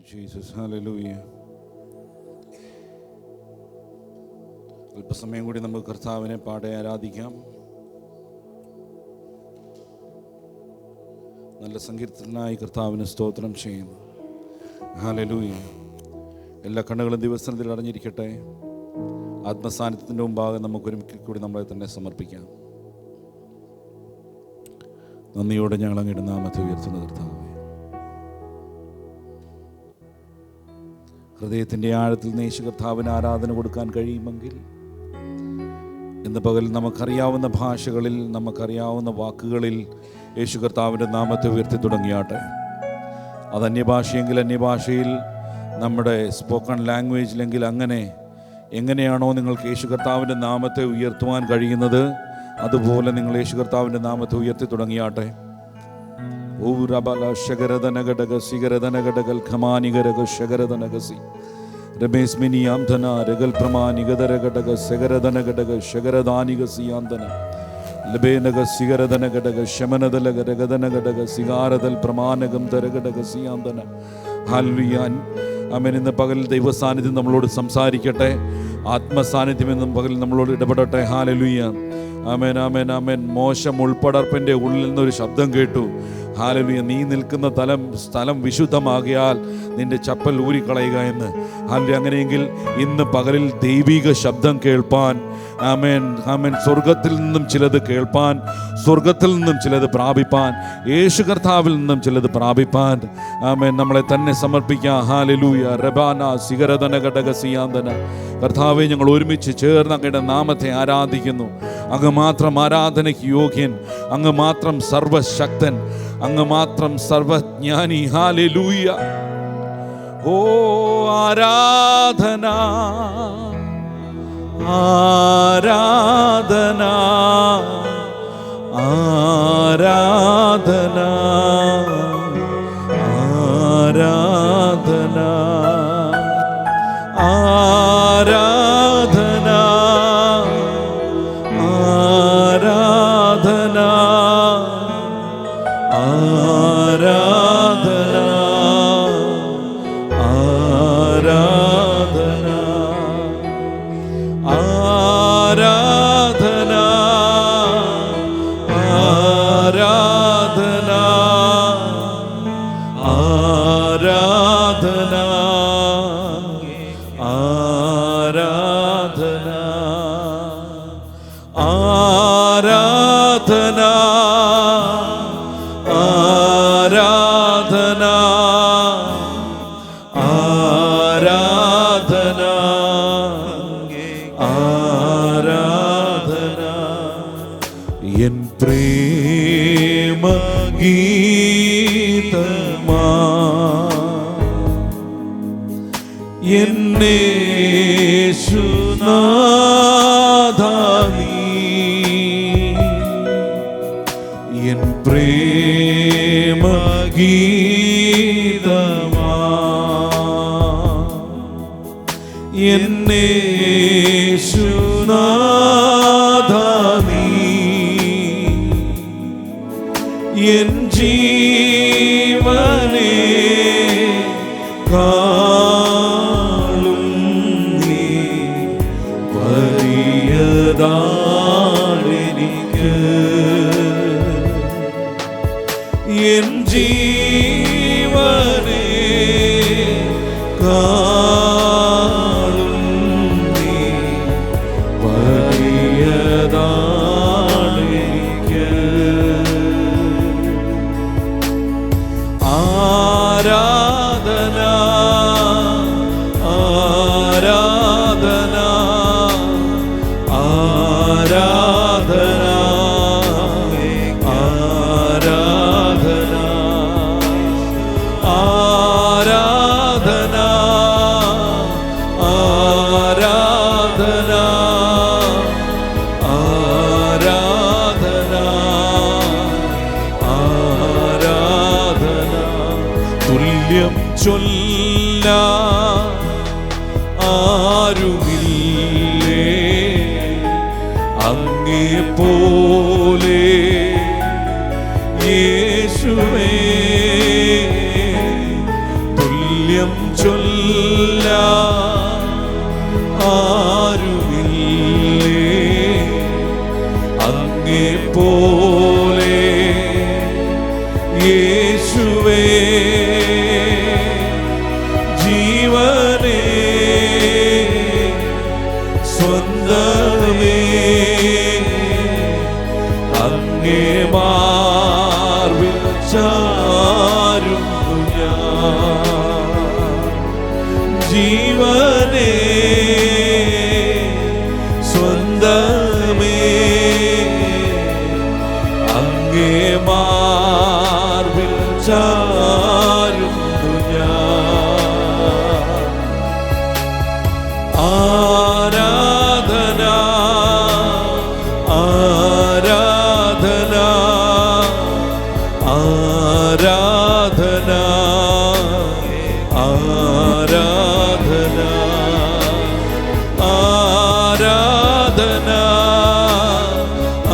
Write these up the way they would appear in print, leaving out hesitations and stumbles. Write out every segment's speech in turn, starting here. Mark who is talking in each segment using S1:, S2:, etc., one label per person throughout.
S1: Jesus, hallelujah. അല്പസമയം കൂടി നമുക്ക് കർത്താവിനെ പാടെ ആരാധിക്കാം. നല്ല സങ്കീർത്തനായി കർത്താവിന് സ്തോത്രം ചെയ്യുന്നു. ഹല്ലേലൂയ. എല്ലാ കണ്ണുകളും ദിവസത്തിൽ അടഞ്ഞിരിക്കട്ടെ. ആത്മസാന്നിധ്യത്തിൻ്റെ മുമ്പാകെ നമുക്കൊരുമിക്കൽ കൂടി നമ്മളെ തന്നെ സമർപ്പിക്കാം. നന്ദിയോടെ ഞങ്ങൾ അങ്ങയുടെ നാമത്തെ ഉയർത്തുന്ന കർത്താവേ, ഹൃദയത്തിൻ്റെ ആഴത്തിൽ നിന്ന് യേശു കർത്താവിന് ആരാധന കൊടുക്കാൻ കഴിയുമെങ്കിൽ ഇന്ന് പകൽ നമുക്കറിയാവുന്ന ഭാഷകളിൽ, നമുക്കറിയാവുന്ന വാക്കുകളിൽ യേശു കർത്താവിൻ്റെ നാമത്തെ ഉയർത്തി തുടങ്ങിയാട്ടെ. അത് അന്യഭാഷയെങ്കിൽ അന്യഭാഷയിൽ, നമ്മുടെ സ്പോക്കൺ ലാംഗ്വേജിലെങ്കിൽ അങ്ങനെ. എങ്ങനെയാണോ നിങ്ങൾക്ക് യേശു കർത്താവിൻ്റെ നാമത്തെ ഉയർത്തുവാൻ കഴിയുന്നത്, അതുപോലെ നിങ്ങൾ യേശു കർത്താവിൻ്റെ നാമത്തെ ഉയർത്തി തുടങ്ങിയാട്ടെ. ആമേൻ. ഇന്ന് പകൽ ദൈവസാന്നിധ്യം നമ്മളോട് സംസാരിക്കട്ടെ. ആത്മസാന്നിധ്യം എന്നും പകൽ നമ്മളോട് ഇടപെടട്ടെ. ഹല്ലേലൂയ. ആമേൻ, ആമേൻ, ആമേൻ. മോശം ഉൾപ്പടർപ്പിൻ്റെ ഉള്ളിൽ നിന്നൊരു ശബ്ദം കേട്ടു. ഹല്ലേലൂയ. നീ നിൽക്കുന്ന സ്ഥലം വിശുദ്ധമാകിയാൽ നിന്റെ ചപ്പൽ ഊരിക്കളയുക എന്ന്. ഹല്ലേലൂയ. അങ്ങനെയെങ്കിൽ ഇന്ന് പകലിൽ ദൈവിക ശബ്ദം കേൾപ്പാൻ, ആമേൻ, ആമേൻ, സ്വർഗത്തിൽ നിന്നും ചിലത് കേൾപ്പാൻ, സ്വർഗത്തിൽ നിന്നും ചിലത് പ്രാപിപ്പാൻ, യേശു കർത്താവിൽ നിന്നും ചിലത് പ്രാപിപ്പാൻ, ആമേൻ, നമ്മളെ തന്നെ സമർപ്പിക്കാം. ഹല്ലേലൂയ. റബാന സിഗരദന ഘടക സിയാന്തന. കർത്താവെ, ഞങ്ങൾ ഒരുമിച്ച് ചേർന്ന് അങ്ങയുടെ നാമത്തെ ആരാധിക്കുന്നു. അങ്ങ് മാത്രം ആരാധനയ്ക്ക് യോഗ്യൻ, അങ്ങ് മാത്രം സർവശക്തൻ, അങ്ങ് മാത്രം സർവജ്ഞാനി. ഹല്ലേലൂയ. ഓ ആരാധന, ആരാധന, ആരാധന, ആരാധന, ആരാധന, ആരാധന, ആരാധന, ആരാധന, ആരാധന, ആരാധന, ആരാധന, ആരാധന, ആരാധന, ആരാധന, ആരാധന, ആരാധന. എൻ പ്രേമ ഗീതമാ എന്നേശുനാഥാ നീ, എൻ പ്രേമ ഗീതമാ എന്നേശുനാഥാ നീ, എൻ ജീവനേ കാളും നീ വലിയതാണെനിക്ക്, എൻ ജീവനേ കാളും നീ വലിയതാണെനിക്ക്. ആരാധന, ആരാധന, ആരാധന, ആരാധന, ആരാധന, ആരാധന, ആരാധന, ആരാധന. തുല്യം ചൊല്ല ആരുമില്ലേ അങ്ങേപ്പോലെ യേശുവേ, തുല്യ തുല്യം ചൊല്ലാൻ ആരുമില്ലേ അങ്ങേ പോലെ യേശുവേ. ജീവനേ സ്വന്തമേ അങ്ങേ മാർവിൽ ചാരുന്നു ഞാൻ. ജീവനേ സ്വന്തമേ അങ്ങേ മാർവിൽ ചാരുന്നു ഞാൻ. ആരാധന ആരാധന ആരാധന ആരാധന ആരാധന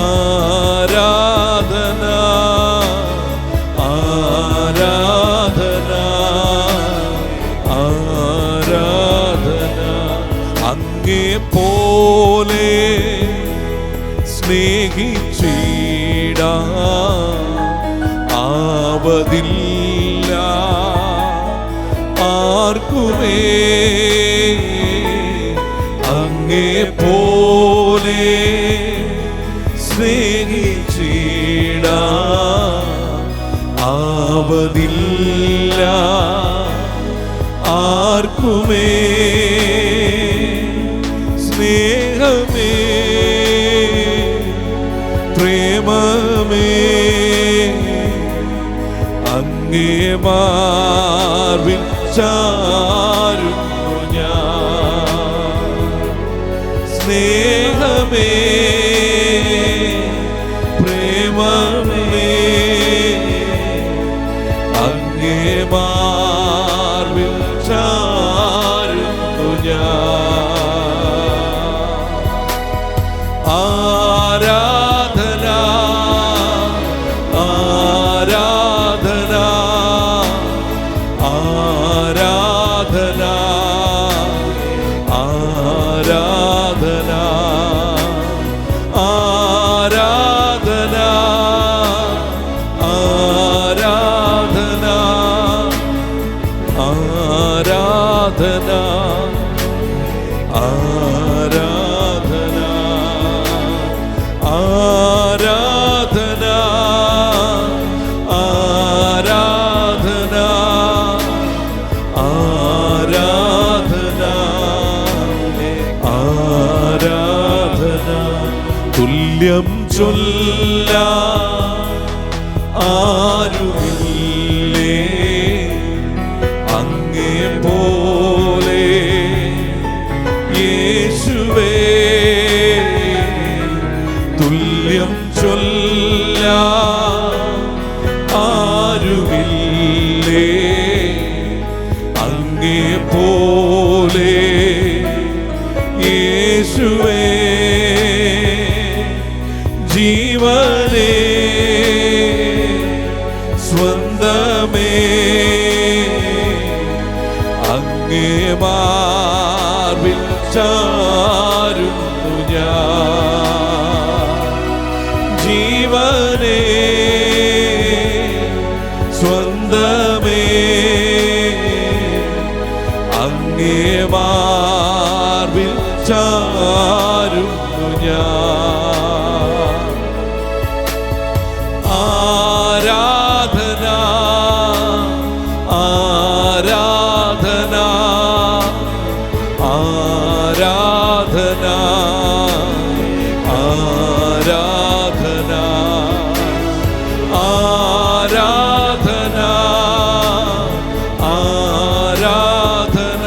S1: ആരാധന ആരാധന ആരാധന. അങ്ങേ പോലെ സ്നേഹിച്ചിടാൻ ആവതില്ല ആർക്കുമേ. അങ്ങേ പോലെ സ്നേഹിച്ചിടാൻ ആവതില്ല ആർക്കുമേ. സ്നേഹമേ പ്രേമമേ അങ്ങേ മാർവിൽ ചാരുന്നു ഞാൻ. സ്നേഹമേ പ്രേമമേ അങ്ങേ മാർവിൽ ചാരുന്നു ഞാൻ. ആരാധന ആരാധന ആരാധന ആരാധന ആരാധന ആരാധന ആരാധന ആരാധന ആരാധന ആരാധന ആരാധന ആരാധന. തുല്യം ചൊല്ലാൻ ആരുമില്ലേ അങ്ങേ പോലെ യേശുവേ. തുല്യം ചൊല്ലാൻ ആരുമില്ലേ അങ്ങേ പോലെ യേശുവേ. ജീവനേ സ്വന്തമേ അങ്ങേ മാർവിൽ ചാരുന്നു ഞാൻ. ജീവനേ സ്വന്തമേ അങ്ങേ മാർവിൽ ചാരുന്നു ഞാൻ. ആരാധന ആരാധന ആരാധന ആരാധന ആരാധന ആരാധന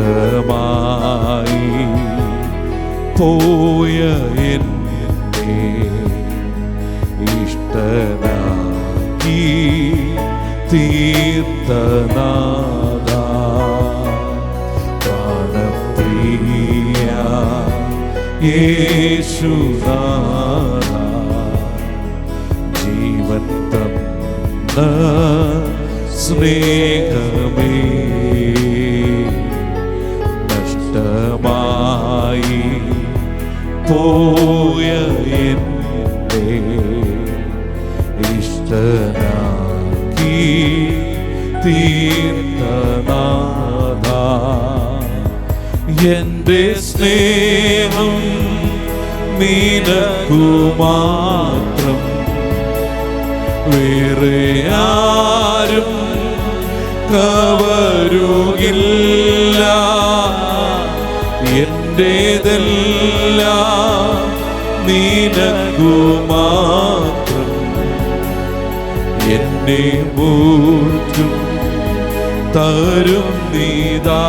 S1: നഷ്ടമായി പോയ എന്നെ ഇഷ്ടനാക്കി തീർത്തനാഥ പ്രാണപ്രിയ യേശുനാഥ ജീവൻ തന്ന സ്നേഹമേ നഷ്ടമായി പോയ എന്നെ ഇഷ്ടനാക്കി തീർത്തനാഥ എന്റെ സ്നേഹം നിനക്കു മാത്രം വേറെ ആരും കവരുകില്ല എന്റേതെല്ലാം നിനക്കു മാത്രം എന്നെ മുറ്റും തരും നീതാ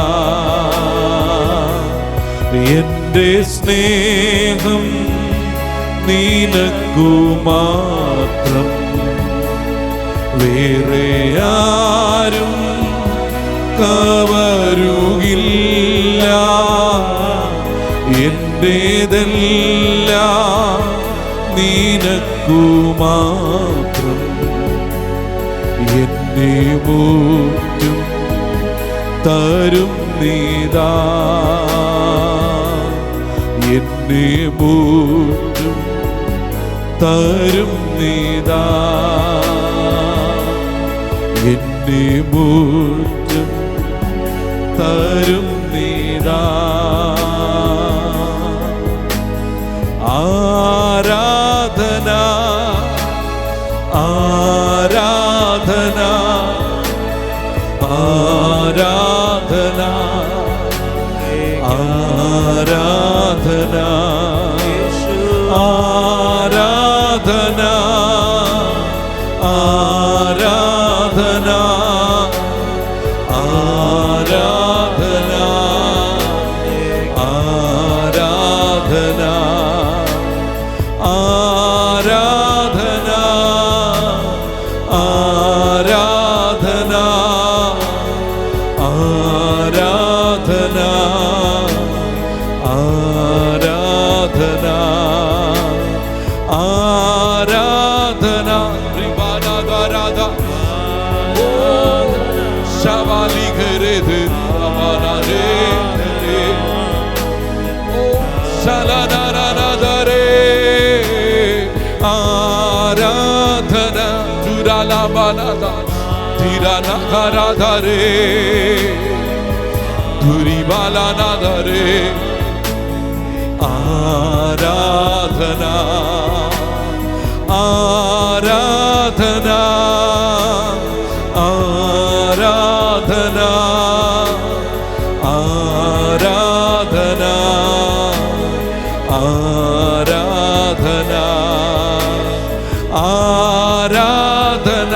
S1: എന്റെ സ്നേഹം നിനക്കു മാത്രം വേറെ ആരും കവരുകില്ല എന്റേതെല്ലാം നിനക്കു മാത്രം എന്നെ മുറ്റും തരും നീതാ എന്നെ മുറ്റും തരും നീതാ എന്നെ മുറ്റും തരും നീതാ ആരാധന ആരാധന ആരാധന ആരാധന ആരാധന ആരാധന ആരാധന ആരാധന ആരാധന ആരാധന ആരാധന ആരാധന ആരാധന ത്രിവാനാദാരാധ ശവാലി ഘരെ ധരെ ശലനനനദരെ ആരാധന ചുരാലാബാനാദ ധിരനഖരാധരെ ധുരിബാലാനാദരെ ആരാധന ആരാധന ആരാധന ആരാധന ആരാധന ആരാധന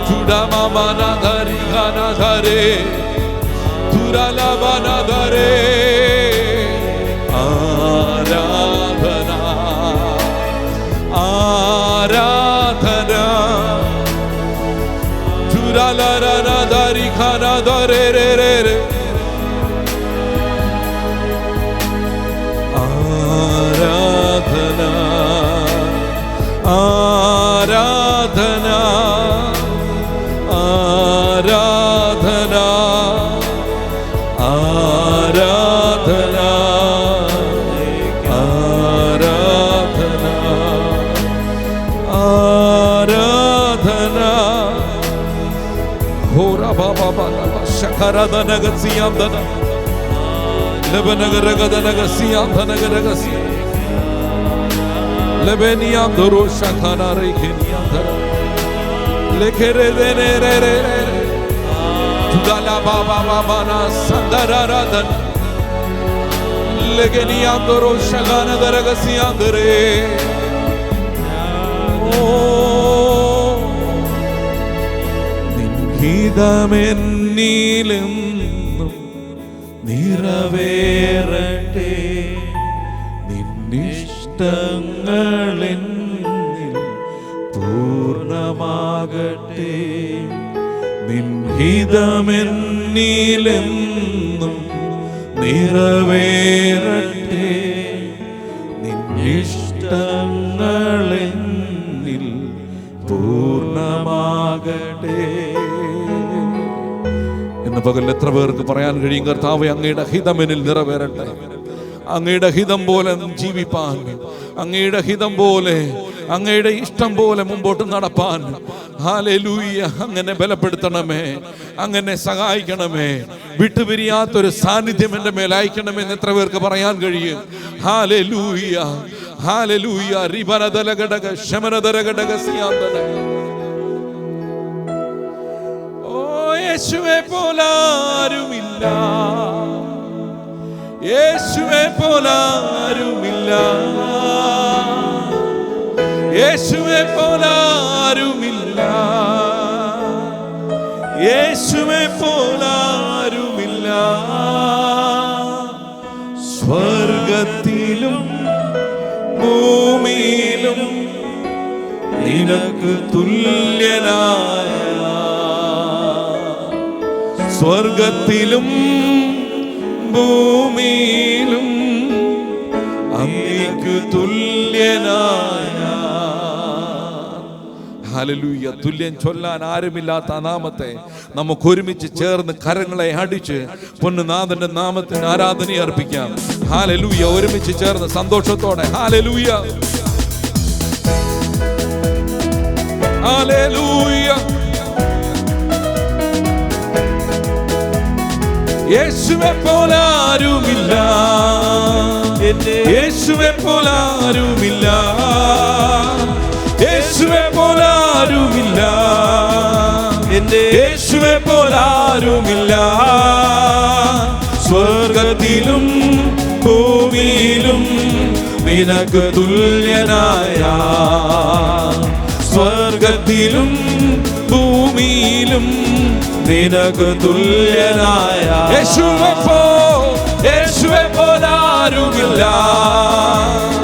S1: ചുടമമനധരി ഘനധരെ ധുരലവനധരെ ആരാധന ആരാധന ചുരലരനധരി ഘനധരെ രെ ആരാധന ആരാധന ആരാധന ആരാധന ആരാധന ആരാധന ഹോര Baba Baba ശഖരദനഗസിയാം ദന ലബനഗരഗദനഗസിയാം ധനഗരഗസിയാം Lebeniam doro shakana rekeniam dara lekere dene re re re tudala baba baba na sandara radan legeniam doro shakana daragasiam dare oh ninhidam എന്നിലെന്നും നിറവേറട്ടെ. നിന്നിഷ്ടങ്ങളെന്നിൽ പൂർണ്ണമാകട്ടെ. നിൻഹിതമെന്നിലെന്നും നിറവേറട്ടെ. നിന്നിഷ്ടങ്ങളെന്നിൽ പൂർണ്ണമാകട്ടെ. ഇന്ന് പകൽ എത്ര പേർക്ക് പറയാൻ കഴിയും, കർത്താവേ അങ്ങയുടെ ഹിതമെന്നിൽ നിറവേറട്ടെ. അങ്ങയുടെ ഹിതം പോലെ ജീവിപ്പാൻ, അങ്ങയുടെ ഹിതം പോലെ, അങ്ങയുടെ ഇഷ്ടം പോലെ മുമ്പോട്ട് നടപ്പാൻ ഹല്ലേലൂയ അങ്ങനെ ബലപ്പെടുത്തണമേ, അങ്ങനെ സഹായിക്കണമേ. വിട്ടുപിരിയാത്തൊരു സാന്നിധ്യം എൻ്റെ മേൽ അയക്കണമെന്ന് എത്ര പേർക്ക് പറയാൻ കഴിയും? Hallelujah hallelujah. റിബനദലഘടക ശമനദരഘടക സിയാന്തന. ഓ യേശുവേ പോലാരുമില്ല, യേശുവേ പോലാരുമില്ല, യേശുവേ പോലാരുമില്ല, യേശുവേ പോലാരുമില്ല. സ്വർഗത്തിലും ഭൂമിയിലും നിനക്ക് തുല്യനായ, സ്വർഗത്തിലും ഭൂമിയിലും അങ്ങേക്ക് തുല്യനായ. ഹല്ലേലൂയ. തുല്യം ചൊല്ലാൻ ആരുമില്ലാത്ത നാമത്തെ നമുക്ക് ഒരുമിച്ച് ചേർന്ന് കരങ്ങളെ അടിച്ച് പൊന്നുനാഥന്റെ നാമത്തിന് ആരാധന അർപ്പിക്കാം. ഹല്ലേലൂയ. ഒരുമിച്ച് ചേർന്ന് സന്തോഷത്തോടെ ഹല്ലേലൂയ ഹല്ലേലൂയ. യേശുവേ പോലാരുമില്ല, യേശുവേ പോലാരുമില്ല, യേശുവേ പോലാരുമില്ല, യേശുവേ പോലാരുമില്ല. സ്വർഗത്തിലും ഭൂമിയിലും നിനക്ക് തുല്യനായ, സ്വർഗത്തിലും ഭൂമിയിലും നിനക്ക് തുല്യനായ. യേശുവേ പോലാരുമില്ല,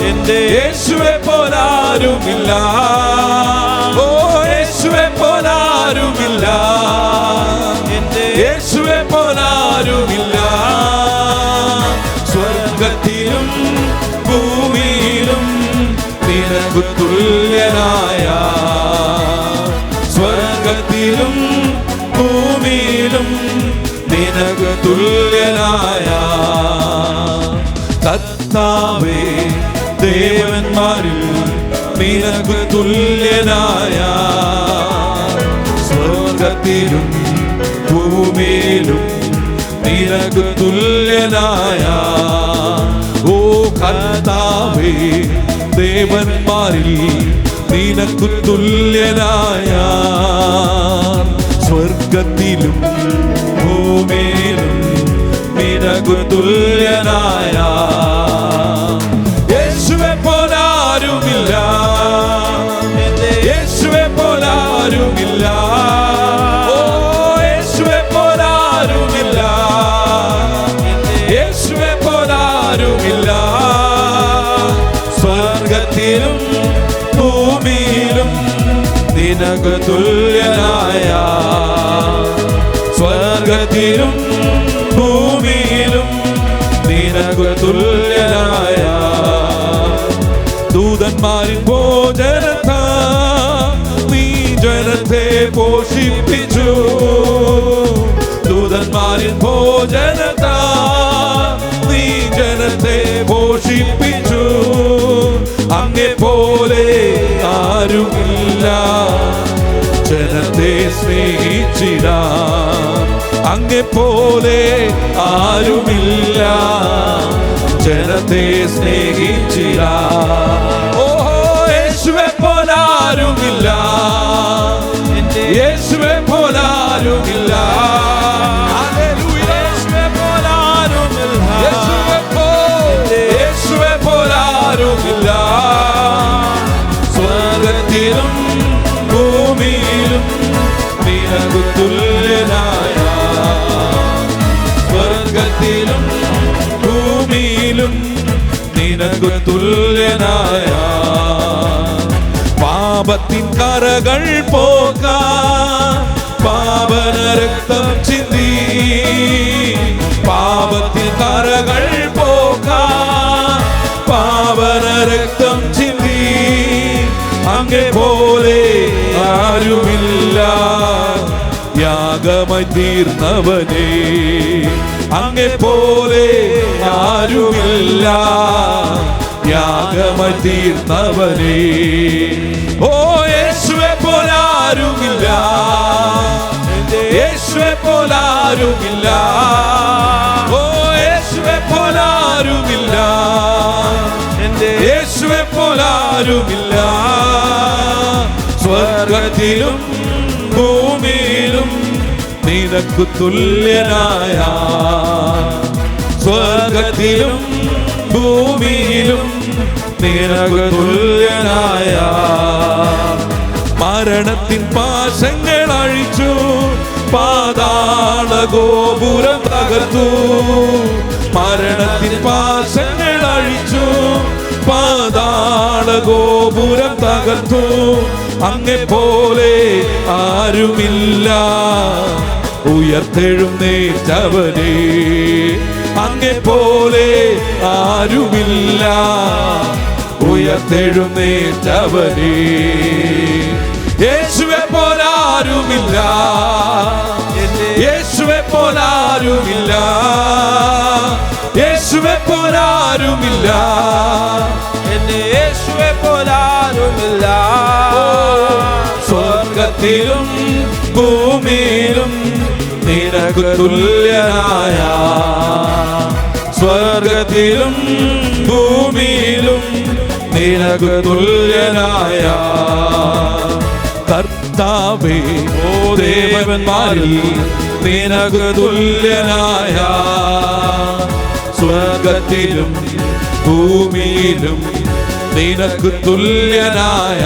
S1: എന്റെ യേശുവേ പോലാരുമില്ല. ഓ യേശുവേ പോലാരുമില്ല, എന്റെ യേശുവേ പോലാരുമില്ല. സ്വർഗത്തിലും ഭൂമിയിലും നിനക്ക് തുല്യനായ, സ്വർഗത്തിലും ഭൂമിയിലും നിനക്ക് തുല്യനായ. കർത്താവേ ദേവന്മാരിൽ നിനക്ക് തുല്യനായ, സ്വർഗത്തിലും ഭൂമിയിലും നിനക്ക് തുല്യനായ. ഓ കർത്താവേ ദേവന്മാരിൽ നിനക്ക് തുല്യനായ, സ്വർഗത്തിലും ഭൂമിയിലും നിനക്ക് തുല്യനായ. യേശുവേ പോലാരുമില്ല, യേശുവേ പോലാരുമില്ല, ഓ യേശുവേ പോലാരുമില്ല, യേശുവേ പോലാരുമില്ല. സ്വർഗത്തിലും ഭൂമിയിലും നിനക്ക് തുല്യനായ, സ്വർഗത്തിലും ഭൂമിയിലും നിനക്ക് തുല്യനായ. ദൂതന്മാരിൻ ഭോജനത്താ നീ ജനത്തെ പോഷിപ്പിച്ചു, ദൂതന്മാരിൻ ഭോജനത്താ നീ ജനത്തെ പോഷിപ്പിച്ചു. അങ്ങേ പോലെ ആരുമില്ല ജനത്തെ സ്നേഹിച്ചിടാൻ, അങ്ങേ പോലെ ആരുമില്ല ജനത്തെ സ്നേഹിച്ചിടാൻ. ഓ യേശുവേ പോലാരുമില്ല, യേശുവേ പോലാരുമില്ല, യേശുവേ പോലാരുമില്ല, യേശുവേ പോലാരുമില്ല. സ്വർഗത്തിലും ഭൂമിയിലും നിനക്ക് തുല്യനായ, സ്വർഗത്തിലും ഭൂമിയിലും നിനക്കു തുല്യനായ പാപത്തിൻ കറകൾ പോകാൻ പാവന രക്തം ചിന്തി പാപത്തിൻ കറകൾ പോകാൻ പാവന രക്തം ചിന്തി അങ്ങേ പോലെ ആരുമില്ല യാഗമായി തീർന്നവനേ അങ്ങേ പോലെ ആരുമില്ല യാഗമായി തീർന്നവനേ ഓ യേശുവെ പോലെ ആരുമില്ല യേശുവെ പോലെ ആരുമില്ല ഓ യേശുവെ പോലെ ആരുമില്ല യേശുവെ പോലെ ആരുമില്ല സ്വർഗത്തിലും ഭൂമിയിലും നിനക്കു തുല്യനായ സ്വർഗത്തിലും ഭൂമിയിലും നിനക്കു തുല്യനായ മരണത്തിൻ പാശങ്ങൾ അഴിച്ചു പാതാള ഗോപുരം തകർത്തു മരണത്തിൻ പാശങ്ങൾ അഴിച്ചു പാതാള ഗോപുരം തകർത്തു അങ്ങേ പോലെ ആരുമില്ല ഉയർത്തെഴുന്നേറ്റവനേ അങ്ങേ പോലെ ആരുമില്ല ഉയർത്തെഴുന്നേറ്റവനേ യേശുവെ പോലെ ആരുമില്ല യേശുവെ പോലെ ആരുമില്ല യേശുവെ പോലെ ആരുമില്ല
S2: യേശുവെ പോലെ ആരുമില്ല
S1: സ്വർഗത്തിലും ഭൂമിയിലും നിനക്കു തുല്യനായ സ്വർഗത്തിലും ഭൂമിയിലും നിനക്കു തുല്യനായ കർത്താവേ ഓ ദേവന്മാരിൽ നിനക്കു തുല്യനായ സ്വർഗത്തിലും ഭൂമിയിലും നിനക്കു തുല്യനായ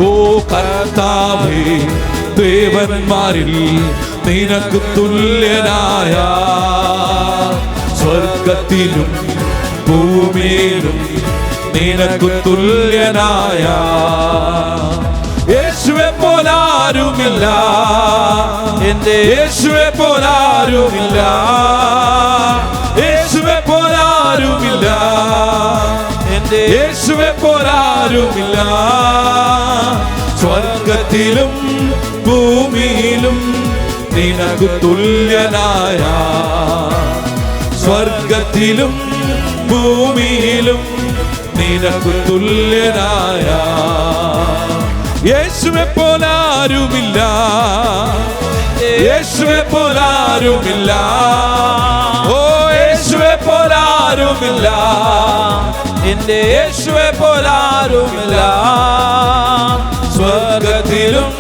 S1: ഓ കർത്താവേ ദേവന്മാരിൽ നിനക്കു തുല്യനായ സ്വർഗത്തിലും ഭൂമിയിലും നിനക്കു തുല്യനായ യേശുവെ പോലെ ആരുമില്ല എന്റെ യേശുവെ പോലെ ആരുമില്ല യേശുവെ പോലെ ആരുമില്ല എന്റെ യേശുവെ പോലെ ആരുമില്ല സ്വർഗത്തിലും ഭൂമിയിലും നിനക്കു തുല്യനായ സ്വർഗത്തിലും ഭൂമിയിലും നിനക്കു തുല്യനായ യേശുവെ പോലെ ആരുമില്ല യേശുവെ പോലെ ആരുമില്ല ഓ യേശുവെ പോലെ ആരുമില്ല
S2: എന്റെ യേശുവെ പോലെ ആരുമില്ല
S1: സ്വർഗത്തിലും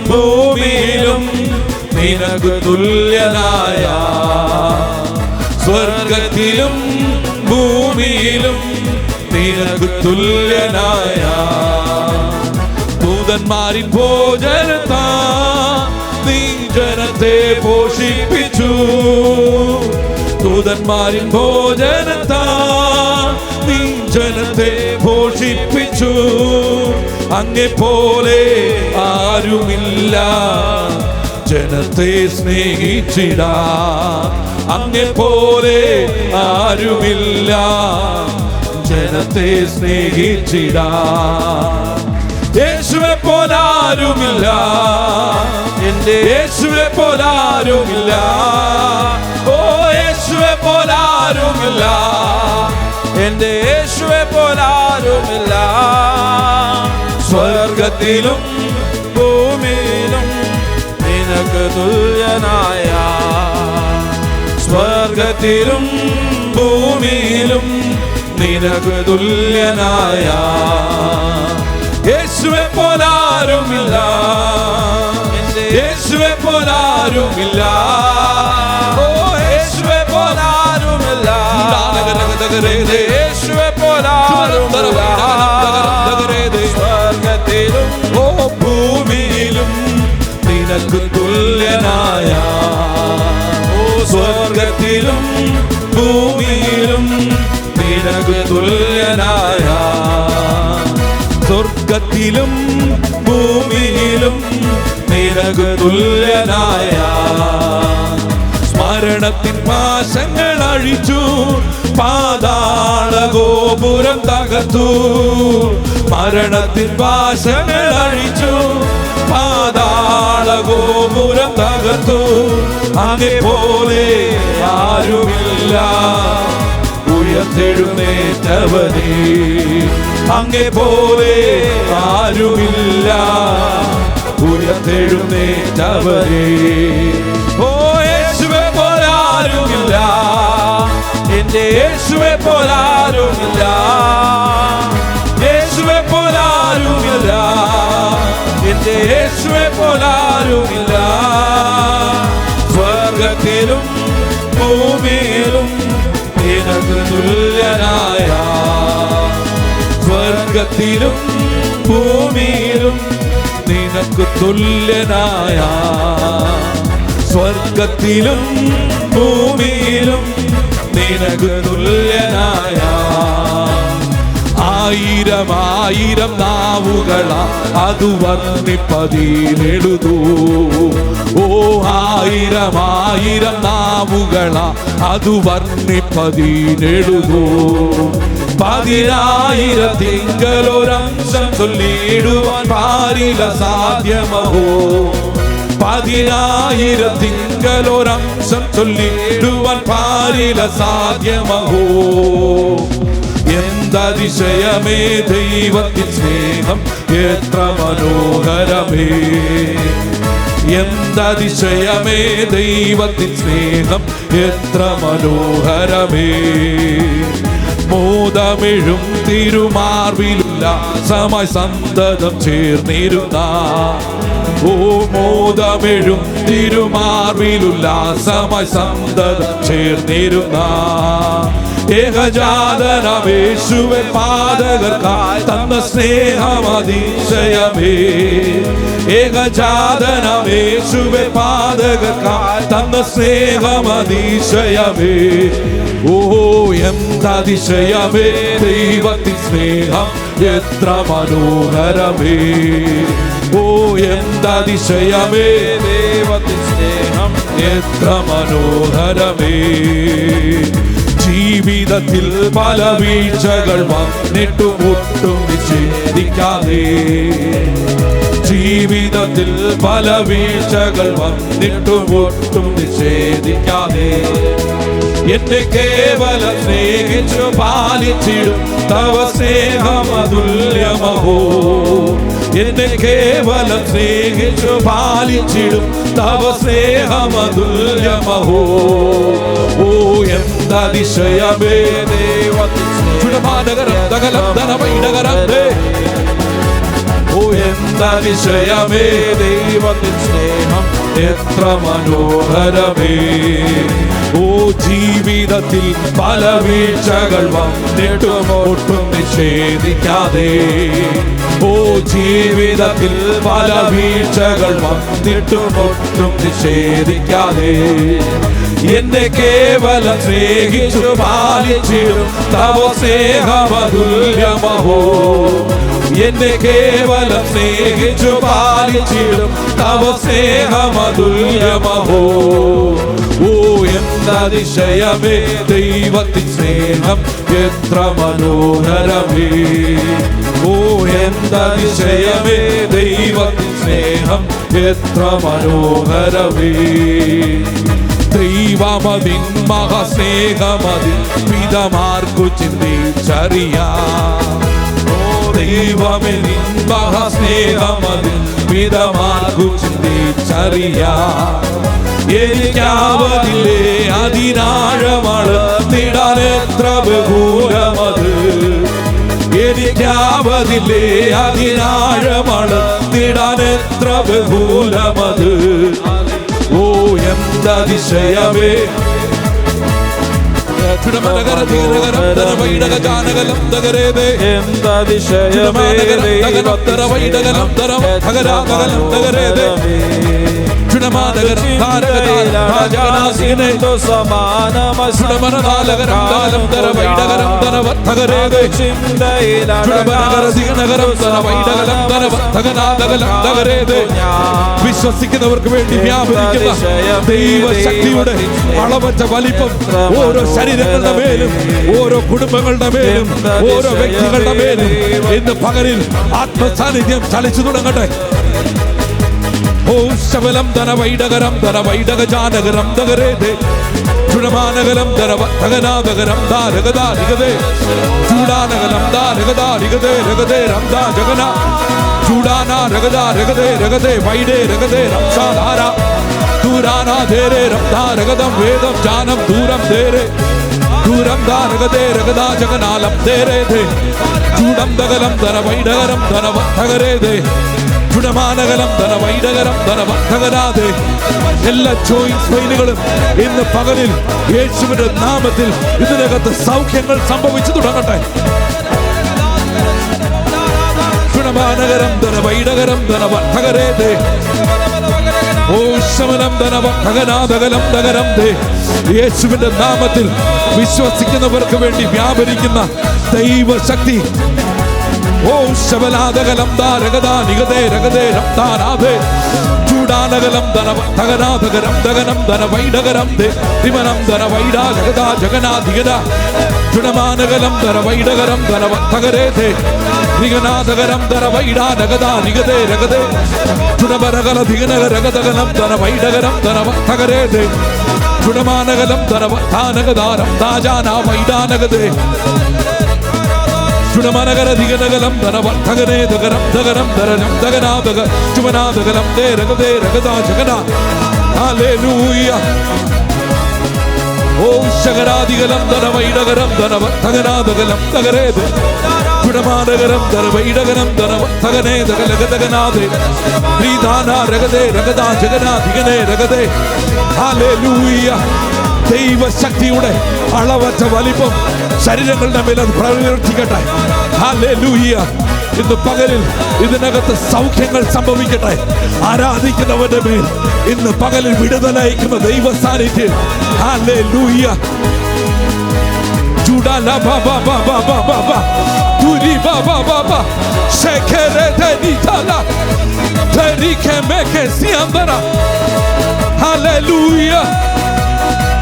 S1: ഭൂമിയിലും നിനക്കു തുല്യനായ സ്വർഗത്തിലും ഭൂമിയിലും നിനക്കു തുല്യനായ ദൂതന്മാരിൻ ഭോജനത്താ നീ ജനത്തെ പോഷിപ്പിച്ചു ദൂതന്മാരിൻ ഭോജനത്താ നീ ജനത്തെ പോഷിപ്പിച്ചു അങ്ങേ പോലെ ആരുമില്ല ജനത്തെ സ്നേഹിച്ചിടാ അങ്ങേ പോലെ ആരുമില്ല ജനത്തെ സ്നേഹിച്ചിടാ യേശുവെ പോലെ ആരുമില്ല എന്റെ യേശുവെ പോലെ ആരുമില്ല ഓ യേശുവെ പോലെ ആരുമില്ല
S2: എന്റെ യേശുവെ പോലെ ആരുമില്ല
S1: സ്വർഗത്തിലും
S2: ഭൂമിയിലും നിനക്ക് തുല്യനായ
S1: സ്വർഗത്തിലും ഭൂമിയിലും നിനക്ക് തുല്യനായ യേശുവെ പോലെ ആരുമില്ല യേശുവെ പോലെ ആരുമില്ല
S2: ഓ യേശുവെ പോലെ ആരുമില്ല യേശുവെ പോലെ ആരുമില്ല സ്വർഗത്തിലും
S1: ഓ ഭൂമിയിലും നിനക്ക് തുല്യനായ ഓ സ്വർഗ
S2: സ്വർഗത്തിലും ഭൂമിയിലും നിനക്ക് തുല്യനായ,
S1: സ്വർഗത്തിലും
S2: ഭൂമിയിലും നിനക്ക് തുല്യനായ.
S1: മരണത്തിൻ പാശങ്ങൾ അഴിച്ചു, പാതാള ഗോപുരം തകർത്തു. മരണത്തിൻ പാശങ്ങൾ അഴിച്ചു, പാതാള ഗോപുരം തകർത്തു. അങ്ങേ പോലെ ആരുമില്ല ഉയർത്തെഴുന്നേറ്റവനേ, അങ്ങേ പോലെ ആരുമില്ല ഉയർത്തെഴുന്നേറ്റവനേ.
S2: ഓ യേശുവെ പോലാരുമില്ല, എന്റെ യേശുവെ പോലാരുമില്ല, യേശുവെ പോലാരുമില്ല, എന്റെ യേശുവെ പോലാരുമില്ല. സ്വർഗത്തിലും ഭൂമിയിലും നിനക്ക് തുല്യനായ,
S1: സ്വർഗത്തിലും ഭൂമിയിലും നിനക്ക് തുല്യനായ, സ്വർഗത്തിലും ഭൂമിയിലും നിനക്ക് തുല്യനായ. ആയിരം ആയിരം നാവുകളാ അത് വർണ്ണിപ്പതിലെഴുതൂ. ഓ ആയിരം ആയിരം നാവുകളാ അത് വർണ്ണിപ്പതിലെഴുതൂ. 10,000 ഒരംശം ചൊല്ലിടുവാൻ പാരില സാധ്യമോ. 10,000 ഒരംശം ചൊല്ലിടുവാൻ പാരില സാധ്യമോ. എന്തതിശയമേ ദൈവത്തിൻ സ്നേഹം എത്ര മനോഹരമേ. എന്തതിശയമേ ദൈവത്തിൻ സ്നേഹം എത്ര മനോഹരമേ. മോദമെഴും തിരുമാർവിലുള്ള സമയ സന്തതം ചേർന്നിരുന്ന, ഓ മോദമെഴും തിരുമാർവിലുള്ള സമയ സന്തതം ചേർന്നിരുന്ന ഏകജാതനമേശുവെ പാതകർക്കായി തന്ന സ്നേഹമതിശയമേ. ഏകജാതനമേശുവെ പാതകർക്കായി തന്ന സ്നേഹമതിശയമേ. ഓ എന്തതിശയമേ ദൈവത്തിൻ സ്നേഹം എത്ര മനോഹരമേ. ഓ എന്തതിശയമേ
S2: ദൈവത്തിൻ സ്നേഹം
S1: എത്ര മനോഹരമേ. ജീവിതത്തിൽ പല വീഴ്ചകൾ വന്നിട്ടും ഒട്ടും നിഷേധിക്കാതെ, ജീവിതത്തിൽ പല വീഴ്ചകൾ വന്നിട്ടും ഒട്ടും നിഷേധിക്കാതെ, എന്നെ കേവലം സ്നേഹിച്ചു പാലിച്ചിടും തവ സ്നേഹമതുല്യമഹോ. എന്നെ കേവലം സ്നേഹിച്ചു പാലിച്ചിടും തവ സ്നേഹമതുല്യമഹോ. ഓ എന്തതിശയമേ ദൈവത്തിൻ ഓ എന്തതിശയമേ ദൈവത്തിൻ സ്നേഹം എത്ര മനോഹരമേ. ഓ ജീവിതത്തിൽ പല വീഴ്ചകൾ വന്നിട്ടും ഒട്ടും നിഷേധിക്കാതെ, ഓ ജീവിതത്തിൽ പല വീഴ്ചകൾ വന്നിട്ടും ഒട്ടും നിഷേധിക്കാതെ, എന്നെ കേവലം സ്നേഹിച്ചു പാലിച്ചിടും തവ സ്നേഹമതുല്യമഹോ. എന്നെ കേവലം സ്നേഹിച്ചു പാലിച്ചിടും തവ സ്നേഹമതുല്യമഹോ. ഓ എന്തതിശയമേ ദൈവത്തിൻ സ്നേഹം എത്ര മനോഹരമേ. ഓ എന്തതിശയമേ ദൈവത്തിൻ സ്നേഹം എത്ര മനോഹരമേ. ദൈവമതിൻ മഹാസ്നേഹമതിൻ പിതാമാർക്കു ചിന്തിച്ചറിയാം. ഓ ദൈവമേ നിൻ മഹാസ്നേഹമതിൻ പിതാമാർക്കു ചിന്തിച്ചറിയാം. എനിക്കാവതില്ലേ അതിനാഴമാണ് തിടാൻ എത്ര ബഹുലമത്. എനിക്കാവതില്ലേ അതിനാഴമാണ് തിടാൻ എത്ര ബഹുലമത്. ഓ എന്തതിശയമേ വിശ്വസിക്കുന്നവർക്ക് വേണ്ടി വ്യാപരിക്കുന്ന ദൈവശക്തിയുടെ അളവറ്റ വലിപ്പം ഓരോ ശരീരങ്ങളുടെ മേലും, ഓരോ കുടുംബങ്ങളുടെ മേലും, ഓരോ വ്യക്തികളുടെ മേലും ഇന്ന് പകലിൽ ആത്മസാന്നിധ്യം ചലിച്ചു തുടങ്ങട്ടെ. ഓ ശബലം ധന വൈഡകരം ധന വൈഡക ജാനകരം ദഗരേതേ ചുടമാനകലം ധന തകനാദകരം ദാരഗദാരിഗതേ ചൂടാനകലം ദാരഗദാരിഗതേ രഗതേ രംദാ ജഗന ചൂടാനാ രഗദാ രഗതേ രഗതേ വൈഡേ രഗതേ രംസാധാര ദൂരാനാ ധേരേ രംദാ രഗതം വേദം ജാനം ദൂരം ധേരേ ദൂരം ദാരഗതേ രഗദാ ജഗനാലം ധേരേ ധേ ചൂടം ദഗലം ധന വൈഡകരം ധന തകരേതേ ചുടമാനകലം ധന വൈഡകരം ധന തകരാതെ എല്ലാ ജോയിന്റ് പെയിനുകളും ഇന്ന് പകലിൽ യേശുവിന്റെ നാമത്തിൽ ഇതിനകത്ത് സൗഖ്യങ്ങൾ സംഭവിച്ചു തുടങ്ങട്ടെ. ചുടമാനകരം ധന വൈഡകരം ധന തകരേതേ ഓ ശമനം ധന തകനാദകലം തകരം ദേ യേശുവിന്റെ നാമത്തിൽ വിശ്വസിക്കുന്നവർക്ക് വേണ്ടി വ്യാപരിക്കുന്ന ദൈവശക്തി. ഓ ശബലാദകലം ദാരഗദാ നിഗതേ രഗതേ രംദാനാഥേ ചൂടാനകലം ധന തകനാദകരം ദഗനം ധന വൈഡകരം ദേ തിമനം ധന വൈഡാ ജഗദാ ജഗനാ ദിഗദ ചുടമാനകലം ധന വൈഡകരം ധന തകരേതേ നിഗനാദകരം ധന വൈഡാ നഗദാ നിഗതേ രഗതേ ചുടമരകല ദിഗനഗ രഗതകലം ധന വൈഡകരം ധന തകരേതേ ചുടമാനകലം ധന താനഗദാരം ദാജാനാ വൈഡാനഗതേ ചുടമനകര ദിഗനകലം ധന തകരേ ദഗരം ദഗരം ധരണം ദഗനാദക ചുമനാദകലം ദേ രഗതേ രഗദാ ജഗന ഹല്ലേലൂയ. ഓ ശഗരാദികലം ധന വൈഡകരം ധന തകനാദകലം തകരേത് ചുടമാനകരം ധന വൈഡകനം ധന തകനേ ദഗലഗദഗനാദേ ശ്രീദാനാ രഗതേ രഗദാ ജഗനാ ദിഗനേ രഗതേ ഹല്ലേലൂയ. ദൈവശക്തിയുടെ അളവറ്റ വലിപ്പം ശരീരങ്ങളുടെ മേൽ അത് പ്രവർത്തിക്കട്ടെ. ഹല്ലേലൂയ. ഇന്ന് പകലിൽ ഇതിനകത്ത് സൗഖ്യങ്ങൾ സംഭവിക്കട്ടെ. ആരാധിക്കുന്നവന്റെ മേൽ ഇന്ന് പകലിൽ വിടുതലയക്കുന്ന ദൈവ സാന്നിധ്യം. ഹല്ലേലൂയ. ചൂടാല ബാബാ ബാബാ ബാബാ തുരി ബാബാ ബാബാ ശേഖരേ ധനിതല ധനികേ മേകേ സിയംദര ഹല്ലേലൂയ.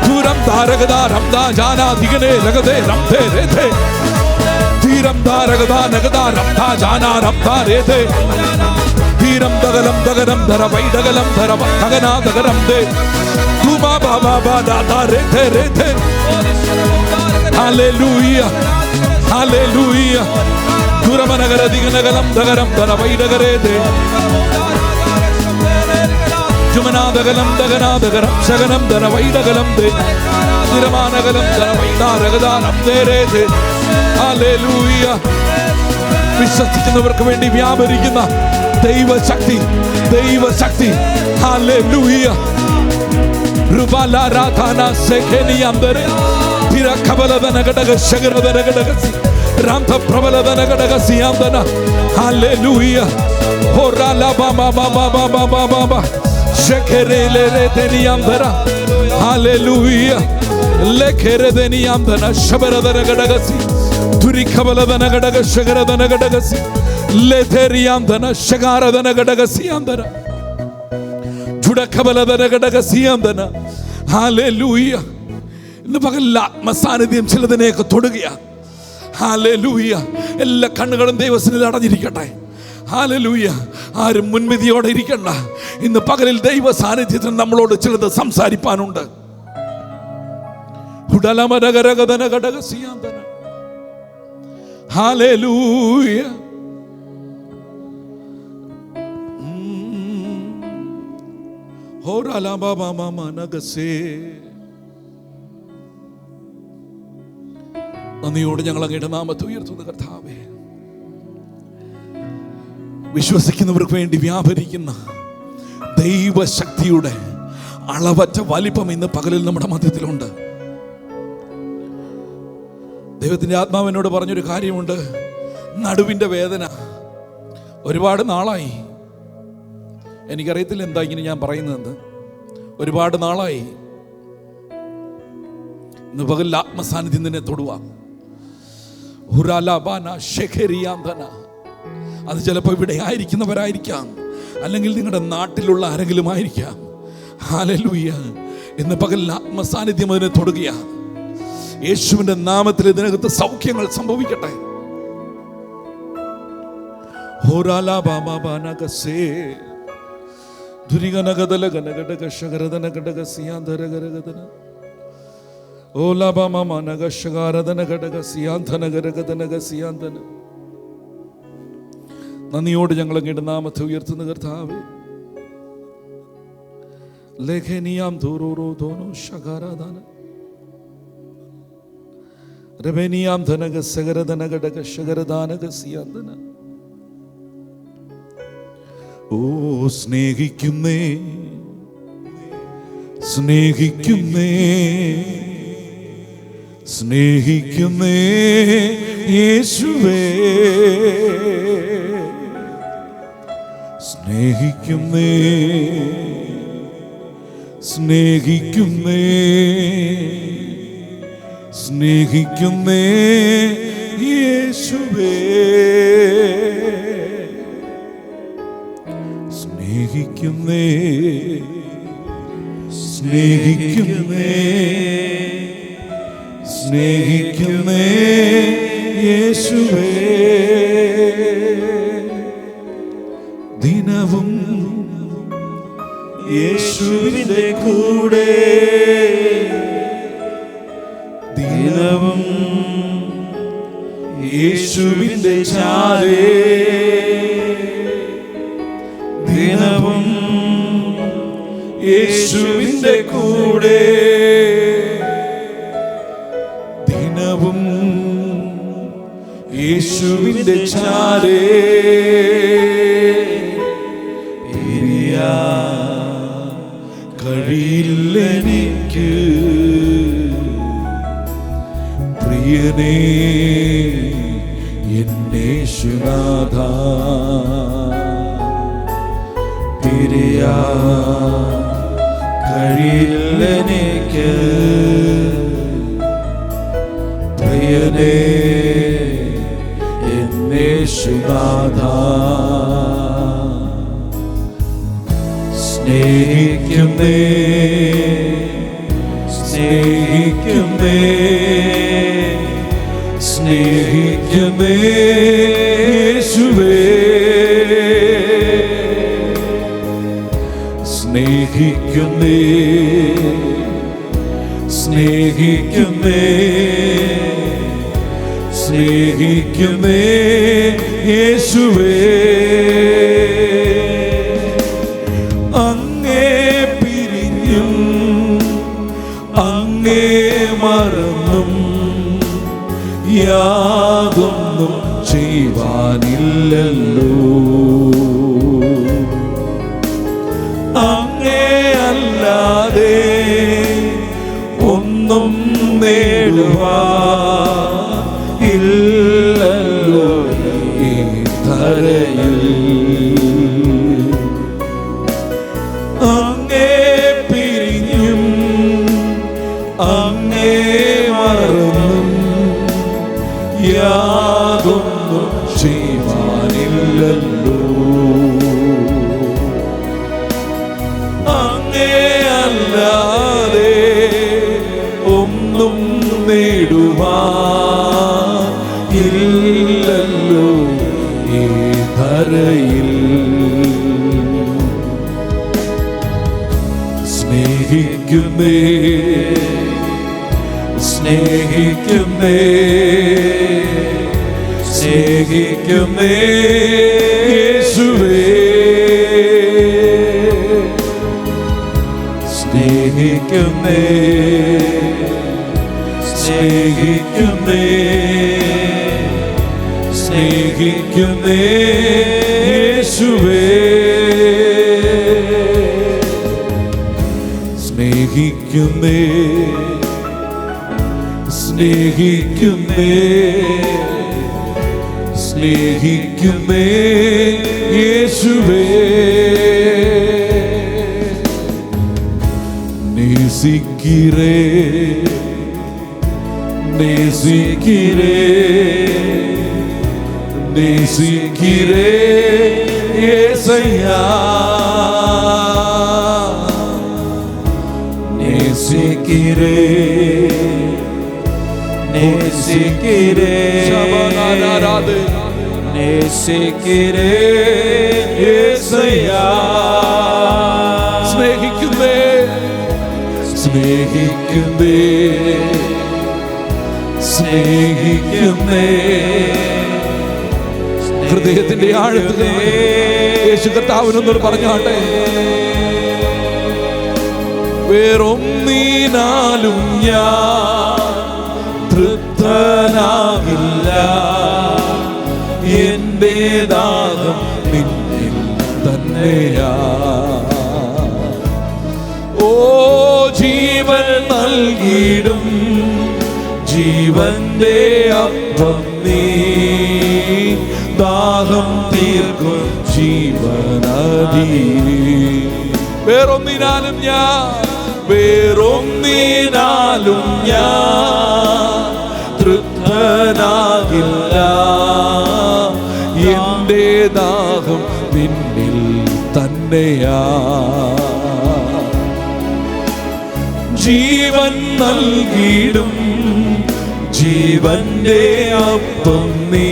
S1: ധൂരം ധാരകദാരം ദാ ജാനാ ദിഗനേ രഗതേ രംധേ രേധേ ധീരം ധാരകദാ നഗദാ രംധാ ജാനാ രംധാ രേധേ ധീരം ദഗലം ദഗരം ധര വൈഡഗലം ധര തഗനാ ദഗരം ദേ തുമാ ബാബാ ബാദാ ദാ രേധേ രേധേ ഹല്ലേലൂയ ഹല്ലേലൂയ. ധുരമനഗര ദിഗനഗലം ദഗരം ധര വൈഡഗരേധേ ചുമനാദകലം ദഗനാദകരം ശകനം ധന വൈഡകലം ദേ തിരമാനകലം ധന വൈഡാരഗദാനം ദേരേധേ ഹല്ലേലൂയ. വിശ്വസിക്കുന്നവർക്ക് വേണ്ടി വ്യാപരിക്കുന്ന ദൈവശക്തി ദൈവശക്തി. ഹല്ലേലൂയ. റുബാല രാധാന സെഖനിയംദരെ തിരഖബലദന ഘടക ശഗരദന ഘടകസി രാംധ പ്രബലദന ഘടകസി ആംദന ഹല്ലേലൂയ. ഹോറാല ബാബാ ബാബാ ബാബാ ബാബാ ശഖരേലേ തെനിയംദര ഹല്ലേലൂയ. ലെഖരദനിയംദന ശബരദന ഘടകസി തുരിഖബലദന ഘടക ശഗരദന ഘടകസി ലെഥരിയംദന ശഗാരദന ഘടകസി ആംദന ചുടഖബലദന ഘടകസി ആംദന ഹല്ലേലൂയ. ഇന്ന് പകൽ ആത്മസാന്നിധ്യം ചിലതിനെയൊക്കെ തൊടുകയാണ്. ഹല്ലേലൂയ. എല്ലാ കണ്ണുകളും ദൈവസന്നിധിയിൽ അടഞ്ഞിരിക്കട്ടെ. ഹല്ലേലൂയ. ആരും മുൻവിധിയോടെ ഇരിക്കണ്ട. ഇന്ന് പകലിൽ ദൈവ സാന്നിധ്യത്തിൽ നമ്മളോട് ചിലത് സംസാരിപ്പാനുണ്ട്. ഹല്ലേലൂയ. നന്ദിയോട് ഞങ്ങൾ അങ്ങയുടെ നാമത്തെ ഉയർത്തുന്ന കർത്താവേ, വിശ്വസിക്കുന്നവർക്ക് വേണ്ടി വ്യാപരിക്കുന്ന ദൈവശക്തിയുടെ അളവറ്റ വലിപ്പം ഇന്ന് പകലിൽ നമ്മുടെ മധ്യത്തിലുണ്ട്. ദൈവത്തിൻ്റെ ആത്മാവിനോട് പറഞ്ഞൊരു കാര്യമുണ്ട്. നടുവിൻ്റെ വേദന ഒരുപാട് നാളായി. എനിക്കറിയത്തില്ല എന്താ ഇങ്ങനെ ഞാൻ പറയുന്നതെന്ന്. ഒരുപാട് നാളായി. ഇന്ന് പകൽ ആത്മസാന്നിധ്യം നിന്നെ തൊടുവാ. അത് ചിലപ്പോൾ ഇവിടെ ആയിരിക്കുന്നവരായിരിക്കാം, അല്ലെങ്കിൽ നിങ്ങളുടെ നാട്ടിലുള്ള ആരെങ്കിലും ആയിരിക്കാം. ഹല്ലേലൂയ. ഇന്ന് പകൽ ആത്മസാന്നിധ്യം അതിനെ തൊടുകയാ. യേശുവിന്റെ നാമത്തിൽ ഇതിനകത്ത് സൗഖ്യങ്ങൾ സംഭവിക്കട്ടെ. നന്ദിയോട് ഞങ്ങൾ അങ്ങയുടെ നാമത്തെ ഉയർത്തുന്ന കർത്താവേ, ലേഖനിയാം ദൂരോ ധോനോ ശകാരാധാന രബനിയാം ധനക സഗരധനഘടക ശകരധാനക സിയാന്തന. ഓ സ്നേഹിക്കുന്നേ, സ്നേഹിക്കുന്നേ, സ്നേഹിക്കുന്നേ യേശുവേ, സ്നേഹിക്കുന്നേ, സ്നേഹിക്കുന്നേ, സ്നേഹിക്കുന്നേ യേശുവേ, സ്നേഹിക്കുന്നേ, സ്നേഹിക്കുന്നേ, സ്നേഹിക്കുന്നേ യേശുവേ. ദിനവും യേശുവിന്റെ കൂടെ, ദിനവും യേശുവിന്റെ ചാരേ, ദിനവും യേശുവിന്റെ കൂടെ, ദിനവും യേശുവിന്റെ ചാരേ. കഴിയില്ലെനിക്ക് പ്രിയനേ എന്നേശുനാഥ, പിരിയാ കഴിയില്ലെനിക്ക് പ്രിയനേ എന്നേശുനാഥ. സ്നേഹിക്കുന്നേ, സ്നേഹിക്കുന്നേ, സ്നേഹിക്കുന്നേ യേശുവേ, സ്നേഹിക്കുന്നേ, സ്നേഹിക്കുന്നേ, സ്നേഹിക്കുന്നേ യേശുവേ. അങ്ങേ പിരിഞ്ഞും അങ്ങേ മറന്നും യാതൊന്നും ചെയ്യുവാനില്ലല്ലോ. അങ്ങേ അല്ലാതെ ഒന്നും നേടുവാനില്ലല്ലോ ഈ ധരയിൽ. അങ്ങേ പിരിഞ്ഞും അങ്ങേ മറന്നും യാതൊന്നും ചെയ്യുവാനില്ലല്ലോ. അങ്ങേ അല്ലാതെ ഒന്നും നേടുവാനില്ലല്ലോ ഈ ധരയിൽ. സ്നേഹിക്കുന്നേ, സ്നേഹിക്കുന്നേ, സ്നേഹിക്കുന്നേ യേശുവേ, സ്നേഹിക്കുന്നേ, സ്നേഹിക്കുന്നേ, സ്നേഹിക്കുന്നേ യേശുവേ, സ്നേഹിക്കുന്നേ, സ്നേഹിക്കുന്നേ, സ്നേഹിക്കുന്നേ യേശുവേ, நேசிக்கிறே ஏசையா, நேசிக்கிறே நேசிக்கிறே நேசிக்கிறே ஏசையா. സ്നേഹിക്കുന്നേ സ്നേഹിക്കുന്നേ സ്നേഹിക്കുന്നേ. ഹൃദയത്തിന്റെ ആഴത്തിൽ യേശു കർത്താവിനൊന്നോട് പറഞ്ഞാട്ടെ, വേറൊന്നിനാലും ഞാൻ തൃപ്തനാകില്ല, എന്റെ ദാഹം നിന്നിൽ തന്നെയാ. ഓ ജീവൻ നൽകിയിടും ജീവന്റെ അപ്പം നീ, ദാഹം തീർക്കും ജീവനദീ. വേറൊന്നിനാലും ഞാൻ തൃപ്തനാകില്ല, എന്റെ ദാഹം നിന്നിൽ തന്നെയാ. ജീവൻ നൽകിയിടും ജീവന്റെ അപ്പം നീ,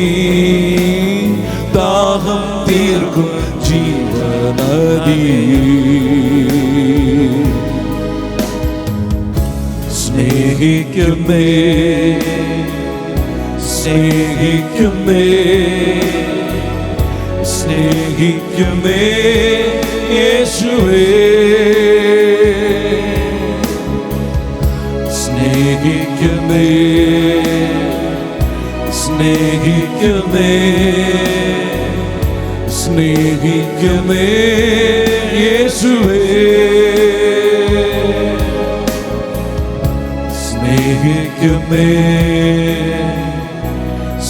S1: ദാഹം തീർക്കും ജീവനദീ. സ്നേഹിക്കുന്നേ സ്നേഹിക്കുന്നേ സ്നേഹിക്കുന്നേ യേശുവേ. സ്നേഹിക്കുന്നേ സ്നേഹിക്കുന്നേ സ്നേഹിക്കുന്നേ യേശുവേ. സ്നേഹിക്കുന്നേ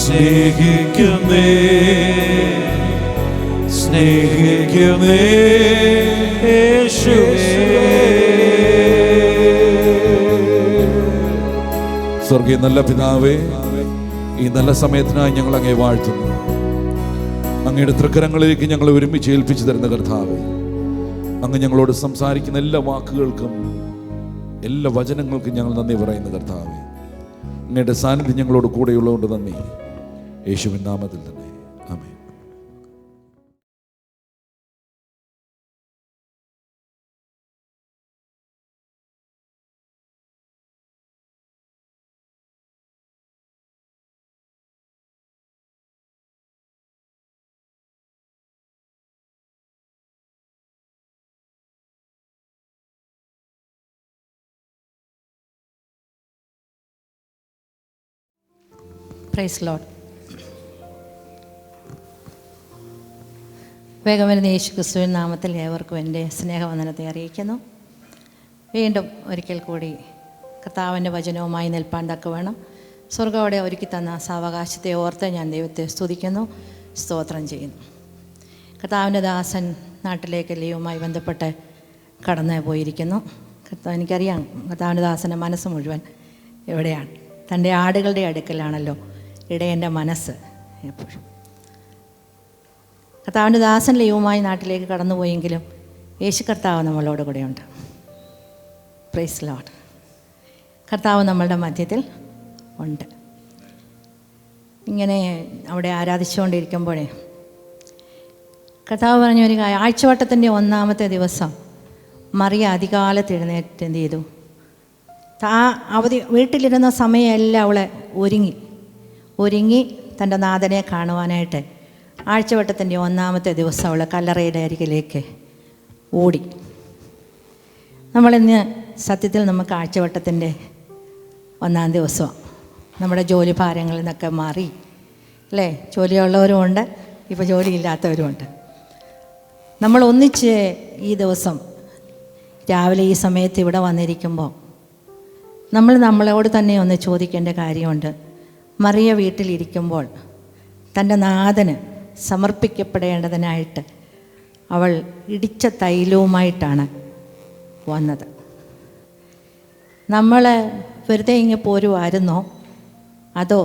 S1: സ്നേഹിക്കുന്നേ സ്നേഹിക്കുന്നേ യേശുവേ. സ്വർഗീയ നല്ല പിതാവേ, ഈ നല്ല സമയത്തിനായി ഞങ്ങൾ അങ്ങേ വാഴ്ത്തുന്നു. അങ്ങയുടെ തൃക്കരങ്ങളിലേക്ക് ഞങ്ങളെ ഒരുമിച്ച് ഏൽപ്പിച്ചു തരുന്ന കർത്താവേ, അങ്ങ് ഞങ്ങളോട് സംസാരിക്കുന്ന എല്ലാ വാക്കുകൾക്കും എല്ലാ വചനങ്ങൾക്കും ഞങ്ങൾ നന്ദി പറയുന്ന കർത്താവേ, അങ്ങയുടെ സാന്നിധ്യം ഞങ്ങളോട് കൂടെയുള്ളതുകൊണ്ട് നന്ദി. യേശുവിൻ നാമത്തിൽ തന്നെ ആമേൻ.
S3: Praise Lord. വേഗം വരുന്ന യേശു ക്രിസ്തുവിൻ നാമത്തിൽ ഏവർക്കും എൻ്റെ സ്നേഹവന്ദനത്തെ അറിയിക്കുന്നു. വീണ്ടും ഒരിക്കൽ കൂടി കർത്താവിൻ്റെ വചനവുമായി നിൽപ്പാൻ തക്കവണ്ണം സ്വർഗ്ഗത്തോടെ ഒരുക്കി തന്ന സാവകാശത്തെ ഓർത്ത് ഞാൻ ദൈവത്തെ സ്തുതിക്കുന്നു, സ്തോത്രം ചെയ്യുന്നു. കർത്താവിൻ്റെ ദാസൻ നാട്ടിലേക്ക് ലീവുമായി ബന്ധപ്പെട്ട് കടന്നു പോയിരിക്കുന്നു. എനിക്കറിയാം കർത്താവിൻ്റെ ദാസൻ്റെ മനസ്സ് മുഴുവൻ എവിടെയാണ്? തൻ്റെ ആടുകളുടെ അടുക്കലാണല്ലോ ഇടയൻ്റെ മനസ്സ് എപ്പോഴും. കർത്താവിൻ്റെ ദാസൻ ലീവുമായി നാട്ടിലേക്ക് കടന്നുപോയെങ്കിലും യേശു കർത്താവ് നമ്മളോട് കൂടെയുണ്ട്. Praise Lord. കർത്താവ് നമ്മളുടെ മധ്യത്തിൽ ഉണ്ട്. ഇങ്ങനെ അവിടെ ആരാധിച്ചുകൊണ്ടിരിക്കുമ്പോഴേ കർത്താവ് പറഞ്ഞ ഒരു കാര്യം, ആഴ്ചവട്ടത്തിൻ്റെ 1-ാമത്തെ ദിവസം മറിയ അധികാലത്ത് എഴുന്നേറ്റ് എന്ത് ചെയ്തു? വീട്ടിലിരുന്ന സമയമെല്ലാം അവളെ ഒരുങ്ങി തൻ്റെ നാഥനെ കാണുവാനായിട്ട് ആഴ്ചവട്ടത്തിൻ്റെ 1-ാമത്തെ ദിവസം അവൾ കല്ലറയുടെ അരികിലേക്ക് ഓടി. നമ്മളിന്ന് സത്യത്തിൽ നമുക്ക് ആഴ്ചവട്ടത്തിൻ്റെ 1-ാം ദിവസമാണ്. നമ്മുടെ ജോലി ഭാരങ്ങളിൽ നിന്നൊക്കെ മാറി അല്ലേ? ജോലിയുള്ളവരുമുണ്ട്, ഇപ്പോൾ ജോലിയില്ലാത്തവരുമുണ്ട്. നമ്മൾ ഒന്നിച്ച് ഈ ദിവസം രാവിലെ ഈ സമയത്ത് ഇവിടെ വന്നിരിക്കുമ്പോൾ നമ്മളോട് തന്നെ ഒന്ന് ചോദിക്കേണ്ട കാര്യമുണ്ട്. മറിയ വീട്ടിലിരിക്കുമ്പോൾ തൻ്റെ നാഥന് സമർപ്പിക്കപ്പെടേണ്ടതിനായിട്ട് അവൾ ഇടിച്ച തൈലവുമായിട്ടാണ് വന്നത്. നമ്മൾ വെറുതെ ഇങ്ങനെ പോരുമായിരുന്നോ, അതോ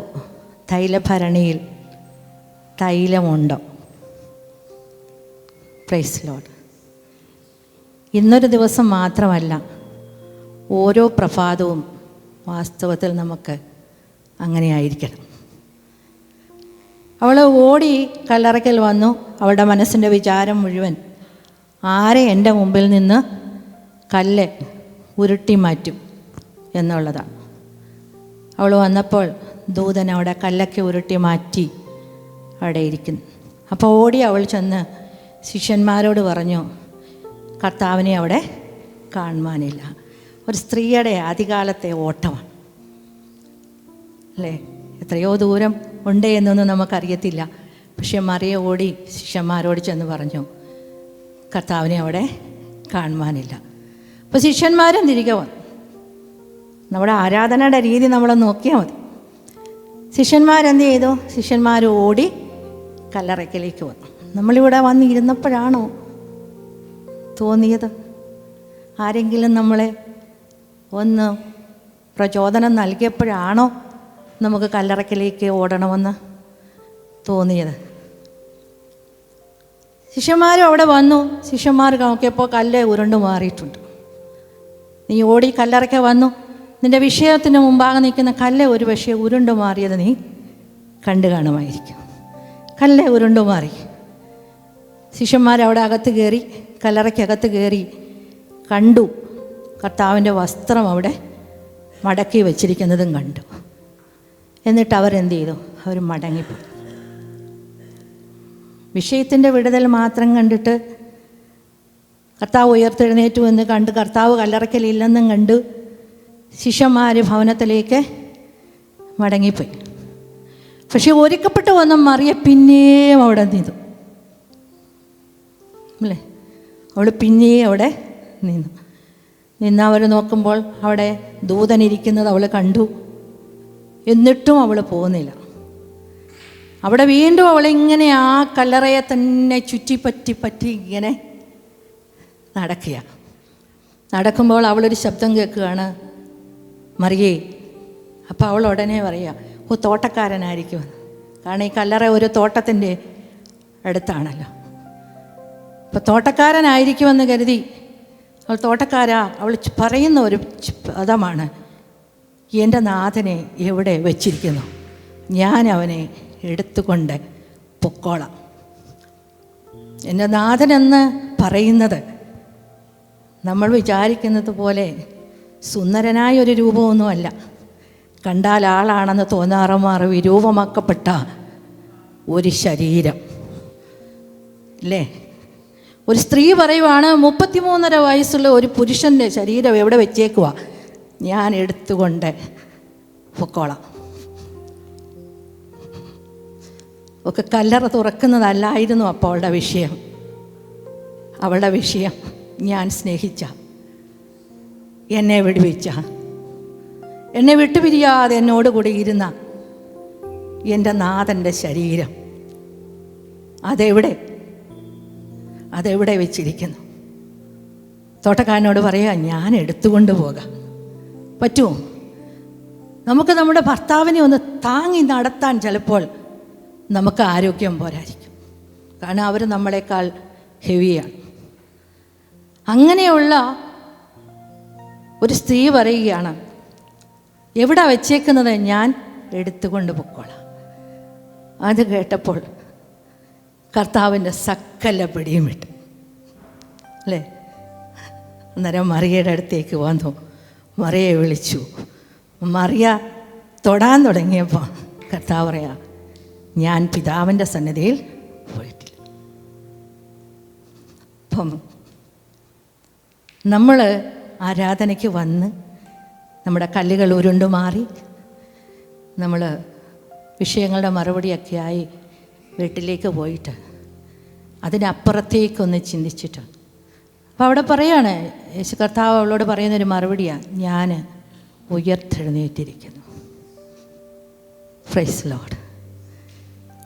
S3: തൈലഭരണിയിൽ തൈലമുണ്ടോ? Praise Lord. ഇന്നൊരു ദിവസം മാത്രമല്ല, ഓരോ പ്രഭാതവും വാസ്തവത്തിൽ നമുക്ക് അങ്ങനെ ആയിരിക്കണം. അവൾ ഓടി കല്ലറയ്ക്കൽ വന്നു. അവളുടെ മനസ്സിൻ്റെ വിചാരം മുഴുവൻ ആരെ എൻ്റെ മുമ്പിൽ നിന്ന് കല്ല് ഉരുട്ടി മാറ്റും എന്നുള്ളതാണ്. അവൾ വന്നപ്പോൾ ദൂതൻ അവിടെ കല്ലൊക്കെ ഉരുട്ടി മാറ്റി അവിടെ ഇരിക്കുന്നു. അപ്പോൾ ഓടി അവൾ ചെന്ന് ശിഷ്യന്മാരോട് പറഞ്ഞു, കർത്താവിനെ അവിടെ കാണുവാനില്ല. ഒരു സ്ത്രീയുടെ ആദ്യകാലത്തെ ഓട്ടമാണ് അല്ലേ? എത്രയോ ദൂരം ഉണ്ട് എന്നൊന്നും നമുക്കറിയത്തില്ല. പക്ഷെ മറിയ ഓടി ശിഷ്യന്മാരോട് ചെന്ന് പറഞ്ഞു, കർത്താവിനെ അവിടെ കാണുവാനില്ല. അപ്പോൾ ശിഷ്യന്മാരും തിരികെ വന്നു. നമ്മുടെ ആരാധനയുടെ രീതി നമ്മൾ നോക്കിയാൽ മതി. ശിഷ്യന്മാരെന്ത് ചെയ്തു? ശിഷ്യന്മാർ ഓടി കല്ലറയ്ക്കലേക്ക് വന്നു. നമ്മളിവിടെ വന്നിരുന്നപ്പോഴാണോ തോന്നിയത്? ആരെങ്കിലും നമ്മളെ ഒന്ന് പ്രചോദനം നൽകിയപ്പോഴാണോ നമുക്ക് കല്ലറയ്ക്കലേക്ക് ഓടണമെന്ന് തോന്നിയത്? ശിഷ്യന്മാരും അവിടെ വന്നു. ശിഷ്യന്മാർ നോക്കിയപ്പോൾ കല്ല് ഉരുണ്ടു മാറിയിട്ടുണ്ട്. നീ ഓടി കല്ലറയ്ക്ക വന്നു, നിൻ്റെ വിഷയത്തിന് മുമ്പാകെ നിൽക്കുന്ന കല്ല് ഒരു പക്ഷേ ഉരുണ്ടു മാറിയത് നീ കണ്ടു കാണുമായിരിക്കും. കല്ല് ഉരുണ്ടു മാറി. ശിഷ്യന്മാരവിടെ അകത്ത് കയറി, കല്ലറയ്ക്കകത്ത് കയറി കണ്ടു, കർത്താവിൻ്റെ വസ്ത്രം അവിടെ മടക്കി വച്ചിരിക്കുന്നതും കണ്ടു. എന്നിട്ട് അവരെന്ത് ചെയ്തു? അവർ മടങ്ങിപ്പോയി. വിഷയത്തിൻ്റെ വിടുതൽ മാത്രം കണ്ടിട്ട് കർത്താവ് ഉയർത്തെഴുന്നേറ്റു എന്ന് കണ്ട്, കർത്താവ് കല്ലറയ്ക്കലില്ലെന്നും കണ്ട് ശിഷ്യന്മാർ ഭവനത്തിലേക്ക് മടങ്ങിപ്പോയി. പക്ഷെ ഒരുക്കപ്പെട്ട് വന്ന മറിയ പിന്നെയും അവിടെ നിന്നു അല്ലേ? അവൾ പിന്നെയും അവിടെ നിന്ന് അവർ നോക്കുമ്പോൾ അവിടെ ദൂതനിരിക്കുന്നത് അവൾ കണ്ടു. എന്നിട്ടും അവൾ പോകുന്നില്ല. അവിടെ വീണ്ടും അവളിങ്ങനെ ആ കല്ലറയെ തന്നെ ചുറ്റിപ്പറ്റി ഇങ്ങനെ നടക്കുക. നടക്കുമ്പോൾ അവളൊരു ശബ്ദം കേൾക്കുകയാണ്, മറിയേ. അപ്പോൾ അവൾ ഉടനെ പറയുക, ഓ തോട്ടക്കാരനായിരിക്കും. കാരണം ഈ കല്ലറ ഒരു തോട്ടത്തിൻ്റെ അടുത്താണല്ലോ. അപ്പോൾ തോട്ടക്കാരനായിരിക്കുമെന്ന് കരുതി അവൾ തോട്ടക്കാരാ. അവൾ പറയുന്ന ഒരു പദമാണ്, എൻ്റെ നാഥനെ എവിടെ വച്ചിരിക്കുന്നു, ഞാൻ അവനെ എടുത്തുകൊണ്ട് പൊക്കോളാം. എൻ്റെ നാഥനെന്ന് പറയുന്നത് നമ്മൾ വിചാരിക്കുന്നത് പോലെ സുന്ദരനായൊരു രൂപമൊന്നുമല്ല. കണ്ടാൽ ആളാണെന്ന് തോന്നാറുമാറ് വിരൂപമാക്കപ്പെട്ട ഒരു ശരീരം അല്ലേ? ഒരു സ്ത്രീ പറയുവാണ്, 33.5 വയസ്സുള്ള ഒരു പുരുഷൻ്റെ ശരീരം എവിടെ വെച്ചേക്കുക, ഞാൻ എടുത്തുകൊണ്ട് പൊക്കോളാം. ഒക്കെ കല്ലറ തുറക്കുന്നതല്ലായിരുന്നു അപ്പോൾ അവളുടെ വിഷയം. അവളുടെ വിഷയം ഞാൻ സ്നേഹിച്ച, എന്നെ വിടുവിച്ച, എന്നെ വിട്ടുപിരിയാതെ എന്നോട് കൂടി ഇരുന്ന എൻ്റെ നാഥൻ്റെ ശരീരം അതെവിടെ വെച്ചിരിക്കുന്നു? തോട്ടക്കാരനോട് പറയാ, ഞാൻ എടുത്തുകൊണ്ട് പോകാം. പറ്റുമോ? നമുക്ക് നമ്മുടെ ഭർത്താവിനെ ഒന്ന് താങ്ങി നടത്താൻ ചിലപ്പോൾ നമുക്ക് ആരോഗ്യം പോരായിരിക്കും. കാരണം അവർ നമ്മളെക്കാൾ ഹെവിയാണ്. അങ്ങനെയുള്ള ഒരു സ്ത്രീ പറയുകയാണ്, എവിടെ വച്ചേക്കുന്നത്, ഞാൻ എടുത്തുകൊണ്ട് പൊക്കോളാം. അത് കേട്ടപ്പോൾ കർത്താവിൻ്റെ സകല പിടിയും വിട്ടു അല്ലേ? അന്നേരം മറിയയുടെ അടുത്തേക്ക് വന്നു, മറിയയെ വിളിച്ചു. മറിയ തൊടാൻ തുടങ്ങിയപ്പോൾ കർത്താവ് പറയാ, ഞാൻ പിതാവിൻ്റെ സന്നിധിയിൽ പോയിട്ടില്ല. അപ്പം നമ്മൾ ആരാധനയ്ക്ക് വന്ന് നമ്മുടെ കല്ലുകൾ ഉരുണ്ടു മാറി നമ്മൾ വിഷയങ്ങളുടെ മറുപടിയൊക്കെയായി വീട്ടിലേക്ക് പോയിട്ട് അതിനപ്പുറത്തേക്കൊന്ന് ചിന്തിച്ചിട്ട്, അപ്പോൾ അവിടെ പറയാണ്, യേശു കർത്താവ് അവളോട് പറയുന്നൊരു മറുപടിയാണ്, ഞാൻ ഉയർത്തെഴുന്നേറ്റിരിക്കുന്നു. Praise Lord.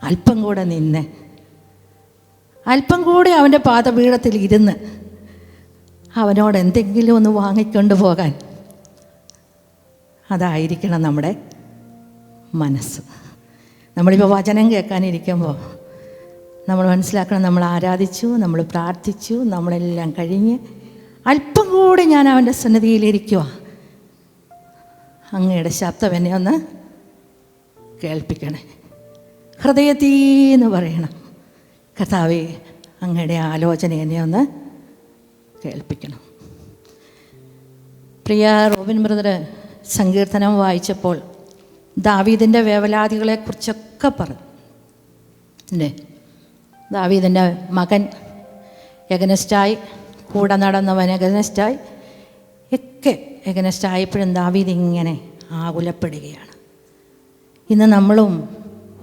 S3: അല്പം കൂടെ നിന്ന്, അല്പം കൂടെ അവൻ്റെ പാദപീഠത്തിൽ ഇരുന്ന് അവനോട് എന്തെങ്കിലും ഒന്ന് വാങ്ങിക്കൊണ്ട് പോകാൻ അതായിരിക്കണം നമ്മുടെ മനസ്സ്. നമ്മളിപ്പോൾ വചനം കേൾക്കാനിരിക്കുമ്പോൾ നമ്മൾ മനസ്സിലാക്കണം, നമ്മൾ ആരാധിച്ചു, നമ്മൾ പ്രാർത്ഥിച്ചു, നമ്മളെല്ലാം കഴിഞ്ഞ് അല്പം കൂടി ഞാൻ അവൻ്റെ സന്നിധിയിലിരിക്കുക, അങ്ങയുടെ ശബ്ദം എന്നെ ഒന്ന് കേൾപ്പിക്കണേ. ഹൃദയത്തീന്ന് പറയണം, കർത്താവേ അങ്ങയുടെ ആലോചന എന്നെ ഒന്ന് കേൾപ്പിക്കണം. പ്രിയ റോബിൻ ബ്രദർ സങ്കീർത്തനം വായിച്ചപ്പോൾ ദാവീദിൻ്റെ വേവലാതികളെക്കുറിച്ചൊക്കെ പറഞ്ഞു അല്ലേ. ദാവീദിൻ്റെ മകൻ എഗനസ്റ്റായി, കൂടെ നടന്നവൻ എഗനസ്റ്റായി, ഒക്കെ എഗനസ്റ്റായപ്പോഴും ദാവീദ് ഇങ്ങനെ ആകുലപ്പെടുകയാണ്. ഇന്ന് നമ്മളും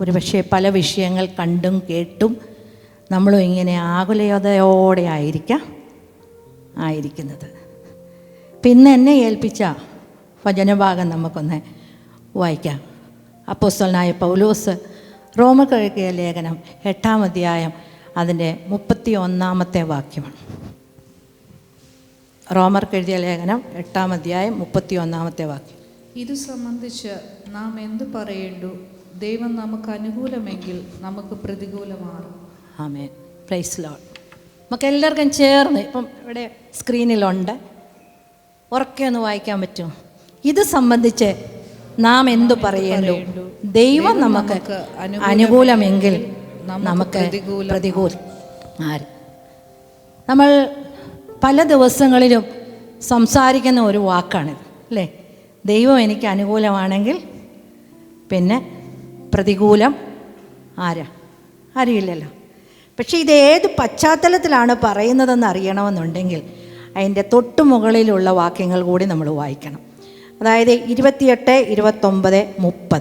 S3: ഒരുപക്ഷെ പല വിഷയങ്ങൾ കണ്ടും കേട്ടും നമ്മളും ഇങ്ങനെ ആകുലതയോടെ ആയിരിക്കുന്നത്. പിന്നെ എന്നെ ഏൽപ്പിച്ച വചനഭാഗം നമുക്കൊന്ന് വായിക്കാം. അപ്പോസ്തലനായ പൗലോസ് റോമർക്ക് എഴുതിയ ലേഖനം 8-ാം അധ്യായം അതിൻ്റെ 31-ാമത്തെ വാക്യമാണ്. റോമർക്ക് എഴുതിയ ലേഖനം 8-ാം അധ്യായം 31-ാമത്തെ വാക്യം.
S4: ഇത് സംബന്ധിച്ച് നാം എന്തു പറയേണ്ടു? ദൈവം നമുക്ക് അനുകൂലമെങ്കിൽ നമുക്ക് പ്രതികൂലമാണ്.
S3: ആമേൻ. Praise Lord. നമുക്ക് എല്ലാവർക്കും ചേർന്ന് ഇപ്പം ഇവിടെ സ്ക്രീനിലുണ്ട്, ഉറക്കെ ഒന്ന് വായിക്കാൻ പറ്റുമോ? ഇത് സംബന്ധിച്ച് നാം എന്തു പറയേണ്ടു? ദൈവം നമുക്ക് അനുകൂലമെങ്കിൽ നമുക്ക് പ്രതികൂലം ആര്? നമ്മൾ പല ദിവസങ്ങളിലും സംസാരിക്കുന്ന ഒരു വാക്കാണിത് അല്ലേ. ദൈവം എനിക്ക് അനുകൂലമാണെങ്കിൽ പിന്നെ പ്രതികൂലം അറിയില്ലല്ലോ. പക്ഷേ ഇതേത് പശ്ചാത്തലത്തിലാണ് പറയുന്നതെന്ന് അറിയണമെന്നുണ്ടെങ്കിൽ അതിൻ്റെ തൊട്ടു മുകളിലുള്ള വാക്യങ്ങൾ കൂടി നമ്മൾ വായിക്കണം. അതായത് 28, 29, 30.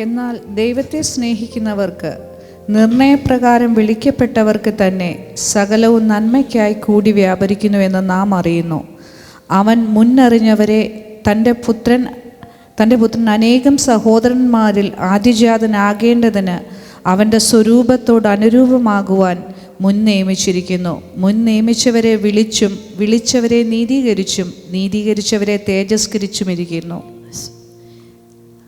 S4: എന്നാൽ ദൈവത്തെ സ്നേഹിക്കുന്നവർക്ക്, നിർണയപ്രകാരം വിളിക്കപ്പെട്ടവർക്ക് തന്നെ സകലവും നന്മയ്ക്കായി കൂടി വ്യാപരിക്കുന്നുവെന്ന് നാം അറിയുന്നു. അവൻ മുന്നറിഞ്ഞവരെ തൻ്റെ പുത്രൻ അനേകം സഹോദരന്മാരിൽ ആദ്യജാതനാകേണ്ടതിന് അവൻ്റെ സ്വരൂപത്തോട് അനുരൂപമാകുവാൻ മുൻ നിയമിച്ചിരിക്കുന്നു. മുൻ നിയമിച്ചവരെ വിളിച്ചും വിളിച്ചവരെ നീതീകരിച്ചും നീതീകരിച്ചവരെ തേജസ്കരിച്ചുമിരിക്കുന്നു.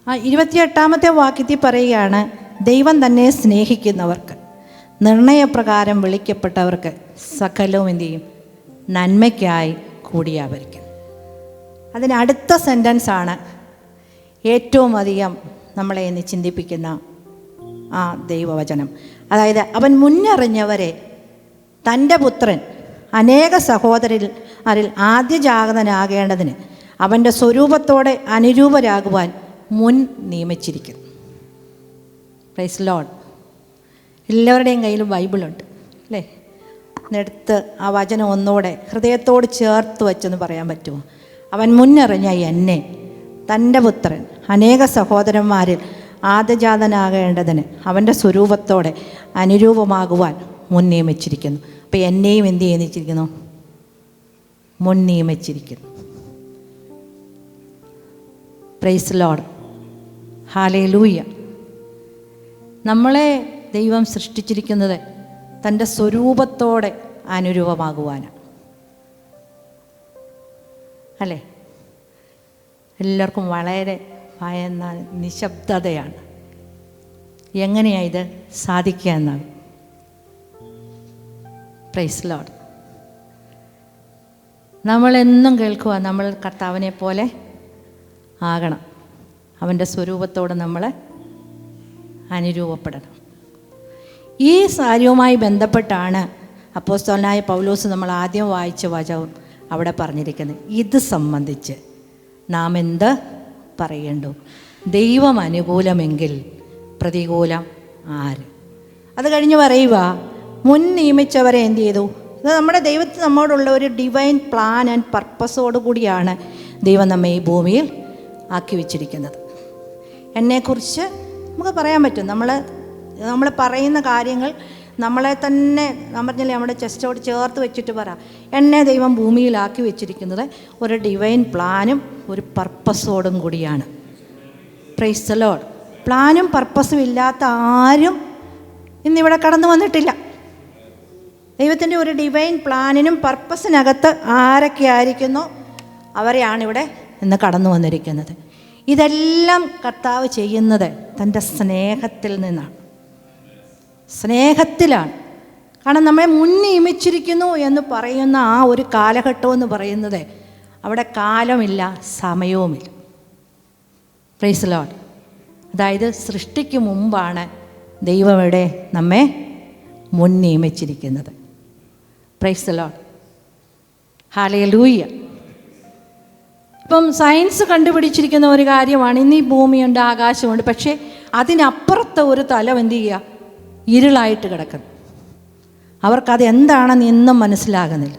S3: 28-ാമത്തെ വാക്യത്തിൽ പറയുകയാണ്, ദൈവം തന്നെ സ്നേഹിക്കുന്നവർക്ക്, നിർണയപ്രകാരം വിളിക്കപ്പെട്ടവർക്ക് സകലവും എന്തു ചെയ്യും? നന്മയ്ക്കായി കൂടിയാവരിക്കും. അതിനടുത്ത സെൻറ്റൻസാണ് ഏറ്റവും അധികം നമ്മളെ ഇന്ന് ചിന്തിപ്പിക്കുന്ന ആ ദൈവവചനം. അതായത് അവൻ മുന്നറിഞ്ഞവരെ തൻ്റെ പുത്രൻ അനേക സഹോദരിൽ ആദ്യജാതനാകേണ്ടതിന് അവൻ്റെ സ്വരൂപത്തോടെ അനുരൂപരാകുവാൻ മുൻ നിയമിച്ചിരിക്കുന്നു. Praise Lord. എല്ലാവരുടെയും കയ്യിലും ബൈബിളുണ്ട് അല്ലേ. എന്നെടുത്ത് ആ വചനം ഒന്നുകൂടെ ഹൃദയത്തോട് ചേർത്ത് വെച്ചെന്ന് പറയാൻ പറ്റുമോ? അവൻ മുന്നറിഞ്ഞ എന്നെ തൻ്റെ പുത്രൻ അനേക സഹോദരന്മാരിൽ ആദ്യജാതനാകേണ്ടതിന് അവൻ്റെ സ്വരൂപത്തോടെ അനുരൂപമാകുവാൻ മുൻ നിയമിച്ചിരിക്കുന്നു. അപ്പോൾ എന്നെയും എന്ത് ചെയ്തിരിക്കുന്നു? മുൻ നിയമിച്ചിരിക്കുന്നു. Praise Lord. ഹല്ലേലൂയ. നമ്മളെ ദൈവം സൃഷ്ടിച്ചിരിക്കുന്നത് തൻ്റെ സ്വരൂപത്തോടെ അനുരൂപമാകുവാനാണ് അല്ലേ. എല്ലാവർക്കും വളരെ ഭയന്ന നിശബ്ദതയാണ്. എങ്ങനെയാണ് ഇത് സാധിക്കുക എന്നാണ്. Praise Lord. നമ്മളെന്നും കേൾക്കുക, നമ്മൾ കർത്താവിനെ പോലെ ആകണം, അവൻ്റെ സ്വരൂപത്തോട് നമ്മൾ അനുരൂപപ്പെടണം. ഈ കാര്യവുമായി ബന്ധപ്പെട്ടാണ് അപ്പോസ്തലനായ പൗലോസ് നമ്മൾ ആദ്യം വായിച്ച വചനം അവിടെ പറഞ്ഞിരിക്കുന്നത്. ഇത് സംബന്ധിച്ച് നാം എന്ത് പറയേണ്ടു? ദൈവം അനുകൂലമെങ്കിൽ പ്രതികൂലം ആര്? അത് കഴിഞ്ഞ് പറയുക, മുൻ നിയമിച്ചവരെ എന്ത് ചെയ്തു? ഇത് നമ്മുടെ ദൈവത്തിന് നമ്മോടുള്ള ഒരു ഡിവൈൻ പ്ലാൻ ആൻഡ് പർപ്പസോടു കൂടിയാണ് ദൈവം നമ്മെ ഈ ഭൂമിയിൽ ആക്കി വെച്ചിരിക്കുന്നത്. എന്നെക്കുറിച്ച് നമുക്ക് പറയാൻ പറ്റും. നമ്മൾ പറയുന്ന കാര്യങ്ങൾ നമ്മളെ തന്നെ പറഞ്ഞില്ലേ, നമ്മുടെ ചെസ്റ്റോട് ചേർത്ത് വെച്ചിട്ട് പറ, എന്നെ ദൈവം ഭൂമിയിലാക്കി വെച്ചിരിക്കുന്നത് ഒരു ഡിവൈൻ പ്ലാനും ഒരു പർപ്പസോടും കൂടിയാണ്. Price the Lord. പ്ലാനും പർപ്പസും ഇല്ലാത്ത ആരും ഇന്നിവിടെ കടന്നു വന്നിട്ടില്ല. ദൈവത്തിൻ്റെ ഒരു ഡിവൈൻ പ്ലാനിനും പർപ്പസിനകത്ത് ആരൊക്കെ ആയിരിക്കുന്നോ അവരെയാണ് ഇവിടെ ഇന്ന് കടന്നു വന്നിരിക്കുന്നത്. ഇതെല്ലാം കർത്താവ് ചെയ്യുന്നത് തൻ്റെ സ്നേഹത്തിൽ നിന്നാണ്, സ്നേഹത്തിലാണ്. കാരണം നമ്മെ മുൻനിയമിച്ചിരിക്കുന്നു എന്ന് പറയുന്ന ആ ഒരു കാലഘട്ടം എന്ന് പറയുന്നത് അവിടെ കാലമില്ല, സമയവുമില്ല. Praise Lord. അതായത് സൃഷ്ടിക്ക് മുമ്പാണ് ദൈവം ഇവിടെ നമ്മെ മുൻ നിയമിച്ചിരിക്കുന്നത്. Praise Lord. ഹല്ലേലൂയ. ഇപ്പം സയൻസ് കണ്ടുപിടിച്ചിരിക്കുന്ന ഒരു കാര്യമാണ്, ഇന്ന് ഈ ഭൂമിയുണ്ട്, ആകാശമുണ്ട്, പക്ഷേ അതിനപ്പുറത്തെ ഒരു തലം എന്ത് ചെയ്യുക, ഇരുളായിട്ട് കിടക്കുന്നു. അവർക്കത് എന്താണെന്ന് ഇന്നും മനസ്സിലാകുന്നില്ല.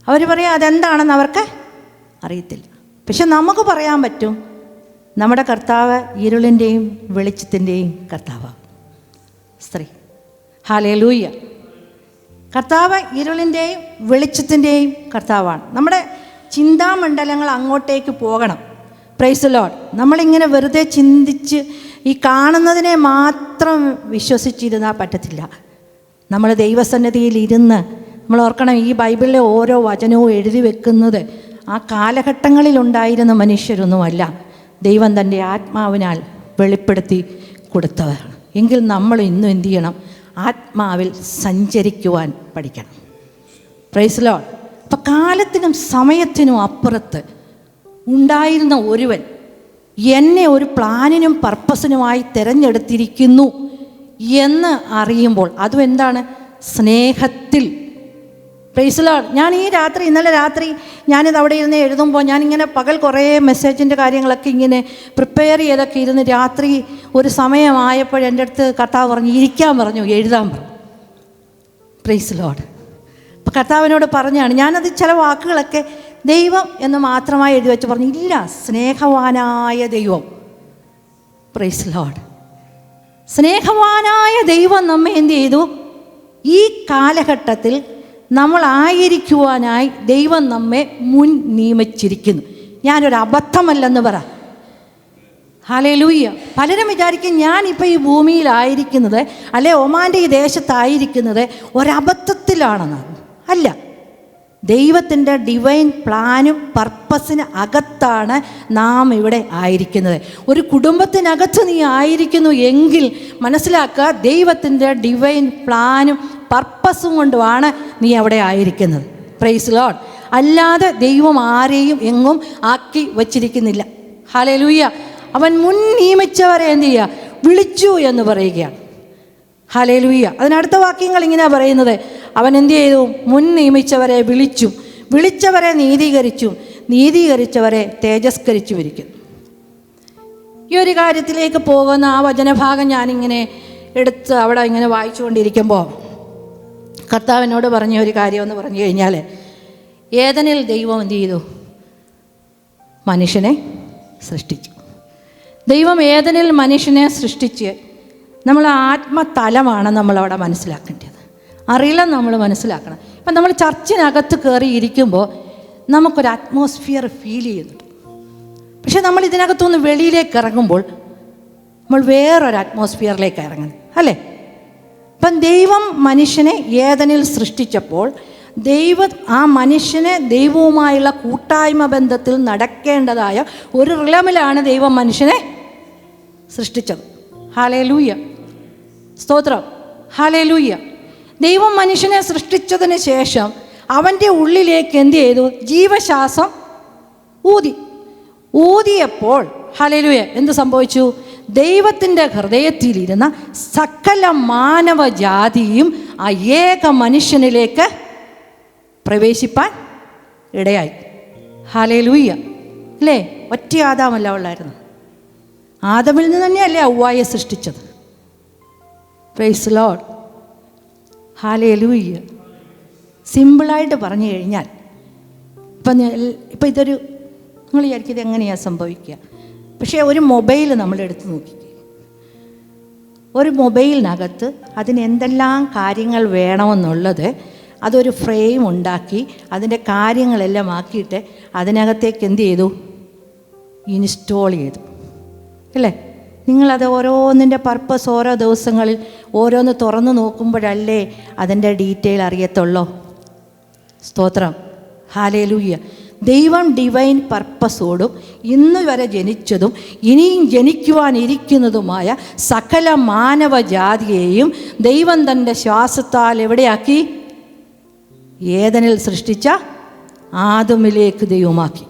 S3: അവർ പറയാം അതെന്താണെന്ന് അവർക്ക് അറിയത്തില്ല. പക്ഷെ നമുക്ക് പറയാൻ പറ്റും, നമ്മുടെ കർത്താവ് ഇരുളിൻ്റെയും വെളിച്ചത്തിൻ്റെയും കർത്താവാണ്. സ്ത്രീ ഹല്ലേലൂയ. കർത്താവ് ഇരുളിൻ്റെയും വെളിച്ചത്തിൻ്റെയും കർത്താവാണ്. നമ്മുടെ ചിന്താമണ്ഡലങ്ങൾ അങ്ങോട്ടേക്ക് പോകണം. Praise Lord. നമ്മളിങ്ങനെ വെറുതെ ചിന്തിച്ച് ഈ കാണുന്നതിനെ മാത്രം വിശ്വസിച്ചിരുന്നാൽ പറ്റത്തില്ല. നമ്മൾ ദൈവസന്നിധിയിൽ ഇരുന്ന് നമ്മൾ ഓർക്കണം, ഈ ബൈബിളിലെ ഓരോ വചനവും എഴുതി വെക്കുന്നത് ആ കാലഘട്ടങ്ങളിലുണ്ടായിരുന്ന മനുഷ്യരൊന്നുമല്ല, ദൈവം തൻ്റെ ആത്മാവിനാൽ വെളിപ്പെടുത്തി കൊടുത്തവർ. എങ്കിൽ നമ്മൾ ഇന്നും എന്തു ചെയ്യണം, ആത്മാവിൽ സഞ്ചരിക്കുവാൻ പഠിക്കണം. Praise Lord. അപ്പം കാലത്തിനും സമയത്തിനും അപ്പുറത്ത് ഉണ്ടായിരുന്ന ഒരുവൻ എന്നെ ഒരു പ്ലാനിനും പർപ്പസിനുമായി തിരഞ്ഞെടുത്തിരിക്കുന്നു എന്ന് അറിയുമ്പോൾ, അതും എന്താണ്, സ്നേഹത്തിൽ. Praise Lord. ഞാൻ ഈ രാത്രി, ഇന്നലെ രാത്രി ഞാനിത് അവിടെ ഇരുന്ന് എഴുതുമ്പോൾ, ഞാനിങ്ങനെ പകൽ കുറേ മെസ്സേജിൻ്റെ കാര്യങ്ങളൊക്കെ ഇങ്ങനെ പ്രിപ്പയർ ചെയ്തൊക്കെ ഇരുന്ന് രാത്രി ഒരു സമയമായപ്പോൾ എൻ്റെ അടുത്ത് കർത്താവ് പറഞ്ഞു, ഇരിക്കാൻ പറഞ്ഞു, എഴുതാൻ പറഞ്ഞു. Praise Lord. അപ്പോൾ കർത്താവിനോട് പറഞ്ഞാണ്, ഞാനത് ചില വാക്കുകളൊക്കെ ദൈവം എന്ന് മാത്രമായി എഴുതി വെച്ച് പറഞ്ഞു, ഇല്ല, സ്നേഹവാനായ ദൈവം. Praise Lord. സ്നേഹവാനായ ദൈവം നമ്മെ എന്ത് ചെയ്തു, ഈ കാലഘട്ടത്തിൽ നമ്മളായിരിക്കുവാനായി ദൈവം നമ്മെ മുൻ നിയമിച്ചിരിക്കുന്നു. ഞാനൊരു അബദ്ധമല്ലെന്ന് പറ. ഹല്ലേലൂയ. പലരും വിചാരിക്കും ഞാനിപ്പോൾ ഈ ഭൂമിയിലായിരിക്കുന്നത്, അല്ലെ ഒമാൻ്റെ ഈ ദേശത്തായിരിക്കുന്നത് ഒരബദ്ധത്തിലാണെന്ന്. അല്ല, ദൈവത്തിൻ്റെ ഡിവൈൻ പ്ലാനും പർപ്പസിന് അകത്താണ് നാം ഇവിടെ ആയിരിക്കുന്നത്. ഒരു കുടുംബത്തിനകത്ത് നീ ആയിരിക്കുന്നു എങ്കിൽ മനസ്സിലാക്കുക, ദൈവത്തിൻ്റെ ഡിവൈൻ പ്ലാനും പർപ്പസും കൊണ്ടുമാണ് നീ അവിടെ ആയിരിക്കുന്നത്. Praise Lord. അല്ലാതെ ദൈവം ആരെയും എങ്ങും ആക്കി വച്ചിരിക്കുന്നില്ല. ഹല്ലേലൂയ. അവൻ മുൻ നിയമിച്ചവരെ എന്ത് ചെയ്യുക, വിളിച്ചു എന്ന് പറയുകയാണ്. ഹല്ലേലൂയ. അതിനടുത്ത വാക്യങ്ങൾ ഇങ്ങനെയാണ് പറയുന്നത്, അവൻ എന്ത് ചെയ്തു, മുൻ നിയമിച്ചവരെ വിളിച്ചു, വിളിച്ചവരെ നീതീകരിച്ചു, നീതീകരിച്ചവരെ തേജസ്കരിച്ചു ഇരിക്കുന്നു. ഈ ഒരു കാര്യത്തിലേക്ക് പോകുന്ന ആ വചനഭാഗം ഞാനിങ്ങനെ എടുത്ത് അവിടെ ഇങ്ങനെ വായിച്ചുകൊണ്ടിരിക്കുമ്പോൾ കർത്താവിനോട് പറഞ്ഞ ഒരു കാര്യമെന്ന് പറഞ്ഞു കഴിഞ്ഞാൽ, ഏദനിൽ ദൈവം എന്ത് ചെയ്തു, മനുഷ്യനെ സൃഷ്ടിച്ചു. ദൈവം ഏദനിൽ മനുഷ്യനെ സൃഷ്ടിച്ച് നമ്മൾ ആത്മതലമാണ് നമ്മളവിടെ മനസ്സിലാക്കേണ്ടത്. അറിയില്ല, നമ്മൾ മനസ്സിലാക്കണം. ഇപ്പം നമ്മൾ ചർച്ചിനകത്ത് കയറി ഇരിക്കുമ്പോൾ നമുക്കൊരു അറ്റ്മോസ്ഫിയർ ഫീൽ ചെയ്യുന്നുണ്ട്. പക്ഷെ നമ്മൾ ഇതിനകത്തുനിന്ന് വെളിയിലേക്ക് ഇറങ്ങുമ്പോൾ നമ്മൾ വേറൊരു അറ്റ്മോസ്ഫിയറിലേക്ക് ഇറങ്ങുന്നു, അല്ലേ? അപ്പം ദൈവം മനുഷ്യനെ ഏദനിൽ സൃഷ്ടിച്ചപ്പോൾ ആ മനുഷ്യനെ ദൈവവുമായുള്ള കൂട്ടായ്മ ബന്ധത്തിൽ നടക്കേണ്ടതായ ഒരു റിലമിലാണ് ദൈവം മനുഷ്യനെ സൃഷ്ടിച്ചത്. ഹല്ലേലൂയ. സ്തോത്രം. ഹല്ലേലൂയ. ദൈവം മനുഷ്യനെ സൃഷ്ടിച്ചതിന് ശേഷം അവൻ്റെ ഉള്ളിലേക്ക് എന്ത് ചെയ്തു, ജീവശ്വാസം ഊതിയപ്പോൾ ഹല്ലേലൂയ എന്ത് സംഭവിച്ചു, ദൈവത്തിൻ്റെ ഹൃദയത്തിലിരുന്ന സകല മാനവജാതിയും ആ ഏക മനുഷ്യനിലേക്ക് പ്രവേശിപ്പാൻ ഇടയായി. ഹല്ലേലൂയ. അല്ലേ? ഒറ്റ ആദാമല്ല ഉള്ളായിരുന്നു. ആദമിൽ നിന്ന് തന്നെയല്ലേ ഹവ്വായെ സൃഷ്ടിച്ചത്. Praise Lord. ഹല്ലേലൂയ. സിമ്പിളായിട്ട് പറഞ്ഞു കഴിഞ്ഞാൽ ഇപ്പം ഇതൊരു, നിങ്ങൾ വിചാരിക്കും ഇത് എങ്ങനെയാണ് സംഭവിക്കുക, പക്ഷേ ഒരു മൊബൈൽ നമ്മൾ എടുത്ത് നോക്കി, ഒരു മൊബൈലിനകത്ത് അതിന് എന്തെല്ലാം കാര്യങ്ങൾ വേണമെന്നുള്ളത് അതൊരു ഫ്രെയിം ഉണ്ടാക്കി അതിൻ്റെ കാര്യങ്ങളെല്ലാം ആക്കിയിട്ട് അതിനകത്തേക്ക് എന്ത് ചെയ്തു, ഇൻസ്റ്റോൾ ചെയ്തു, അല്ലേ? നിങ്ങളത് ഓരോന്നിൻ്റെ പർപ്പസ് ഓരോ ദിവസങ്ങളിൽ ഓരോന്ന് തുറന്നു നോക്കുമ്പോഴല്ലേ അതിൻ്റെ ഡീറ്റെയിൽ അറിയത്തുള്ളൂ. സ്തോത്രം. ഹല്ലേലൂയ. ദൈവം ഡിവൈൻ പർപ്പസോടും ഇന്ന് വരെ ജനിച്ചതും ഇനിയും ജനിക്കുവാനിരിക്കുന്നതുമായ സകല മാനവജാതിയെയും ദൈവം തൻ്റെ ശ്വാസത്താൽ എവിടെയാക്കി? ഏദനിൽ സൃഷ്ടിച്ച ആദമിലേക്ക് ദൈവമാക്കി.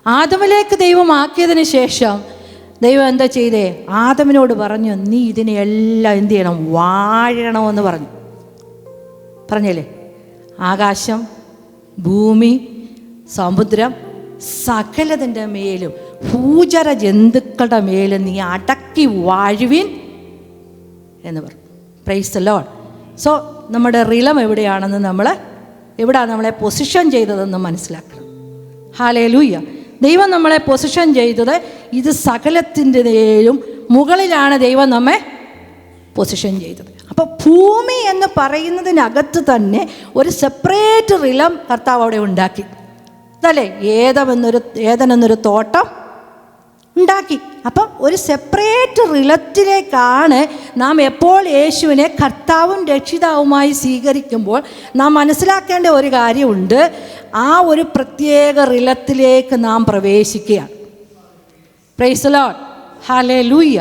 S3: ആദമിലേക്ക് ദൈവമാക്കിയതിന് ശേഷം ദൈവം എന്താ ചെയ്തേ? ആദമിനോട് പറഞ്ഞു, നീ ഇതിനെല്ലാം എന്ത് ചെയ്യണം? വാഴണമെന്ന് പറഞ്ഞല്ലേ? ആകാശം, ഭൂമി, സമുദ്രം, സകലതിൻ്റെ മേലും ഭൂചര ജന്തുക്കളുടെ മേലും നീ അടക്കി വാഴുവിൻ എന്ന് പറഞ്ഞു. Price the Lord. സോ നമ്മുടെ റിലം എവിടെയാണെന്ന് എവിടെയാണ് നമ്മളെ പൊസിഷൻ ചെയ്തതെന്ന് മനസ്സിലാക്കണം. ഹല്ലേലൂയ. ദൈവം നമ്മളെ പൊസിഷൻ ചെയ്തത് ഇത് സകലത്തിൻ്റെയും മുകളിലാണ് ദൈവം നമ്മെ പൊസിഷൻ ചെയ്തത്. അപ്പോൾ ഭൂമി എന്ന് പറയുന്നതിനകത്ത് തന്നെ ഒരു സെപ്പറേറ്റ് റിലം കർത്താവ് അവിടെ ഉണ്ടാക്കി. അതല്ലേ? ഏതെന്നൊരു തോട്ടം ഉണ്ടാക്കി. അപ്പം ഒരു സെപ്പറേറ്റ് റിലത്തിലേക്കാണ് നാം എപ്പോൾ യേശുവിനെ കർത്താവും രക്ഷിതാവുമായി സ്വീകരിക്കുമ്പോൾ നാം മനസ്സിലാക്കേണ്ട ഒരു കാര്യമുണ്ട്. ആ ഒരു പ്രത്യേക റിലത്തിലേക്ക് നാം പ്രവേശിക്കുകയാണ്. Price the lord. Hallelujah.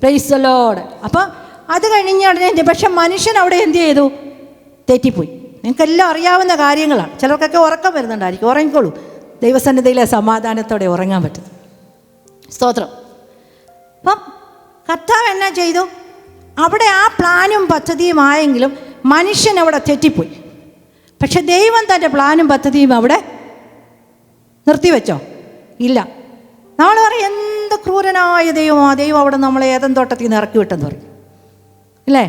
S3: Price the lord. അപ്പം അത് കഴിഞ്ഞ പക്ഷെ മനുഷ്യൻ അവിടെ എന്ത് ചെയ്തു? തെറ്റിപ്പോയി. നിങ്ങൾക്കെല്ലാം അറിയാവുന്ന കാര്യങ്ങളാണ്. ചിലർക്കൊക്കെ ഉറക്കം വരുന്നുണ്ടായിരിക്കും. ഉറങ്ങിക്കോളൂ. ദൈവസന്നിധിയിലെ സമാധാനത്തോടെ ഉറങ്ങാൻ പറ്റും. സ്തോത്രം. അപ്പം കർത്താവ് എന്നാ ചെയ്തു? അവിടെ ആ പ്ലാനും പദ്ധതിയും ആയെങ്കിലും മനുഷ്യൻ അവിടെ തെറ്റിപ്പോയി. പക്ഷെ ദൈവം തൻ്റെ പ്ലാനും പദ്ധതിയും അവിടെ നിർത്തിവെച്ചോ? ഇല്ല. നമ്മൾ പറയും, എന്ത് ക്രൂരനായ ദൈവമാണ്, ദൈവം അവിടെ നമ്മളെ ഏതൻ തോട്ടത്തിൽ നിന്ന് ഇറക്കി വിട്ടെന്ന് പറയും, ഇല്ലേ?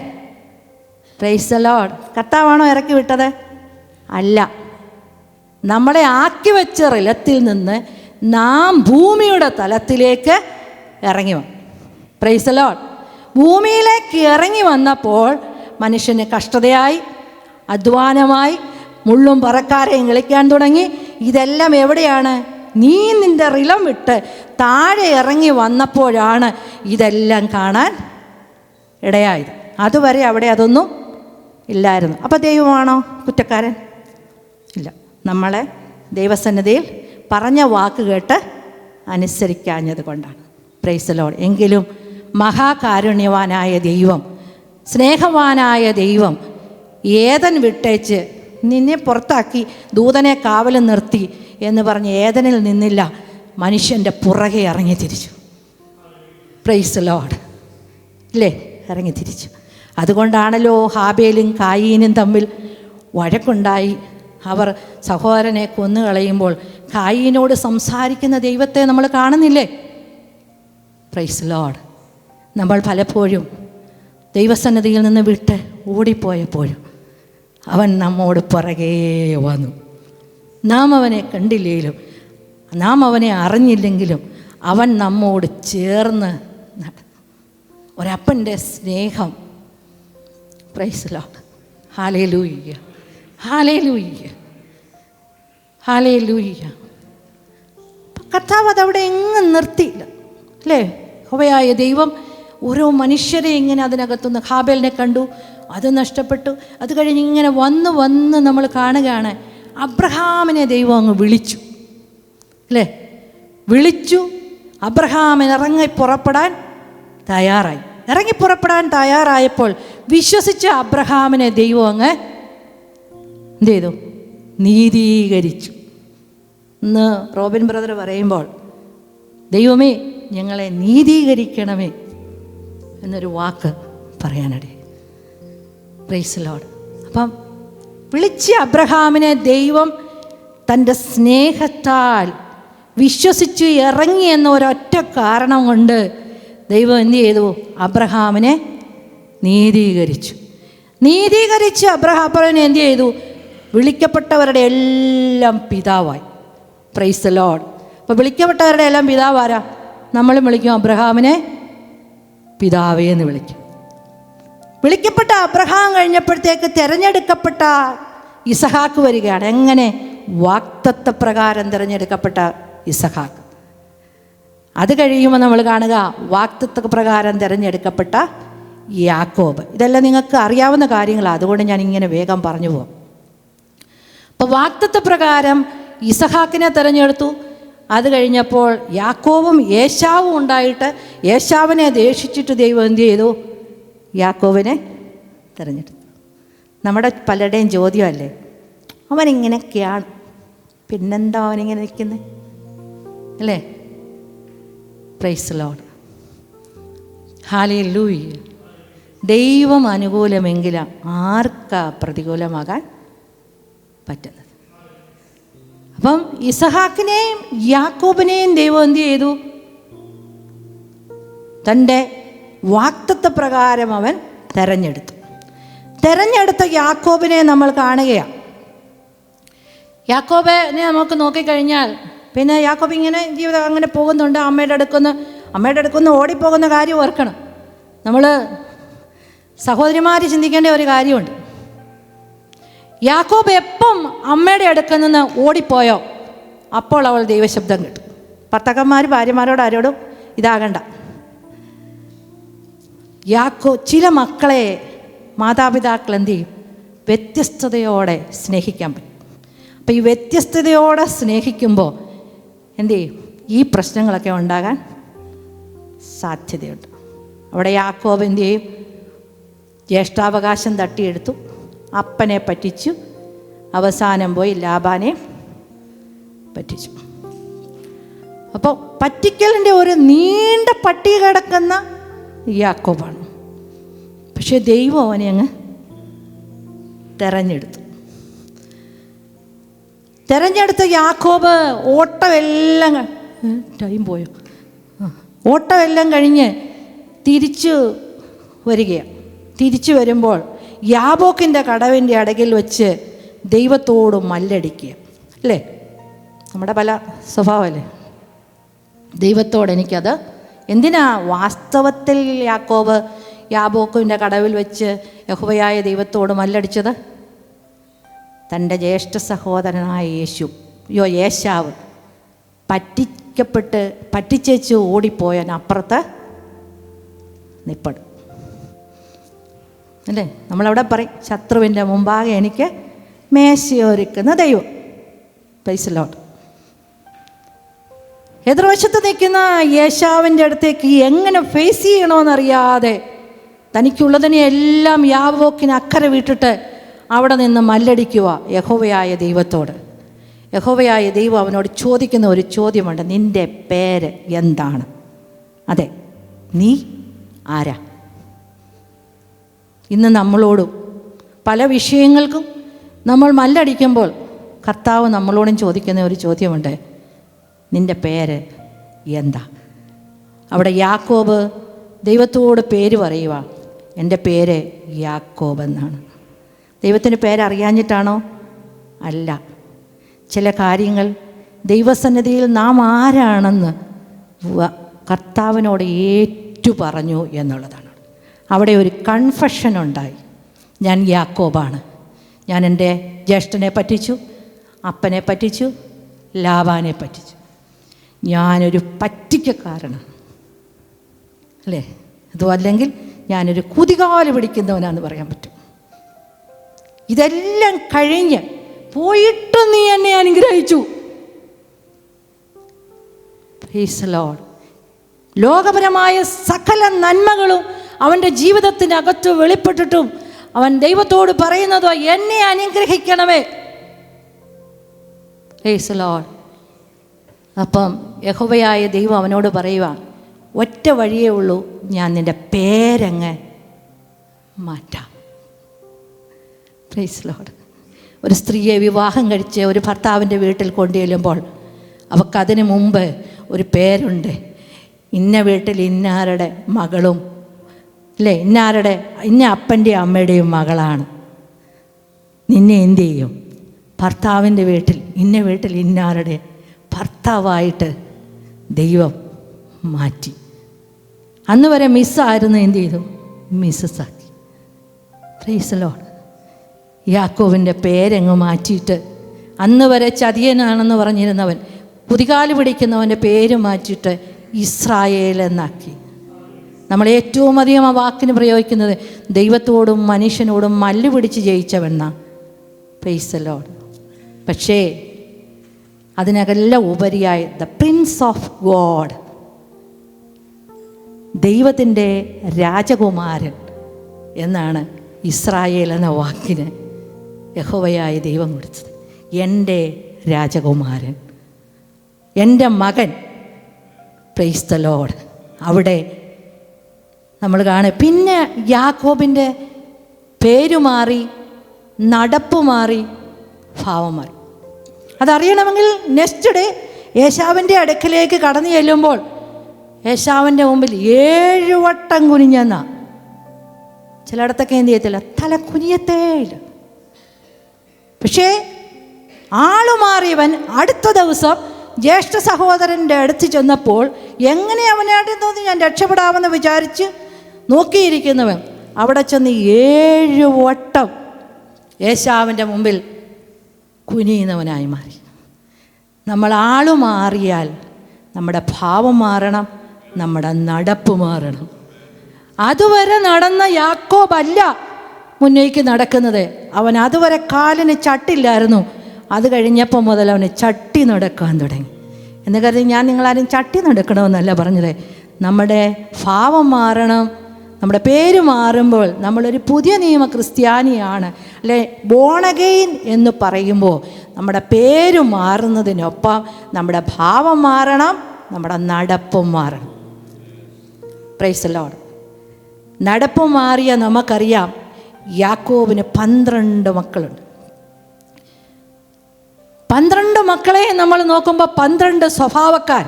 S3: Price the Lord. കർത്താവാണോ ഇറക്കി വിട്ടത്? അല്ല. നമ്മളെ ആക്കി വെച്ച റിലത്തിൽ നിന്ന് നാം ഭൂമിയുടെ തലത്തിലേക്ക് ഇറങ്ങി വന്നു. Price the Lord. ഭൂമിയിലേക്ക് ഇറങ്ങി വന്നപ്പോൾ മനുഷ്യന് കഷ്ടതയായി, അധ്വാനമായി, മുള്ളും പറക്കാരെയും കളിക്കാൻ തുടങ്ങി. ഇതെല്ലാം എവിടെയാണ്? നീ നിൻ്റെ റിലം വിട്ട് താഴെ ഇറങ്ങി വന്നപ്പോഴാണ് ഇതെല്ലാം കാണാൻ ഇടയായത്. അതുവരെ അവിടെ അതൊന്നും ഇല്ലായിരുന്നു. അപ്പോൾ ദൈവമാണോ കുറ്റക്കാരൻ? ഇല്ല. നമ്മളെ ദൈവസന്നിധിയിൽ പറഞ്ഞ വാക്ക് കേട്ട് അനുസരിക്കാഞ്ഞത് കൊണ്ടാണ്. Price the Lord. എങ്കിലും മഹാകാരുണ്യവാനായ ദൈവം, സ്നേഹവാനായ ദൈവം ഏദൻ വിട്ടേച്ച് നിന്നെ പുറത്താക്കി ദൂതനെ കാവലും നിർത്തി എന്ന് പറഞ്ഞ് ഏദനിൽ നിന്നില്ല, മനുഷ്യൻ്റെ പുറകെ ഇറങ്ങി തിരിച്ചു. Price the Lord. ഇല്ലേ? ഇറങ്ങി തിരിച്ചു. അതുകൊണ്ടാണല്ലോ ഹാബേലും കായീനും തമ്മിൽ വഴക്കുണ്ടായി. അവർ സഹോദരനെ കൊന്നുകളയുമ്പോൾ കായീനോട് സംസാരിക്കുന്ന ദൈവത്തെ നമ്മൾ കാണുന്നില്ലേ? Price the Lord. നമ്മൾ പലപ്പോഴും ദൈവസന്നിധിയിൽ നിന്ന് വിട്ട് ഓടിപ്പോയപ്പോഴും അവൻ നമ്മോട് പുറകേ വന്നു. നാം അവനെ കണ്ടില്ലെങ്കിലും, നാം അവനെ അറിഞ്ഞില്ലെങ്കിലും അവൻ നമ്മോട് ചേർന്ന് നടന്നു. ഒരപ്പൻ്റെ സ്നേഹം. Price the lord. Hallelujah. Hallelujah. Hallelujah. കർത്താവ് അതവിടെ എങ്ങും നിർത്തിയില്ല, അല്ലേ? യഹോവയായ ദൈവം ഓരോ മനുഷ്യരെ ഇങ്ങനെ അതിനകത്തുനിന്ന് ഹാബേലിനെ കണ്ടു, അത് നഷ്ടപ്പെട്ടു. അത് കഴിഞ്ഞ് ഇങ്ങനെ വന്ന് നമ്മൾ കാണുകയാണ്, അബ്രഹാമിനെ ദൈവം അങ്ങ് വിളിച്ചു, അല്ലേ? വിളിച്ചു. അബ്രഹാമിന് ഇറങ്ങിപ്പുറപ്പെടാൻ തയ്യാറായപ്പോൾ വിശ്വസിച്ച അബ്രഹാമിനെ ദൈവം അങ്ങ് എന്ത് ചെയ്തു? നീതീകരിച്ചു. ഇന്ന് റോബിൻ ബ്രദർ പറയുമ്പോൾ, ദൈവമേ ഞങ്ങളെ നീതീകരിക്കണമേ എന്നൊരു വാക്ക് പറയാനിടയായി. Praise the lord. അപ്പം വിളിച്ച അബ്രഹാമിനെ ദൈവം തൻ്റെ സ്നേഹത്താൽ വിശ്വസിച്ച് ഇറങ്ങി എന്ന ഒരൊറ്റ കാരണം കൊണ്ട് ദൈവം എന്ത് ചെയ്തു? അബ്രഹാമിനെ നീതീകരിച്ച് അബ്രഹാമിനെ എന്ത് ചെയ്തു? വിളിക്കപ്പെട്ടവരുടെ എല്ലാം പിതാവായി. Price the Lord. അപ്പോൾ വിളിക്കപ്പെട്ടവരുടെ എല്ലാം പിതാവാരാ? നമ്മളും വിളിക്കും അബ്രഹാമിനെ പിതാവേ എന്ന് വിളിക്കും. വിളിക്കപ്പെട്ട അബ്രഹാം കഴിഞ്ഞപ്പോഴത്തേക്ക് തിരഞ്ഞെടുക്കപ്പെട്ട ഇസഹാക്ക് വരികയാണ്. എങ്ങനെ? വാഗ്ദത്തപ്രകാരം തിരഞ്ഞെടുക്കപ്പെട്ട ഇസഹാക്ക്. അത് കഴിയുമ്പോൾ നമ്മൾ കാണുക വാഗ്ദത്തപ്രകാരം തിരഞ്ഞെടുക്കപ്പെട്ട യാക്കോബ്. ഇതെല്ലാം നിങ്ങൾക്ക് അറിയാവുന്ന കാര്യങ്ങളാണ്, അതുകൊണ്ട് ഞാൻ ഇങ്ങനെ വേഗം പറഞ്ഞു പോകും. അപ്പോൾ വാഗ്ദത്തപ്രകാരം ഇസഹാക്കിനെ തിരഞ്ഞെടുത്തു. അത് കഴിഞ്ഞപ്പോൾ യാക്കോബും ഏശാവും ഉണ്ടായിട്ട് ഏശാവിനെ ദേഷിച്ചിട്ട് ദൈവം എന്ത് ചെയ്തു? യാക്കോബിനെ തിരഞ്ഞെടുത്തു. നമ്മുടെ പലരുടെയും ചോദ്യമല്ലേ, അവനിങ്ങനെയൊക്കെയാണ്, പിന്നെന്താ അവനിങ്ങനെ നിൽക്കുന്നത് അല്ലേ? പ്രൈസ് ലോർഡ്, ഹല്ലേലൂയ. ദൈവം അനുകൂലമെങ്കിലും ആർക്കാ പ്രതികൂലമാകാൻ പറ്റുന്നത്? അപ്പം ഇസഹാക്കിനെയും യാക്കോബിനെയും ദൈവം എന്ത് ചെയ്തു? തൻ്റെ വാഗ്ദത്ത പ്രകാരം അവൻ തെരഞ്ഞെടുത്തു. തെരഞ്ഞെടുത്ത യാക്കോബിനെ നമ്മൾ കാണുകയാണ്. യാക്കോബിനെ നമുക്ക് നോക്കിക്കഴിഞ്ഞാൽ പിന്നെ യാക്കോബ് ഇങ്ങനെ ജീവിതം അങ്ങനെ പോകുന്നുണ്ട്. അമ്മയുടെ അടുക്കുന്ന് ഓടിപ്പോകുന്ന കാര്യം ഓർക്കണം. നമ്മൾ സഹോദരിമാർ ചിന്തിക്കേണ്ട ഒരു കാര്യമുണ്ട്. യാക്കോബ് എപ്പം അമ്മയുടെ അടുക്കൽ നിന്ന് ഓടിപ്പോയോ അപ്പോൾ അവൾ ദൈവശബ്ദം കേട്ടു. ഭർത്താക്കന്മാർ ഭാര്യമാരോട് ആരോടും ഇതാകണ്ട. ചില മക്കളെ മാതാപിതാക്കൾ എന്ത് ചെയ്യും? വ്യത്യസ്തതയോടെ സ്നേഹിക്കാൻ പറ്റും. അപ്പം ഈ വ്യത്യസ്തതയോടെ സ്നേഹിക്കുമ്പോൾ എന്ത് ചെയ്യും? ഈ പ്രശ്നങ്ങളൊക്കെ ഉണ്ടാകാൻ സാധ്യതയുണ്ട്. അവിടെ യാക്കോബ് എന്ത് ചെയ്യും? ജ്യേഷ്ഠാവകാശം തട്ടിയെടുത്തു, അപ്പനെ പറ്റിച്ചു, അവസാനം പോയി ലാബാനെ പറ്റിച്ചു. അപ്പോൾ പറ്റിക്കലിൻ്റെ ഒരു നീണ്ട പട്ടിക കിടക്കുന്ന യാക്കോബാണ്. പക്ഷേ ദൈവം അവനെ അങ്ങ് തെരഞ്ഞെടുത്ത യാക്കോബ് ഓട്ടമെല്ലാം ടൈം പോയോ? ഓട്ടമെല്ലാം കഴിഞ്ഞ് തിരിച്ചു വരികയാണ്. തിരിച്ചു വരുമ്പോൾ യാബോക്കിൻ്റെ കടവിൻ്റെ അടകിൽ വെച്ച് ദൈവത്തോട് മല്ലടിക്കുക അല്ലേ? നമ്മുടെ പല സ്വഭാവമല്ലേ? ദൈവത്തോട് എനിക്കത് എന്തിനാ? വാസ്തവത്തിൽ യാക്കോബ് യാബോക്കിൻ്റെ കടവിൽ വെച്ച് യഹോവയായ ദൈവത്തോട് മല്ലടിച്ചത് തൻ്റെ ജ്യേഷ്ഠ സഹോദരനായ ഏശാവ് പറ്റിച്ചേച്ച് ഓടിപ്പോയതിനപ്പുറത്ത് നിൽപ്പെടും അല്ലേ? നമ്മളവിടെ പറയും, ശത്രുവിൻ്റെ മുമ്പാകെ എനിക്ക് മേശയൊരുക്കുന്ന ദൈവം. Praise Lord. എതിർവശത്ത് നിൽക്കുന്ന ഏശാവിൻ്റെ അടുത്തേക്ക് എങ്ങനെ ഫേസ് ചെയ്യണമെന്നറിയാതെ തനിക്കുള്ളതിനെ എല്ലാം യാബോക്കിന് അക്കരെ വിട്ടിട്ട് അവിടെ നിന്ന് മല്ലടിക്കുക യഹോവയായ ദൈവത്തോട്. യഹോവയായ ദൈവം അവനോട് ചോദിക്കുന്ന ഒരു ചോദ്യമുണ്ട്, നിൻ്റെ പേര് എന്താണ്? അതെ, നീ ആരാ? ഇന്ന് നമ്മളോടും പല വിഷയങ്ങൾക്കും നമ്മൾ മല്ലടിക്കുമ്പോൾ കർത്താവ് നമ്മളോടും ചോദിക്കുന്ന ഒരു ചോദ്യമുണ്ട്, നിൻ്റെ പേര് എന്താ? അവിടെ യാക്കോബ് ദൈവത്തോട് പേര് പറയുക, എൻ്റെ പേര് യാക്കോബ് എന്നാണ്. ദൈവത്തിൻ്റെ പേരറിയാഞ്ഞിട്ടാണോ? അല്ല. ചില കാര്യങ്ങൾ ദൈവസന്നിധിയിൽ നാം ആരാണെന്ന് കർത്താവിനോട് ഏറ്റു പറഞ്ഞു എന്നുള്ളതാണ്. അവിടെ ഒരു കൺഫഷൻ ഉണ്ടായി. ഞാൻ യാക്കോബാണ്, ഞാൻ എൻ്റെ ജ്യേഷ്ഠനെ പറ്റിച്ചു, അപ്പനെ പറ്റിച്ചു, ലാബാനെ പറ്റിച്ചു, ഞാനൊരു പറ്റിക്കക്കാരനാണ് അല്ലേ? അതും അല്ലെങ്കിൽ ഞാനൊരു കുതികാല് പിടിക്കുന്നവനാന്ന് പറയാൻ പറ്റും. ഇതെല്ലാം കഴിഞ്ഞ് പോയിട്ട് നീ എന്നെ അനുഗ്രഹിച്ചു. Praise Lord. ലോകപരമായ സകല നന്മകളും അവൻ്റെ ജീവിതത്തിനകത്ത് വെളിപ്പെട്ടിട്ടും അവൻ ദൈവത്തോട് പറയുന്നതോ എന്നെ അനുഗ്രഹിക്കണമേ. Praise Lord. അപ്പം യഹോവയായ ദൈവം അവനോട് പറയുക, ഒറ്റ വഴിയേ ഉള്ളൂ, ഞാൻ നിൻ്റെ പേരങ്ങ് മാറ്റാം. Praise Lord. ഒരു സ്ത്രീയെ വിവാഹം കഴിച്ച് ഒരു ഭർത്താവിൻ്റെ വീട്ടിൽ കൊണ്ടുചെല്ലുമ്പോൾ അവൾക്കതിന് മുമ്പ് ഒരു പേരുണ്ട്. ഇന്ന വീട്ടിൽ ഇന്നാരുടെ മകളും അല്ലേ, ഇന്ന അപ്പൻ്റെയും അമ്മയുടെയും മകളാണ്. നിന്നെ എന്തു ചെയ്യും? ഭർത്താവിൻ്റെ വീട്ടിൽ ഇന്നാരുടെ ഭർത്താവായിട്ട് ദൈവം മാറ്റി. അന്ന് വരെ മിസ്സായിരുന്നു, എന്തു ചെയ്തു? മിസ്സസ് ആക്കി. Praise Lord. യാക്കോബിൻ്റെ പേരങ്ങ് മാറ്റിയിട്ട് അന്ന് വരെ ചതിയനാണെന്ന് പറഞ്ഞിരുന്നവൻ, കുതികാല് പിടിക്കുന്നവൻ്റെ പേര് മാറ്റിയിട്ട് ഇസ്രായേൽ എന്നാക്കി. നമ്മൾ ഏറ്റവും അധികം ആ വാക്കിന് പ്രയോഗിക്കുന്നത് ദൈവത്തോടും മനുഷ്യനോടും മല്ല് പിടിച്ച് ജയിച്ചവെന്ന. Price Lord. പക്ഷേ അതിനെല്ലാം ഉപരിയായി ദ പ്രിൻസ് ഓഫ് ഗോഡ്, ദൈവത്തിൻ്റെ രാജകുമാരൻ എന്നാണ് ഇസ്രായേൽ എന്ന വാക്കിന് യഹോവയായ ദൈവം കൊടുത്തത്. എൻ്റെ രാജകുമാരൻ, എൻ്റെ മകൻ. Praise the Lord. അവിടെ നമ്മൾ കാണുക. പിന്നെ യാക്കോബിൻ്റെ പേര് മാറി, നടപ്പ് മാറി, ഭാവം മാറി. അതറിയണമെങ്കിൽ നെക്സ്റ്റ് ഡേ ഏശാവിൻ്റെ അടുക്കലേക്ക് കടന്നു ചെല്ലുമ്പോൾ ഏശാവിൻ്റെ മുമ്പിൽ 7 വട്ടം കുനിഞ്ഞെന്ന, ചിലയിടത്തൊക്കെ എന്ത് ചെയ്യത്തില്ല, തല കുനിയത്തേയില്ല. പക്ഷേ ആളു മാറിയവൻ അടുത്ത ദിവസം ജ്യേഷ്ഠ സഹോദരൻ്റെ അടുത്ത് ചെന്നപ്പോൾ എങ്ങനെ അവനായിട്ട് തോന്നി ഞാൻ രക്ഷപ്പെടാമെന്ന് വിചാരിച്ച് നോക്കിയിരിക്കുന്നവൻ അവിടെ ചെന്ന് 7 വട്ടം ഏശാവിൻ്റെ മുമ്പിൽ കുനിയുന്നവനായി മാറി. നമ്മൾ ആളു മാറിയാൽ നമ്മുടെ ഭാവം മാറണം, നമ്മുടെ നടപ്പ് മാറണം. അതുവരെ നടന്ന യാക്കോബല്ല മുന്നേക്ക് നടക്കുന്നത്. അവൻ അതുവരെ കാലിന് ചട്ടില്ലായിരുന്നു. അത് കഴിഞ്ഞപ്പോൾ മുതൽ അവന് ചട്ടി നടക്കാൻ തുടങ്ങി. എന്ന് കരുതി ഞാൻ നിങ്ങളാരും ചട്ടി നടക്കണമെന്നല്ല പറഞ്ഞത്. നമ്മുടെ ഭാവം മാറണം. നമ്മുടെ പേര് മാറുമ്പോൾ നമ്മളൊരു പുതിയ നിയമ ക്രിസ്ത്യാനിയാണ്, അല്ലെ, ബോൺ അഗെയിൻ എന്ന് പറയുമ്പോൾ നമ്മുടെ പേര് മാറുന്നതിനൊപ്പം നമ്മുടെ ഭാവം മാറണം, നമ്മുടെ നടപ്പും മാറണം. Price the Lord. നടപ്പ് മാറിയ നമുക്കറിയാം, യാക്കോബിന് 12 മക്കളുണ്ട്. 12 മക്കളെ നമ്മൾ നോക്കുമ്പോൾ 12 സ്വഭാവക്കാർ,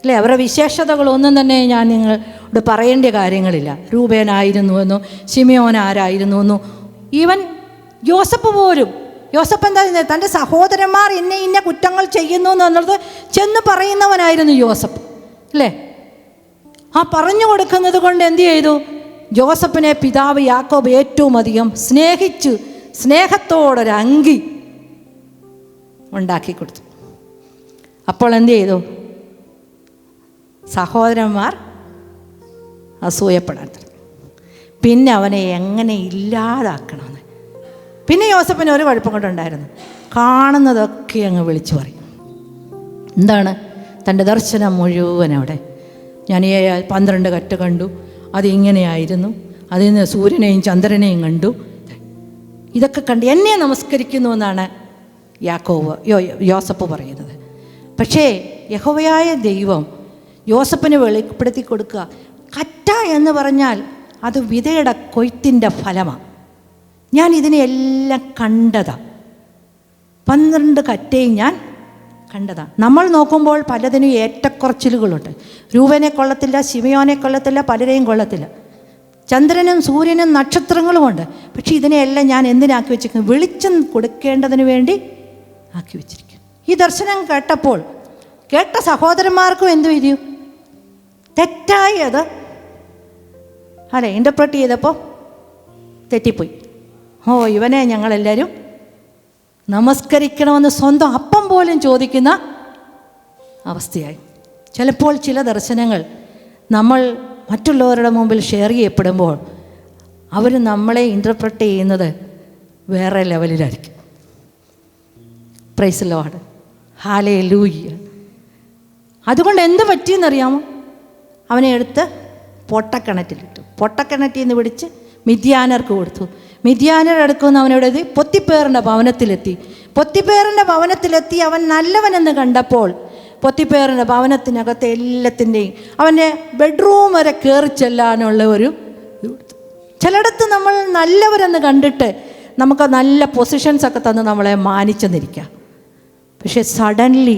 S3: അല്ലേ? അവരുടെ വിശേഷതകളൊന്നും തന്നെ ഞാൻ നിങ്ങളോട് പറയേണ്ട കാര്യങ്ങളില്ല. രൂപേനായിരുന്നുവെന്നോ ശിമിയോൻ ആരായിരുന്നുവെന്നോ, ഈവൻ യോസഫ് പോലും, യോസഫ് എന്താ ചെയ്യുന്നത്, തൻ്റെ സഹോദരന്മാർ ഇന്ന കുറ്റങ്ങൾ ചെയ്യുന്നു എന്നുള്ളത് ചെന്ന് പറയുന്നവനായിരുന്നു യോസഫ്, അല്ലേ? ആ പറഞ്ഞു കൊടുക്കുന്നത് കൊണ്ട് എന്തു ചെയ്തു, ജോസഫിനെ പിതാവ് യാക്കോബ് ഏറ്റവും അധികം സ്നേഹിച്ചു, സ്നേഹത്തോടൊരങ്കി ഉണ്ടാക്കി കൊടുത്തു. അപ്പോൾ എന്തു ചെയ്തു, സഹോദരന്മാർ അസൂയപ്പെടാൻ തുടങ്ങി. പിന്നെ അവനെ എങ്ങനെ ഇല്ലാതാക്കണമെന്ന്. പിന്നെ യോസഫിന് ഒരു കുഴപ്പം കൊണ്ടുണ്ടായിരുന്നു, കാണുന്നതൊക്കെ അങ്ങ് വിളിച്ചു പറയും. എന്താണ്? തൻ്റെ ദർശനം മുഴുവൻ അവിടെ, ഞാൻ 12 കറ്റ് കണ്ടു, അതിങ്ങനെയായിരുന്നു, അതിൽ നിന്ന് സൂര്യനെയും ചന്ദ്രനെയും കണ്ടു, ഇതൊക്കെ കണ്ട് എന്നെ നമസ്കരിക്കുന്നു എന്നാണ് യോസഫ് പറയുന്നത്. പക്ഷേ യഹോവയായ ദൈവം യോസഫിന് വെളിപ്പെടുത്തി കൊടുക്കുക, കറ്റ എന്ന് പറഞ്ഞാൽ അത് വിതയുടെ കൊയ്ത്തിൻ്റെ ഫലമാണ്. ഞാൻ ഇതിനെയെല്ലാം കണ്ടതാണ്, 12 കറ്റയും ഞാൻ കണ്ടതാണ്. നമ്മൾ നോക്കുമ്പോൾ പലതിനും ഏറ്റക്കുറച്ചിലുകളുണ്ട്. രൂപനെ കൊള്ളത്തില്ല, ശിമയോനെ കൊള്ളത്തില്ല, പലരെയും കൊള്ളത്തില്ല. ചന്ദ്രനും സൂര്യനും നക്ഷത്രങ്ങളുമുണ്ട്. പക്ഷെ ഇതിനെയെല്ലാം ഞാൻ എന്തിനാക്കി വെച്ചിരിക്കുന്നു, വെളിച്ചം കൊടുക്കേണ്ടതിന് വേണ്ടി ആക്കി വെച്ചിരിക്കും. ഈ ദർശനം കേട്ടപ്പോൾ കേട്ട സഹോദരന്മാർക്കും എന്തു ചെയ്തു, തെറ്റായി അത് അല്ലേ ഇൻ്റർപ്രറ്റ് ചെയ്തപ്പോൾ തെറ്റിപ്പോയി. ഓ, ഇവനെ ഞങ്ങളെല്ലാവരും നമസ്കരിക്കണമെന്ന് സ്വന്തം അപ്പം പോലും ചോദിക്കുന്ന അവസ്ഥയായി. ചിലപ്പോൾ ചില ദർശനങ്ങൾ നമ്മൾ മറ്റുള്ളവരുടെ മുമ്പിൽ ഷെയർ ചെയ്യപ്പെടുമ്പോൾ അവർ നമ്മളെ ഇൻ്റർപ്രറ്റ് ചെയ്യുന്നത് വേറെ ലെവലിലായിരിക്കും. Praise the lord. ഹല്ലേലൂയ. അതുകൊണ്ട് എന്ത് പറ്റിയെന്നറിയാമോ, അവനെ എടുത്ത് പൊട്ടക്കിണറ്റിലിട്ടു. പൊട്ടക്കിണറ്റിൽ നിന്ന് പിടിച്ച് മിദ്യാനർക്ക് കൊടുത്തു. മിദ്യാനർ എടുക്കുന്ന അവനോട് പൊത്തിപ്പേറിൻ്റെ ഭവനത്തിലെത്തി. പൊത്തിപ്പേറിൻ്റെ ഭവനത്തിലെത്തി അവൻ നല്ലവനെന്ന് കണ്ടപ്പോൾ പൊത്തിപ്പേറിൻ്റെ ഭവനത്തിനകത്തെ എല്ലാത്തിൻ്റെയും അവൻ്റെ ബെഡ്റൂം വരെ കയറി ചെല്ലാനുള്ള ഒരു ചിലയിടത്ത് നമ്മൾ നല്ലവരെന്ന് കണ്ടിട്ട് നമുക്ക് നല്ല പൊസിഷൻസൊക്കെ തന്ന് നമ്മളെ മാനിച്ചെന്നിരിക്കാം. പക്ഷെ സഡൻലി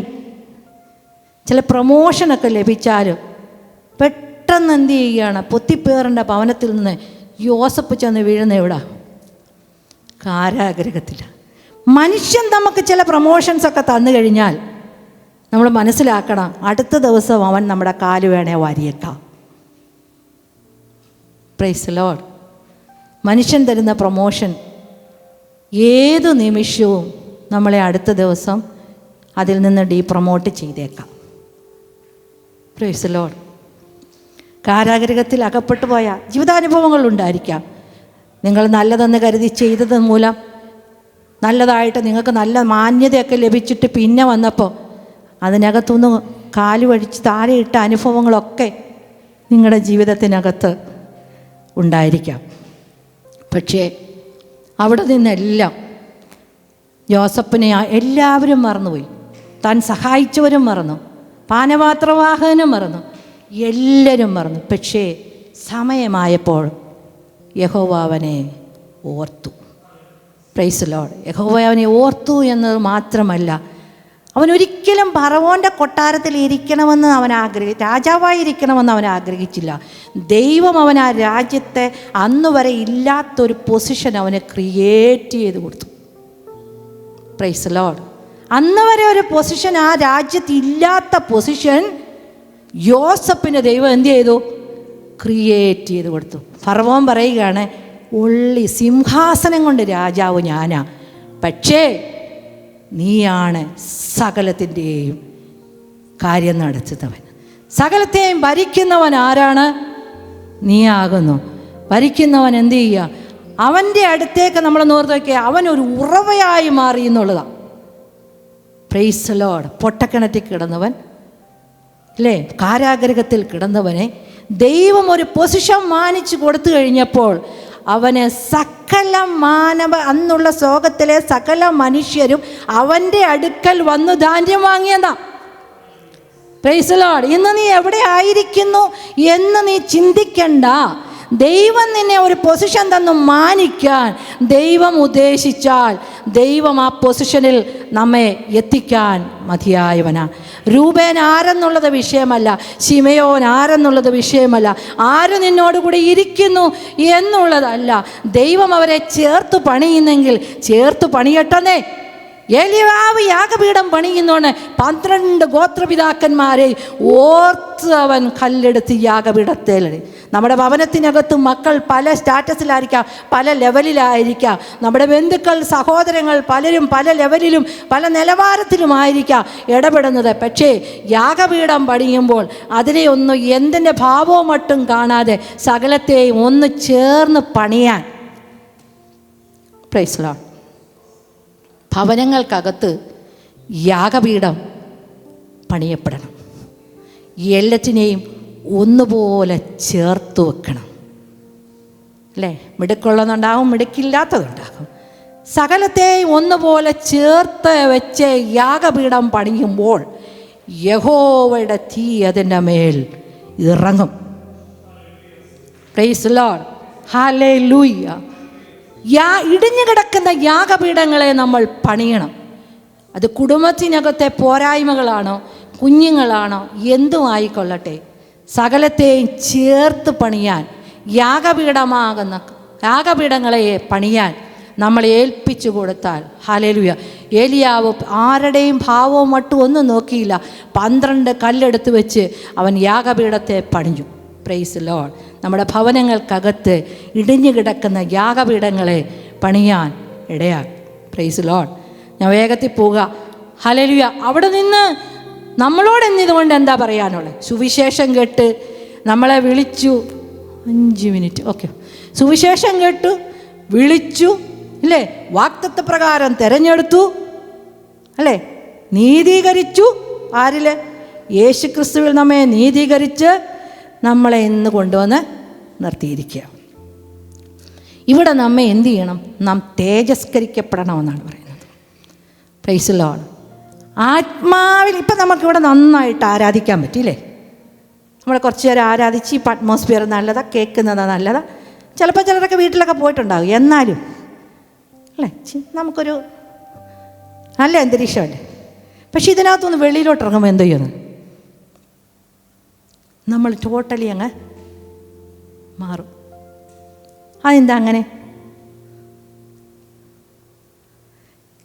S3: ചില പ്രൊമോഷനൊക്കെ ലഭിച്ചാലും പെട്ടെന്ന് എന്ത് ചെയ്യുകയാണ്, പൊത്തിപ്പേറിൻ്റെ ഭവനത്തിൽ നിന്ന് യോസഫ് ചെന്ന് വീഴുന്ന എവിടാ? കാരാഗ്രഹത്തില്ല. മനുഷ്യൻ നമുക്ക് ചില പ്രൊമോഷൻസൊക്കെ തന്നു കഴിഞ്ഞാൽ നമ്മൾ മനസ്സിലാക്കണം, അടുത്ത ദിവസം അവൻ നമ്മുടെ കാല് വേണേ വാരിയേക്കാം. Price the Lord. മനുഷ്യൻ തരുന്ന പ്രൊമോഷൻ ഏതു നിമിഷവും നമ്മളെ അടുത്ത ദിവസം അതിൽ നിന്ന് ഡീപ്രൊമോട്ട് ചെയ്തേക്കാം. Price the Lord. കാരാഗ്രഹത്തിൽ അകപ്പെട്ടു പോയ ജീവിതാനുഭവങ്ങൾ ഉണ്ടായിരിക്കാം. നിങ്ങൾ നല്ലതെന്ന് കരുതി ചെയ്തത് മൂലം നല്ലതായിട്ട് നിങ്ങൾക്ക് നല്ല മാന്യതയൊക്കെ ലഭിച്ചിട്ട് പിന്നെ വന്നപ്പോൾ അതിനകത്തുനിന്ന് കാല് വഴിച്ച് താഴെയിട്ട അനുഭവങ്ങളൊക്കെ നിങ്ങളുടെ ജീവിതത്തിനകത്ത് ഉണ്ടായിരിക്കാം. പക്ഷേ അവിടെ നിന്നെല്ലാം യോസഫിനെ എല്ലാവരും മറന്നുപോയി. താൻ സഹായിച്ചവരും മറന്നു, പാനപാത്രവാഹകനും മറന്നു, എല്ലാവരും മറന്നു. പക്ഷേ സമയമായപ്പോൾ യഹോവ അവനെ ഓർത്തു. Praise Lord. യഹോവ അവനെ ഓർത്തു എന്നത് മാത്രമല്ല, അവനൊരിക്കലും ഫറവോൻ്റെ കൊട്ടാരത്തിൽ ഇരിക്കണമെന്ന് അവൻ രാജാവായിരിക്കണമെന്ന് അവൻ ആഗ്രഹിച്ചില്ല. ദൈവം അവൻ ആ രാജ്യത്തെ അന്ന് വരെ ഇല്ലാത്തൊരു പൊസിഷൻ അവന് ക്രിയേറ്റ് ചെയ്ത് കൊടുത്തു. Praise Lord. അന്ന് വരെ ഒരു പൊസിഷൻ, ആ രാജ്യത്ത് ഇല്ലാത്ത പൊസിഷൻ യോസഫിന് ദൈവം എന്ത് ചെയ്തു? ക്രിയേറ്റ് ചെയ്ത് കൊടുത്തു. ഫറവോൻ പറയുകയാണ്, ഉള്ളി സിംഹാസനം കൊണ്ട് രാജാവ് ഞാനാ, പക്ഷേ നീയാണ് സകലത്തിൻ്റെയും കാര്യം നടത്തുന്നവൻ. സകലത്തെയും ഭരിക്കുന്നവൻ ആരാണ്? നീയാകുന്നു. ഭരിക്കുന്നവൻ എന്ത് ചെയ്യുക? അവൻ്റെ അടുത്തേക്ക് നമ്മൾ നോർത്ത് വയ്ക്കുക, അവനൊരു ഉറവയായി മാറി എന്നുള്ളതാണ്. Praise Lord. പൊട്ടക്കിണറ്റിൽ കിടന്നവൻ, അല്ലേ, കാരാഗ്രഹത്തിൽ കിടന്നവനെ ദൈവം ഒരു പൊസിഷൻ മാനിച്ചു കൊടുത്തു കഴിഞ്ഞപ്പോൾ അവന് സകല അന്നുള്ള ലോകത്തിലെ സകല മനുഷ്യരും അവൻ്റെ അടുക്കൽ വന്നു ധാന്യം വാങ്ങിയതാ. Praise Lord. ഇന്ന് നീ എവിടെ ആയിരിക്കുന്നു എന്ന് നീ ചിന്തിക്കണ്ട. ദൈവം നിന്നെ ഒരു പൊസിഷൻ തന്നു മാനിക്കാൻ ദൈവം ഉദ്ദേശിച്ചാൽ ദൈവം ആ പൊസിഷനിൽ നമ്മെ എത്തിക്കാൻ മതിയായവനാ. രൂപേൻ ആരെന്നുള്ളത് വിഷയമല്ല, ശിമയോൻ ആരെന്നുള്ളത് വിഷയമല്ല, ആര് നിന്നോടുകൂടി ഇരിക്കുന്നു എന്നുള്ളതല്ല. ദൈവം അവരെ ചേർത്ത് പണിയുന്നെങ്കിൽ ചേർത്ത് പണിയട്ടെന്നേ. ഏലിയാവ് യാഗപീഠം പണിയുന്നോണ്ട് 12 ഗോത്രപിതാക്കന്മാരെ ഓർത്ത് അവൻ കല്ലെടുത്ത് യാഗപീഠത്തിൽ. നമ്മുടെ ഭവനത്തിനകത്ത് മക്കൾ പല സ്റ്റാറ്റസിലായിരിക്കാം, പല ലെവലിലായിരിക്കാം. നമ്മുടെ ബന്ധുക്കൾ, സഹോദരങ്ങൾ പലരും പല ലെവലിലും പല നിലവാരത്തിലുമായിരിക്കാം ഇടപെടുന്നത്. പക്ഷേ യാഗപീഠം പണിയുമ്പോൾ അതിനെ ഒന്ന് എന്തിൻ്റെ ഭാവവും മട്ടും കാണാതെ സകലത്തെയും ഒന്ന് ചേർന്ന് പണിയാൻ. Praise Lord. ഭവനങ്ങൾക്കകത്ത് യാഗപീഠം പണിയപ്പെടണം. എല്ലാറ്റിനെയും ഒന്നുപോലെ ചേർത്ത് വെക്കണം, അല്ലേ? മിടുക്കുള്ളതുണ്ടാകും, മിടുക്കില്ലാത്തതുണ്ടാകും. സകലത്തെയും ഒന്നുപോലെ ചേർത്ത് വെച്ച് യാഗപീഠം പണിയുമ്പോൾ യഹോവയുടെ തീ അതിൻ്റെ മേൽ ഇറങ്ങും. Praise Lord. ഹല്ലേലൂയ. ഇടിഞ്ഞു കിടക്കുന്ന യാഗപീഠങ്ങളെ നമ്മൾ പണിയണം. അത് കുടുംബത്തിനകത്തെ പോരായ്മകളാണോ, കുഞ്ഞുങ്ങളാണോ, എന്തും ആയിക്കൊള്ളട്ടെ, സകലത്തെയും ചേർത്ത് പണിയാൻ യാഗപീഠങ്ങളെ പണിയാൻ നമ്മൾ ഏൽപ്പിച്ചു കൊടുത്താൽ, ഹല്ലേലൂയ. ഏലിയാവ് ആരുടെയും ഭാവവും മട്ടും ഒന്നും നോക്കിയില്ല, 12 കല്ലെടുത്ത് വെച്ച് അവൻ യാഗപീഠത്തെ പണിഞ്ഞു. Praise Lord. നമ്മുടെ ഭവനങ്ങൾക്കകത്ത് ഇടിഞ്ഞു കിടക്കുന്ന യാഗപീഠങ്ങളെ പണിയാൻ ഇടയാകും. Price Lord. ഞാൻ വേഗത്തിൽ പോവുക. ഹല്ലേലൂയ. അവിടെ നിന്ന് നമ്മളോട് ഇതുകൊണ്ട് എന്താ പറയാനുള്ളത്? സുവിശേഷം കേട്ട് നമ്മളെ വിളിച്ചു, 5 മിനിറ്റ്, ഓക്കെ. സുവിശേഷം കേട്ടു, വിളിച്ചു, അല്ലേ? വാഗ്ദത്ത പ്രകാരം തിരഞ്ഞെടുത്തു, അല്ലേ? നീതീകരിച്ചു. ആരിൽ? യേശുക്രിസ്തുവിൽ നമ്മെ നീതീകരിച്ച് നമ്മളെ ഇന്ന് കൊണ്ടുവന്ന് നിർത്തിയിരിക്കുക. ഇവിടെ നമ്മെ എന്ത് ചെയ്യണം? നാം തേജസ്കരിക്കപ്പെടണമെന്നാണ് പറയുന്നത്. Praise Lord. ആത്മാവിൽ ഇപ്പം നമുക്കിവിടെ നന്നായിട്ട് ആരാധിക്കാൻ പറ്റില്ലേ? നമ്മൾ കുറച്ച് നേരം ആരാധിച്ച് ഇപ്പം അറ്റ്മോസ്ഫിയർ നല്ലതാണ്, കേൾക്കുന്നതാണ് നല്ലതാണ്. ചിലപ്പോൾ ചിലരൊക്കെ വീട്ടിലൊക്കെ പോയിട്ടുണ്ടാകും, എന്നാലും അല്ലേ നമുക്കൊരു നല്ല അന്തരീക്ഷമല്ലേ. പക്ഷെ ഇതിനകത്തൊന്ന് വെളിയിലോട്ട് ഇറങ്ങുമ്പോൾ എന്ത് ചെയ്യുന്നു? നമ്മൾ ടോട്ടലി അങ്ങ് മാറും. അതെന്താ അങ്ങനെ?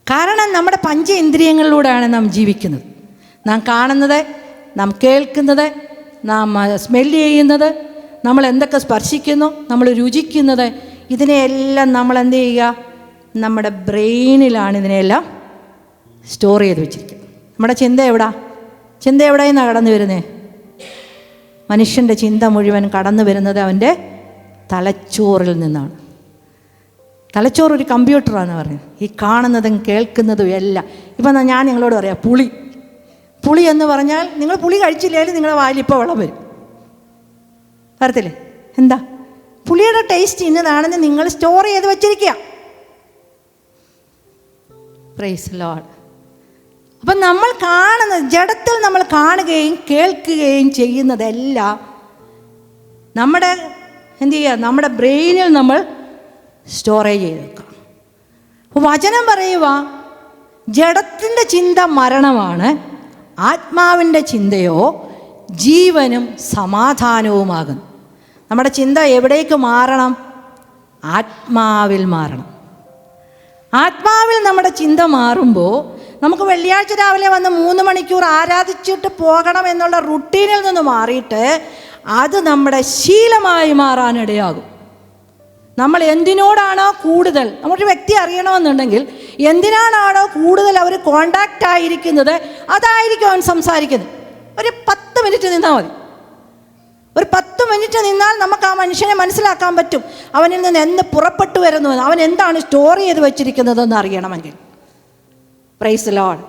S3: കാരണം നമ്മുടെ പഞ്ചേന്ദ്രിയങ്ങളിലൂടെയാണ് നാം ജീവിക്കുന്നത്. നാം കാണുന്നത്, നാം കേൾക്കുന്നത്, നാം സ്മെല്ല് ചെയ്യുന്നത്, നമ്മൾ എന്തൊക്കെ സ്പർശിക്കുന്നു, നമ്മൾ രുചിക്കുന്നത്, ഇതിനെയെല്ലാം നമ്മൾ എന്ത് ചെയ്യുക? നമ്മുടെ ബ്രെയിനിലാണ് ഇതിനെയെല്ലാം സ്റ്റോർ ചെയ്ത് വെച്ചിരിക്കുന്നത്. നമ്മുടെ ചിന്ത എവിടെ നിന്നാണ് കടന്നു വരുന്നത്? മനുഷ്യൻ്റെ ചിന്ത മുഴുവൻ കടന്നു വരുന്നത് അവൻ്റെ തലച്ചോറിൽ നിന്നാണ്. തലച്ചോറ് ഒരു കമ്പ്യൂട്ടറാണെന്ന് പറഞ്ഞു. ഈ കാണുന്നതും കേൾക്കുന്നതും എല്ലാം. ഇപ്പം ഞാൻ നിങ്ങളോട് പറയാം, പുളി എന്ന് പറഞ്ഞാൽ നിങ്ങൾ പുളി കഴിച്ചില്ലെങ്കിൽ നിങ്ങളുടെ വായിൽ ഇപ്പോൾ വെള്ളം വരും, വരത്തില്ലേ? എന്താ? പുളിയുടെ ടേസ്റ്റ് ഇന്നതാണെന്ന് നിങ്ങൾ സ്റ്റോർ ചെയ്ത് വച്ചിരിക്കുക. Price Lord. അപ്പം നമ്മൾ കാണുന്നത്, ജഡത്തിൽ നമ്മൾ കാണുകയും കേൾക്കുകയും ചെയ്യുന്നതെല്ലാം നമ്മുടെ എന്ത് ചെയ്യുക, നമ്മുടെ ബ്രെയിനിൽ നമ്മൾ സ്റ്റോറേജ് ചെയ്ത് വെക്കാം. വചനം പറയുക, ജഡത്തിൻ്റെ ചിന്ത മരണമാണ്, ആത്മാവിൻ്റെ ചിന്തയോ ജീവനും സമാധാനവുമാകുന്നു. നമ്മുടെ ചിന്ത എവിടേക്ക് മാറണം? ആത്മാവിൽ മാറണം. ആത്മാവിൽ നമ്മുടെ ചിന്ത മാറുമ്പോൾ നമുക്ക് വെള്ളിയാഴ്ച രാവിലെ വന്ന് 3 മണിക്കൂർ ആരാധിച്ചിട്ട് പോകണം എന്നുള്ള റുട്ടീനിൽ നിന്ന് മാറിയിട്ട് അത് നമ്മുടെ ശീലമായി മാറാനിടയാകും. നമ്മൾ എന്തിനോടാണോ കൂടുതൽ, നമ്മളൊരു വ്യക്തി അറിയണമെന്നുണ്ടെങ്കിൽ എന്തിനാണോ കൂടുതൽ അവർ കോണ്ടാക്റ്റ് ആയിരിക്കുന്നത് അതായിരിക്കും അവൻ സംസാരിക്കുന്നത്. ഒരു 10 മിനിറ്റ് നിന്നാൽ മതി. ഒരു 10 മിനിറ്റ് നിന്നാൽ നമുക്ക് ആ മനുഷ്യനെ മനസ്സിലാക്കാൻ പറ്റും അവനിൽ നിന്ന് എന്ത് പുറപ്പെട്ടു വരുന്നുവെന്ന്, അവൻ എന്താണ് സ്റ്റോർ ചെയ്ത് വെച്ചിരിക്കുന്നതെന്ന് അറിയണമെങ്കിൽ. Praise Lord.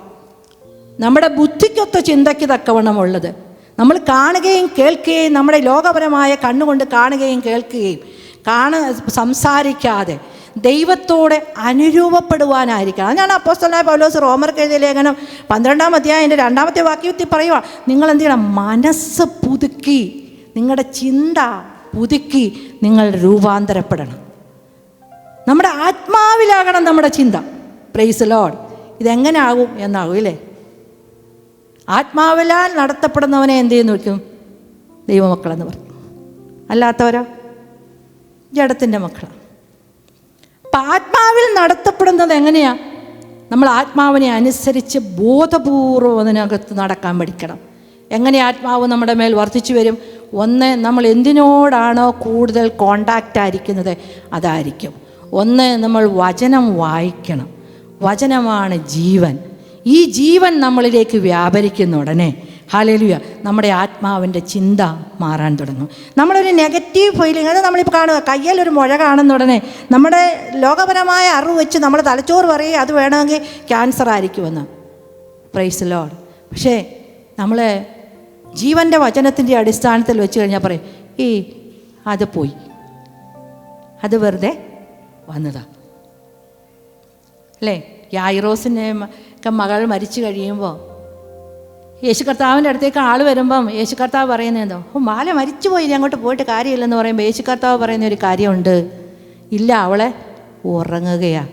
S3: നമ്മുടെ ബുദ്ധിക്കൊത്ത ചിന്തയ്ക്ക് തക്കവണ്ണമുള്ളത് നമ്മൾ കാണുകയും കേൾക്കുകയും, നമ്മുടെ ലോകപരമായ കണ്ണുകൊണ്ട് കാണുകയും കേൾക്കുകയും സംസാരിക്കാതെ ദൈവത്തോടെ അനുരൂപപ്പെടുവാനായിരിക്കണം. അതാണ് അപ്പോസ്തലനായ പൗലോസ് റോമർക്ക് എഴുതിയ ലേഖനം 12-ാം അധ്യായത്തിൻ്റെ 2-ാമത്തെ വാക്യത്തിൽ പറയുക, നിങ്ങൾ എന്ത് ചെയ്യണം? മനസ്സ് പുതുക്കി, നിങ്ങളുടെ ചിന്ത പുതുക്കി നിങ്ങൾ രൂപാന്തരപ്പെടണം. നമ്മുടെ ആത്മാവിലാകണം നമ്മുടെ ചിന്ത. Praise Lord. ഇതെങ്ങനെ ആകും എന്നാകും ഇല്ലേ? ആത്മാവിലാൽ നടത്തപ്പെടുന്നവനെ എന്ത് ചെയ്യുന്നു വയ്ക്കും? ദൈവമക്കളെന്ന് പറയും. അല്ലാത്തവരോ ജഡത്തിൻ്റെ മക്കളാണ്. അപ്പം ആത്മാവിൽ നടത്തപ്പെടുന്നത് എങ്ങനെയാണ്? നമ്മൾ ആത്മാവിനെ അനുസരിച്ച് ബോധപൂർവ്വം അതിനകത്ത് നടക്കാൻ പഠിക്കണം. എങ്ങനെ ആത്മാവ് നമ്മുടെ മേൽ വർദ്ധിച്ചു വരും? ഒന്ന്, നമ്മൾ എന്തിനോടാണോ കൂടുതൽ കോണ്ടാക്റ്റ് ആയിരിക്കുന്നത് അതായിരിക്കും. ഒന്ന്, നമ്മൾ വചനം വായിക്കണം. വചനമാണ് ജീവൻ. ഈ ജീവൻ നമ്മളിലേക്ക് വ്യാപരിക്കുന്ന ഉടനെ ഹല്ലേലൂയ നമ്മുടെ ആത്മാവിൻ്റെ ചിന്ത മാറാൻ തുടങ്ങും. നമ്മളൊരു നെഗറ്റീവ് ഫീലിംഗ്, അത് നമ്മളിപ്പോൾ കാണുക, കയ്യിലൊരു മുഴ കാണുന്ന ഉടനെ നമ്മുടെ ലോകപരമായ അറിവ് വെച്ച് നമ്മൾ തലച്ചോറ് പറയുക അത് വേണമെങ്കിൽ ക്യാൻസർ ആയിരിക്കുമെന്ന്. Praise Lord. പക്ഷേ നമ്മൾ ജീവൻ്റെ വചനത്തിൻ്റെ അടിസ്ഥാനത്തിൽ വെച്ച് കഴിഞ്ഞാൽ പറയും, അത് പോയി, അത് വെറുതെ വന്നതാ അല്ലേ? യായിറോസിൻ്റെ ഒക്കെ മകൾ മരിച്ചു കഴിയുമ്പോൾ യേശു കർത്താവിൻ്റെ അടുത്തേക്ക് ആൾ വരുമ്പം യേശു കർത്താവ് പറയുന്നതെന്തോ, മാല മരിച്ചു പോയി, അങ്ങോട്ട് പോയിട്ട് കാര്യമില്ലെന്ന് പറയുമ്പോൾ യേശു കർത്താവ് പറയുന്ന ഒരു കാര്യമുണ്ട്, ഇല്ല, അവളെ ഉറങ്ങുകയാണ്.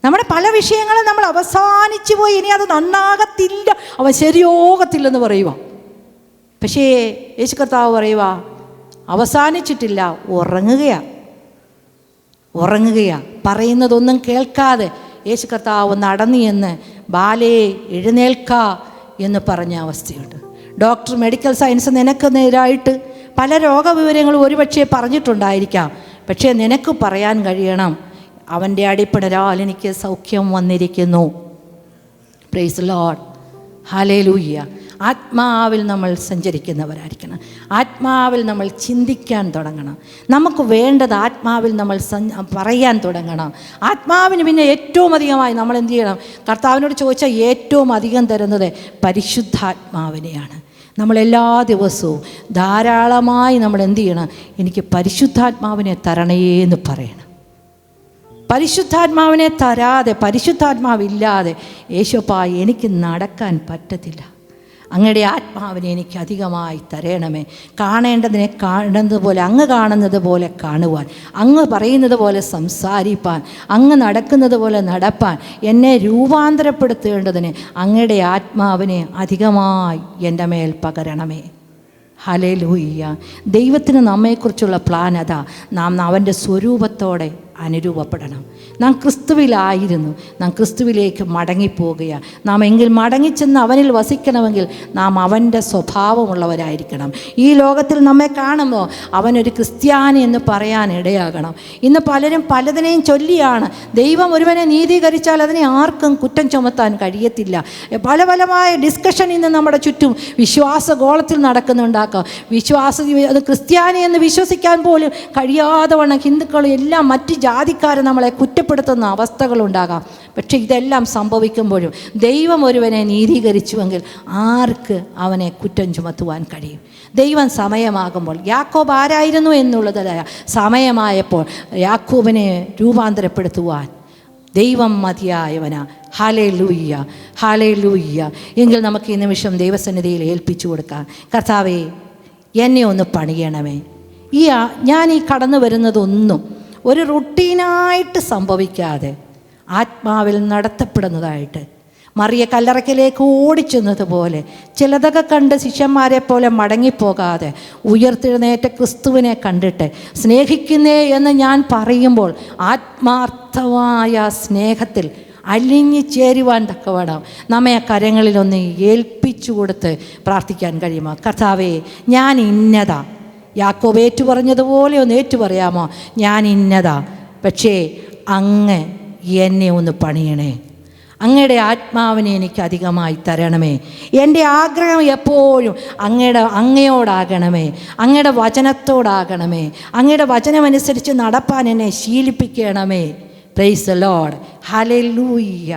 S3: നമ്മുടെ പല വിഷയങ്ങളും നമ്മൾ അവസാനിച്ചു പോയി, ഇനി അത് നന്നാകത്തില്ല, അവൻ ശരിയാകത്തില്ലെന്ന് പറയുക. പക്ഷേ യേശു കർത്താവ് പറയുക അവസാനിച്ചിട്ടില്ല, ഉറങ്ങുകയാണ്. പറയുന്നതൊന്നും കേൾക്കാതെ യേശു കർത്താവ് നടന്നു എന്ന് ബാലേ എഴുന്നേൽക്ക എന്ന് പറഞ്ഞ അവസ്ഥയുണ്ട്. ഡോക്ടർ, മെഡിക്കൽ സയൻസ് നിനക്ക് നേരായിട്ട് പല രോഗവിവരങ്ങളും ഒരുപക്ഷെ പറഞ്ഞിട്ടുണ്ടായിരിക്കാം. പക്ഷേ നിനക്ക് പറയാൻ കഴിയണം, അവൻ്റെ അടിപ്പിണരാൽ എനിക്ക് സൗഖ്യം വന്നിരിക്കുന്നു. Praise Lord. ഹല്ലേലൂയ. ആത്മാവിൽ നമ്മൾ സഞ്ചരിക്കുന്നവരായിരിക്കണം. ആത്മാവിൽ നമ്മൾ ചിന്തിക്കാൻ തുടങ്ങണം. നമുക്ക് വേണ്ടത് ആത്മാവിൽ നമ്മൾ പറയാൻ തുടങ്ങണം. ആത്മാവിന് പിന്നെ ഏറ്റവും അധികമായി നമ്മൾ എന്ത് ചെയ്യണം? കർത്താവിനോട് ചോദിച്ചാൽ ഏറ്റവും അധികം തരുന്നത് പരിശുദ്ധാത്മാവിനെയാണ്. നമ്മളെല്ലാ ദിവസവും ധാരാളമായി നമ്മൾ എന്ത് ചെയ്യണം? എനിക്ക് പരിശുദ്ധാത്മാവിനെ തരണേ എന്ന് പറയണം. പരിശുദ്ധാത്മാവിനെ തരാതെ, പരിശുദ്ധാത്മാവില്ലാതെ യേശുപ്പാ എനിക്ക് നടക്കാൻ പറ്റത്തില്ല, അങ്ങയുടെ ആത്മാവിനെ എനിക്ക് അധികമായി തരണമേ. കാണേണ്ടതിനെ കാണുന്നതുപോലെ, അങ്ങ് കാണുന്നത് പോലെ കാണുവാൻ, അങ്ങ് പറയുന്നത് പോലെ സംസാരിപ്പാൻ, അങ്ങ് നടക്കുന്നത് പോലെ നടപ്പാൻ, എന്നെ രൂപാന്തരപ്പെടുത്തേണ്ടതിന് അങ്ങയുടെ ആത്മാവിനെ അധികമായി എൻ്റെ മേൽ പകരണമേ. ഹല്ലേലൂയ. ദൈവത്തിന് നമ്മെക്കുറിച്ചുള്ള പ്ലാൻ അതാ, നാം അവൻ്റെ സ്വരൂപത്തോടെ അനുരൂപപ്പെടണം. നാം ക്രിസ്തുവിലായിരുന്നു, നാം ക്രിസ്തുവിലേക്ക് മടങ്ങിപ്പോവുകയാണ്. നാം എങ്കിൽ മടങ്ങിച്ചെന്ന് അവനിൽ വസിക്കണമെങ്കിൽ നാം അവൻ്റെ സ്വഭാവമുള്ളവരായിരിക്കണം. ഈ ലോകത്തിൽ നമ്മെ കാണുമ്പോൾ അവനൊരു ക്രിസ്ത്യാനി എന്ന് പറയാൻ ഇടയാകണം. ഇന്ന് പലരും പലതിനെയും ചൊല്ലിയാണ്. ദൈവം ഒരുവനെ നീതീകരിച്ചാൽ അതിനെ ആർക്കും കുറ്റം ചുമത്താൻ കഴിയത്തില്ല. പലമായ ഡിസ്കഷൻ ഇന്ന് നമ്മുടെ ചുറ്റും വിശ്വാസഗോളത്തിൽ നടക്കുന്നുണ്ടാക്കാം. അത് ക്രിസ്ത്യാനി എന്ന് വിശ്വസിക്കാൻ പോലും കഴിയാതെ വണ്ണം ഹിന്ദുക്കളും എല്ലാം മറ്റ് ജാതിക്കാർ നമ്മളെ കുറ്റപ്പെടുത്തുന്ന അവസ്ഥകളുണ്ടാകാം. പക്ഷെ ഇതെല്ലാം സംഭവിക്കുമ്പോഴും ദൈവം ഒരുവനെ നീതീകരിച്ചുവെങ്കിൽ ആർക്ക് അവനെ കുറ്റം ചുമത്തുവാൻ കഴിയും? ദൈവം സമയമാകുമ്പോൾ, യാക്കോബ് ആരായിരുന്നു എന്നുള്ളതല്ല, സമയമായപ്പോൾ യാക്കോബിനെ രൂപാന്തരപ്പെടുത്തുവാൻ ദൈവം മതിയായവനാ. Hallelujah, hallelujah. എങ്കിൽ നമുക്ക് ഈ നിമിഷം ദൈവസന്നിധിയിൽ ഏൽപ്പിച്ചു കൊടുക്കാം. കർത്താവേ, എന്നെ ഒന്ന് പണിയണമേ. ഞാൻ ഈ കടന്നു വരുന്നതൊന്നും ഒരു റുട്ടീനായിട്ട് സംഭവിക്കാതെ ആത്മാവിൽ നടത്തപ്പെടുന്നതായിട്ട്, മറിയ കല്ലറയ്ക്കലേക്ക് ഓടിച്ചെന്നതുപോലെ ചിലതൊക്കെ കണ്ട് ശിഷ്യന്മാരെ പോലെ മടങ്ങിപ്പോകാതെ ഉയർത്തെഴുന്നേറ്റ ക്രിസ്തുവിനെ കണ്ടിട്ട് സ്നേഹിക്കുന്നേ എന്ന് ഞാൻ പറയുമ്പോൾ ആത്മാർത്ഥമായ സ്നേഹത്തിൽ അലിഞ്ഞു ചേരുവാൻ തക്കവണ്ണം നമ്മെ ആ കരങ്ങളിലൊന്ന് ഏൽപ്പിച്ചു കൊടുത്ത് പ്രാർത്ഥിക്കാൻ കഴിയുമോ? കർത്താവേ, ഞാൻ ഇന്നതാ. യാക്കോബ് ഏറ്റു പറഞ്ഞതുപോലെ ഒന്ന് ഏറ്റു പറയാമോ? ഞാൻ ഇന്നതാ, പക്ഷേ അങ്ങ് എന്നെ ഒന്ന് പണിയണേ. അങ്ങയുടെ ആത്മാവിനെ എനിക്ക് അധികമായി തരണമേ. എൻ്റെ ആഗ്രഹം എപ്പോഴും അങ്ങയോടാകണമേ, അങ്ങയുടെ വചനത്തോടാകണമേ. അങ്ങയുടെ വചനമനുസരിച്ച് നടപ്പാൻ എന്നെ ശീലിപ്പിക്കണമേ. Praise the lord, hallelujah.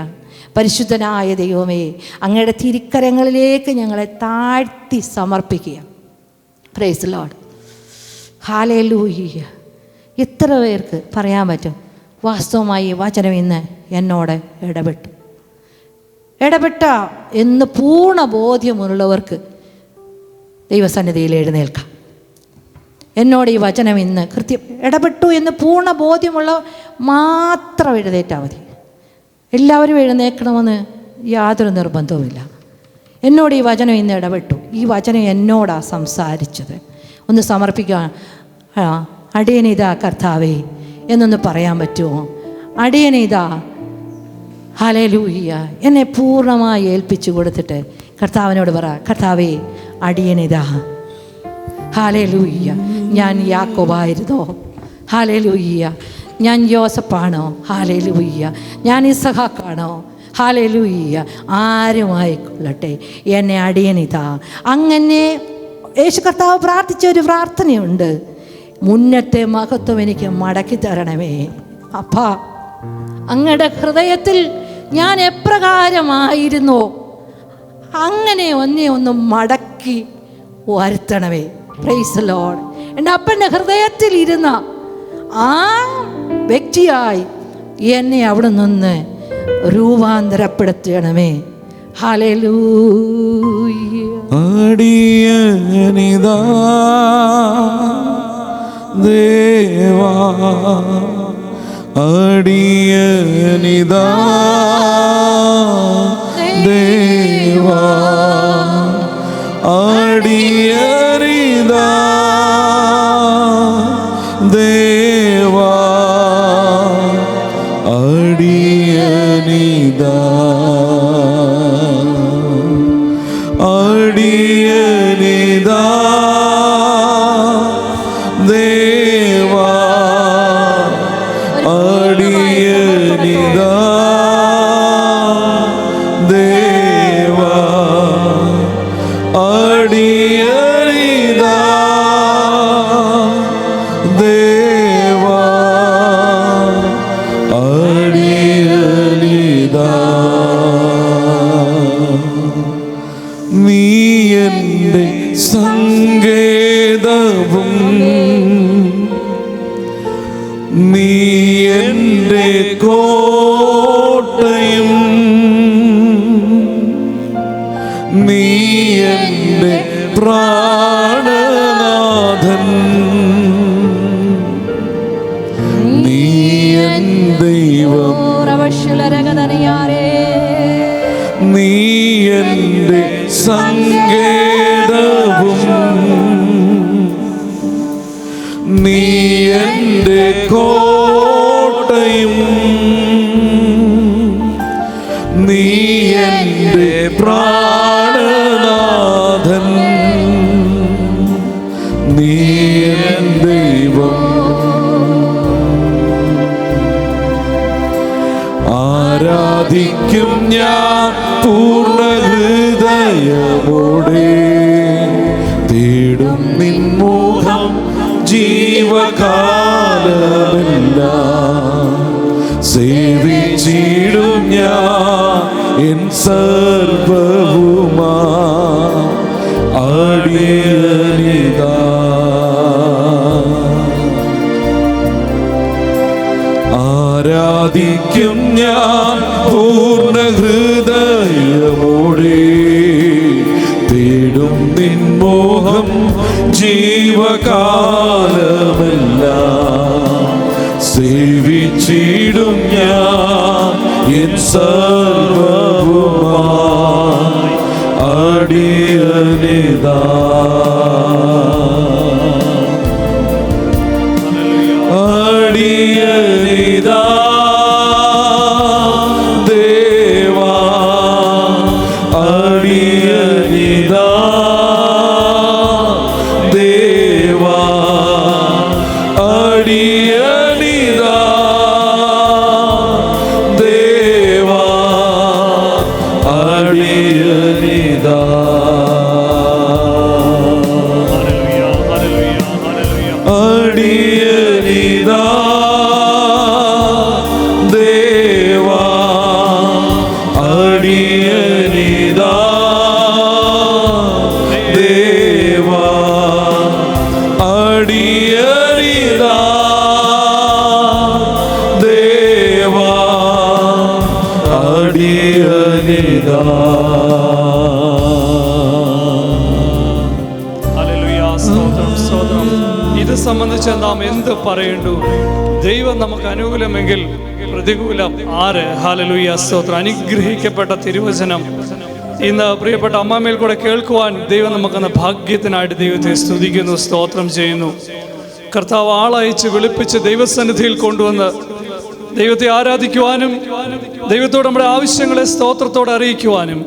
S3: പരിശുദ്ധനായ ദൈവമേ, അങ്ങയുടെ തിരുക്കരങ്ങളിലേക്ക് ഞങ്ങളെ താഴ്ത്തി സമർപ്പിക്കുക. Praise the lord, hallelujah. എത്ര പേർക്ക് പറയാൻ പറ്റും വാസ്തവമായി വചനം ഇന്ന് എന്നോട് ഇടപെട്ട എന്ന് പൂർണ്ണ ബോധ്യമുള്ളവർക്ക് ദൈവസന്നിധിയിൽ എഴുന്നേൽക്കാം. എന്നോട് ഈ വചനം ഇന്ന് കൃത്യം ഇടപെട്ടു എന്ന് പൂർണ്ണ ബോധ്യമുള്ള മാത്രം എഴുന്നേറ്റാൽ മതി. എല്ലാവരും എഴുന്നേൽക്കണമെന്ന് യാതൊരു നിർബന്ധവുമില്ല. എന്നോട് ഈ വചനം ഇന്ന് ഇടപെട്ടു, ഈ വചനം എന്നോടാണ് സംസാരിച്ചത്. ഒന്ന് സമർപ്പിക്കുക. അടിയനിതാ കർത്താവേ എന്നൊന്ന് പറയാൻ പറ്റുമോ? അടിയനിതാ, ഹല്ലേലൂയ്യ. എന്നെ പൂർണ്ണമായി ഏൽപ്പിച്ചു കൊടുത്തിട്ട് കർത്താവിനോട് പറ, കർത്താവേ, അടിയനിതാ. ഹല്ലേലൂയ്യ. ഞാൻ യാക്കോബായിരുന്നോ? ഹല്ലേലൂയ്യ. ഞാൻ യോസഫാണോ? ഹല്ലേലൂയ്യ. ഞാൻ ഇസഹാക്കാണോ? ഹല്ലേലൂയ്യ. ആരുമായിക്കൊള്ളട്ടെ, എന്നെ അടിയനിതാ. അങ്ങനെ യേശു കർത്താവ് പ്രാർത്ഥിച്ച ഒരു പ്രാർത്ഥനയുണ്ട്. മുന്നത്തെ മഹത്വം എനിക്ക് മടക്കി തരണമേ അപ്പാ. അങ്ങയുടെ ഹൃദയത്തിൽ ഞാൻ എപ്രകാരമായിരുന്നോ അങ്ങനെ ഒന്ന് മടക്കി വരുത്തണമേ. Price the Lord. എൻ്റെ അപ്പൻ്റെ ഹൃദയത്തിൽ ഇരുന്ന ആ വ്യക്തിയായി എന്നെ അവിടെ നിന്ന് രൂപാന്തരപ്പെടുത്തണമേ. ഹല്ലേലൂയ.
S2: അടിയനിതാ ദേവാ, അടിയനിതാ ദേവാ, അടിയനിതാ ദേവാ, അടിയനിതാ, അടിയനിതാ ദേവാ, അടിയനിതാ ദേവാ, അടിയനിതാ ദേവാ, അടിയനിതാ. നീ എൻ്റെ സങ്കേതവും നീ എൻ്റെ കോട്ടയും നീ എൻ്റെ പ്രാണനാഥൻ നീ എൻ ദൈവം നീ എൻ്റെ സങ്കേതവും നീ എൻ്റെ കോട്ടയും നീ എൻ്റെ പ്രാണനാഥൻ നീ എൻ ദൈവം. ആരാധിക്കും ഞാൻ പൂർണ്ണ ഹൃദയമോടെ, തേടും നിൻ മുഖം ജീവകാലമെല്ലാം. സേവിച്ചിടും ഞാൻ എൻ സർവവുമാ അടിയനിതാ. ആരാധിക്കും ഞാൻ പൂർണ്ണ ഹൃദയമോടെ, തേടും നിൻ മോഹം ജീവകാലമെല്ലാം. സേവിച്ചിടും ഞാൻ എൻ സർവവുമായി അടിയനിതാ. അടിയനിതാ ദേവാ, അടിയനിതാ ദേവാ, അടിയനിതാ ദേവാ, അടിയനിതാ. അടിയനിതാ ദേവാ, അടിയനിതാ ദേവാ, അടിയനിതാ ദേവാ, അടിയനിതാ.
S5: ഇത് സംബന്ധിച്ച് നാം എന്ത് പറയേണ്ടു? ദൈവം നമുക്ക് അനുകൂലമെങ്കിൽ പ്രതികൂലം ആര്? ഹല്ലേലൂയ, സ്തോത്രം. അനുഗ്രഹിക്കപ്പെട്ട തിരുവചനം ഇന്ന് പ്രിയപ്പെട്ട അമ്മാമയിൽ കൂടെ കേൾക്കുവാൻ ദൈവം നമുക്കെന്ന ഭാഗ്യത്തിനായിട്ട് ദൈവത്തെ സ്തുതിക്കുന്നു, സ്തോത്രം ചെയ്യുന്നു. കർത്താവ് ആളയച്ച് വിളിപ്പിച്ച് ദൈവസന്നിധിയിൽ കൊണ്ടുവന്ന് ദൈവത്തെ ആരാധിക്കുവാനും ദൈവത്തോട് നമ്മുടെ ആവശ്യങ്ങളെ സ്തോത്രത്തോടെ അറിയിക്കുവാനും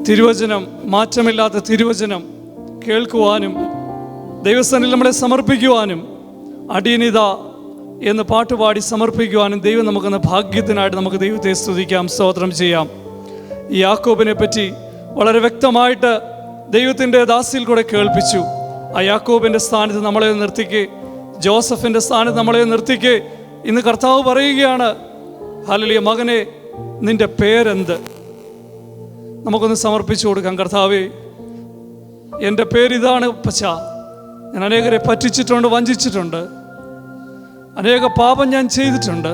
S5: തിരുവചനം, മാറ്റമില്ലാത്ത തിരുവചനം കേൾക്കുവാനും ദൈവസ്ഥാനിൽ നമ്മളെ സമർപ്പിക്കുവാനും അടിയനിത എന്ന് പാട്ടുപാടി സമർപ്പിക്കുവാനും ദൈവം നമുക്കെന്ന ഭാഗ്യത്തിനായിട്ട് നമുക്ക് ദൈവത്തെ സ്തുതിക്കാം, സ്തോത്രം ചെയ്യാം. ഈ യാക്കോബിനെ പറ്റി വളരെ വ്യക്തമായിട്ട് ദൈവത്തിൻ്റെ ദാസിയിൽ കൂടെ കേൾപ്പിച്ചു. ആ യാക്കോബിൻ്റെ സ്ഥാനത്ത് നമ്മളെ നിർത്തിക്ക്, ജോസഫിൻ്റെ സ്ഥാനത്ത് നമ്മളെ നിർത്തിക്ക്. ഇന്ന് കർത്താവ് പറയുകയാണ്, ഹല്ലേലൂയ, മകനെ നിൻ്റെ പേരെന്ത്? നമുക്കൊന്ന് സമർപ്പിച്ചു കൊടുക്കാം. കർത്താവേ, എൻ്റെ പേരിതാണ് പച്ച. ഞാൻ അനേകരെ പറ്റിച്ചിട്ടുണ്ട്, വഞ്ചിച്ചിട്ടുണ്ട്, അനേക പാപം ഞാൻ ചെയ്തിട്ടുണ്ട്.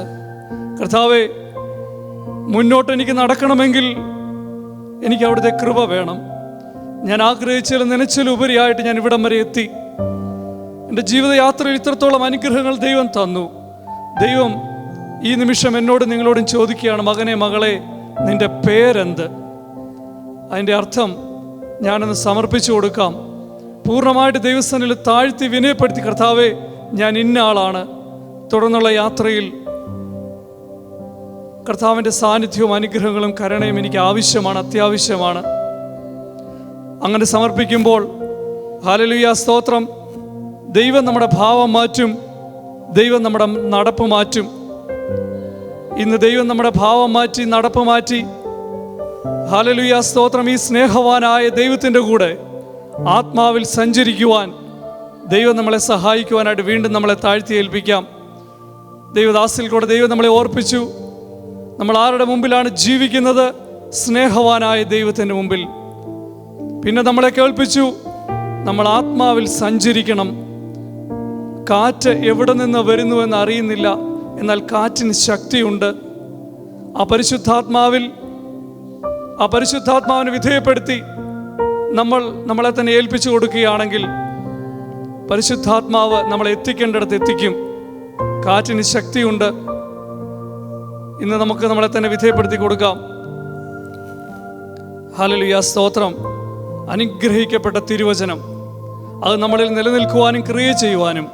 S5: കർത്താവേ, മുന്നോട്ട് എനിക്ക് നടക്കണമെങ്കിൽ എനിക്ക് അവിടുത്തെ കൃപ വേണം. ഞാൻ ആഗ്രഹിച്ചാലും നനച്ചാലും ഉപരിയായിട്ട് ഞാൻ ഇവിടം വരെ എത്തി. എൻ്റെ ജീവിതയാത്രയിൽ ഇത്രത്തോളം അനുഗ്രഹങ്ങൾ ദൈവം തന്നു. ദൈവം ഈ നിമിഷം എന്നോട് നിങ്ങളോടും ചോദിക്കുകയാണ്, മകനെ, മകളെ, നിൻ്റെ പേരെന്ത്? അതിൻ്റെ അർത്ഥം ഞാനൊന്ന് സമർപ്പിച്ചു കൊടുക്കാം. പൂർണ്ണമായിട്ട് ദൈവസ്ഥാനിൽ താഴ്ത്തി വിനയപ്പെടുത്തി, കർത്താവേ, ഞാൻ ഇന്ന ആളാണ്. തുടർന്നുള്ള യാത്രയിൽ കർത്താവിൻ്റെ സാന്നിധ്യവും അനുഗ്രഹങ്ങളും കരുണയും എനിക്ക് ആവശ്യമാണ്, അത്യാവശ്യമാണ്. അങ്ങനെ സമർപ്പിക്കുമ്പോൾ ഹല്ലേലൂയ, സ്തോത്രം, ദൈവം നമ്മുടെ ഭാവം മാറ്റും, ദൈവം നമ്മുടെ നടപ്പ് മാറ്റും. ഇന്ന് ദൈവം നമ്മുടെ ഭാവം മാറ്റി, നടപ്പ് മാറ്റി. ഹല്ലേലൂയ, സ്തോത്രം. ഈ സ്നേഹവാനായ ദൈവത്തിൻ്റെ കൂടെ ആത്മാവിൽ സഞ്ചരിക്കുവാൻ ദൈവം നമ്മളെ സഹായിക്കുവാനായിട്ട് വീണ്ടും നമ്മളെ താഴ്ത്തി ഏൽപ്പിക്കാം. ദൈവദാസിൽ കൂടെ ദൈവം നമ്മളെ ഓർപ്പിച്ചു, നമ്മൾ ആരുടെ മുമ്പിലാണ് ജീവിക്കുന്നത്? സ്നേഹവാനായ ദൈവത്തിൻ്റെ മുമ്പിൽ. പിന്നെ നമ്മളെ കേൾപ്പിച്ചു, നമ്മൾ ആത്മാവിൽ സഞ്ചരിക്കണം. കാറ്റ് എവിടെ നിന്ന് വരുന്നുവെന്ന് അറിയുന്നില്ല, എന്നാൽ കാറ്റിന് ശക്തിയുണ്ട്. ആ പരിശുദ്ധാത്മാവിനെ വിധേയപ്പെടുത്തി നമ്മളെ തന്നെ ഏൽപ്പിച്ചു കൊടുക്കുകയാണെങ്കിൽ പരിശുദ്ധാത്മാവ് നമ്മളെ എത്തിക്കേണ്ടിടത്ത് എത്തിക്കും. കാറ്റിന് ശക്തിയുണ്ട്. ഇന്ന് നമുക്ക് നമ്മളെ തന്നെ വിധേയപ്പെടുത്തി കൊടുക്കാം. ഹല്ലേലൂയ, സ്തോത്രം. അനുഗ്രഹിക്കപ്പെട്ട തിരുവചനം അത് നമ്മളിൽ നിലനിൽക്കുവാനും ക്രിയ ചെയ്യുവാനും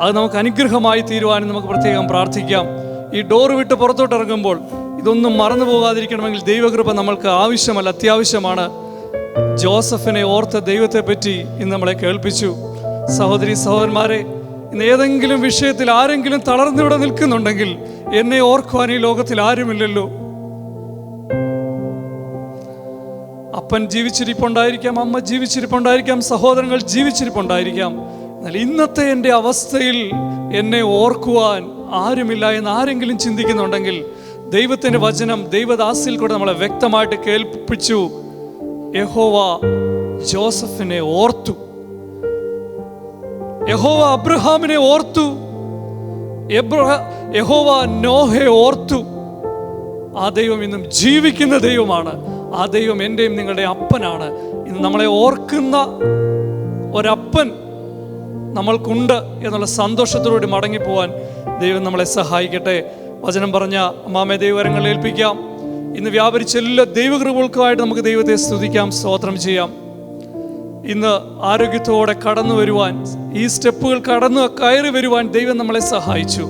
S5: അത് നമുക്ക് അനുഗ്രഹമായി തീരുവാനും നമുക്ക് പ്രത്യേകം പ്രാർത്ഥിക്കാം. ഈ ഡോർ വിട്ട് പുറത്തോട്ട് ഇറങ്ങുമ്പോൾ ഇതൊന്നും മറന്നു പോകാതിരിക്കണമെങ്കിൽ ദൈവകൃപ നമ്മൾക്ക് ആവശ്യമല്ല, അത്യാവശ്യമാണ്. ജോസഫിനെ ഓർത്ത ദൈവത്തെ പറ്റി ഇന്ന് നമ്മളെ കേൾപ്പിച്ചു. സഹോദരി സഹോദരന്മാരെ, ഇന്ന് ഏതെങ്കിലും വിഷയത്തിൽ ആരെങ്കിലും തളർന്നിവിടെ നിൽക്കുന്നുണ്ടെങ്കിൽ എന്നെ ഓർക്കുവാൻ ഈ ലോകത്തിൽ ആരുമില്ലല്ലോ. അപ്പൻ ജീവിച്ചിരിപ്പുണ്ടായിരിക്കാം, അമ്മ ജീവിച്ചിരിപ്പുണ്ടായിരിക്കാം, സഹോദരങ്ങൾ ജീവിച്ചിരിപ്പുണ്ടായിരിക്കാം. എന്നാൽ ഇന്നത്തെ എൻ്റെ അവസ്ഥയിൽ എന്നെ ഓർക്കുവാൻ ആരുമില്ല എന്ന് ആരെങ്കിലും ചിന്തിക്കുന്നുണ്ടെങ്കിൽ ദൈവത്തിൻ്റെ വചനം ദൈവദാസിൽ കൂടെ നമ്മളെ വ്യക്തമായിട്ട് കേൾപ്പിച്ചു. യഹോവ ജോസഫിനെ ഓർത്തു, യഹോവ അബ്രഹാമിനെ ഓർത്തു, യഹോവ നോഹയെ ഓർത്തു. ആ ദൈവം ഇന്നും ജീവിക്കുന്ന ദൈവമാണ്. ആ ദൈവം എൻ്റെയും നിങ്ങളുടെ അപ്പനാണ്. ഇന്ന് നമ്മളെ ഓർക്കുന്ന ഒരപ്പൻ നമ്മൾക്കുണ്ട് എന്നുള്ള സന്തോഷത്തോടുകൂടി മടങ്ങിപ്പോവാൻ ദൈവം നമ്മളെ സഹായിക്കട്ടെ. വചനം പറഞ്ഞ അമ്മാമയെ ദൈവകരങ്ങളിൽ ഏൽപ്പിക്കാം. ഇന്ന് വ്യാപരിച്ച എല്ലാ ദൈവകൃപകൾക്കുമായിട്ട് നമുക്ക് ദൈവത്തെ സ്തുതിക്കാം, സ്തോത്രം ചെയ്യാം. ഇന്ന് ആരോഗ്യത്തോടെ കടന്നു വരുവാൻ, ഈ സ്റ്റെപ്പുകൾ കയറി വരുവാൻ ദൈവം നമ്മളെ സഹായിച്ചു.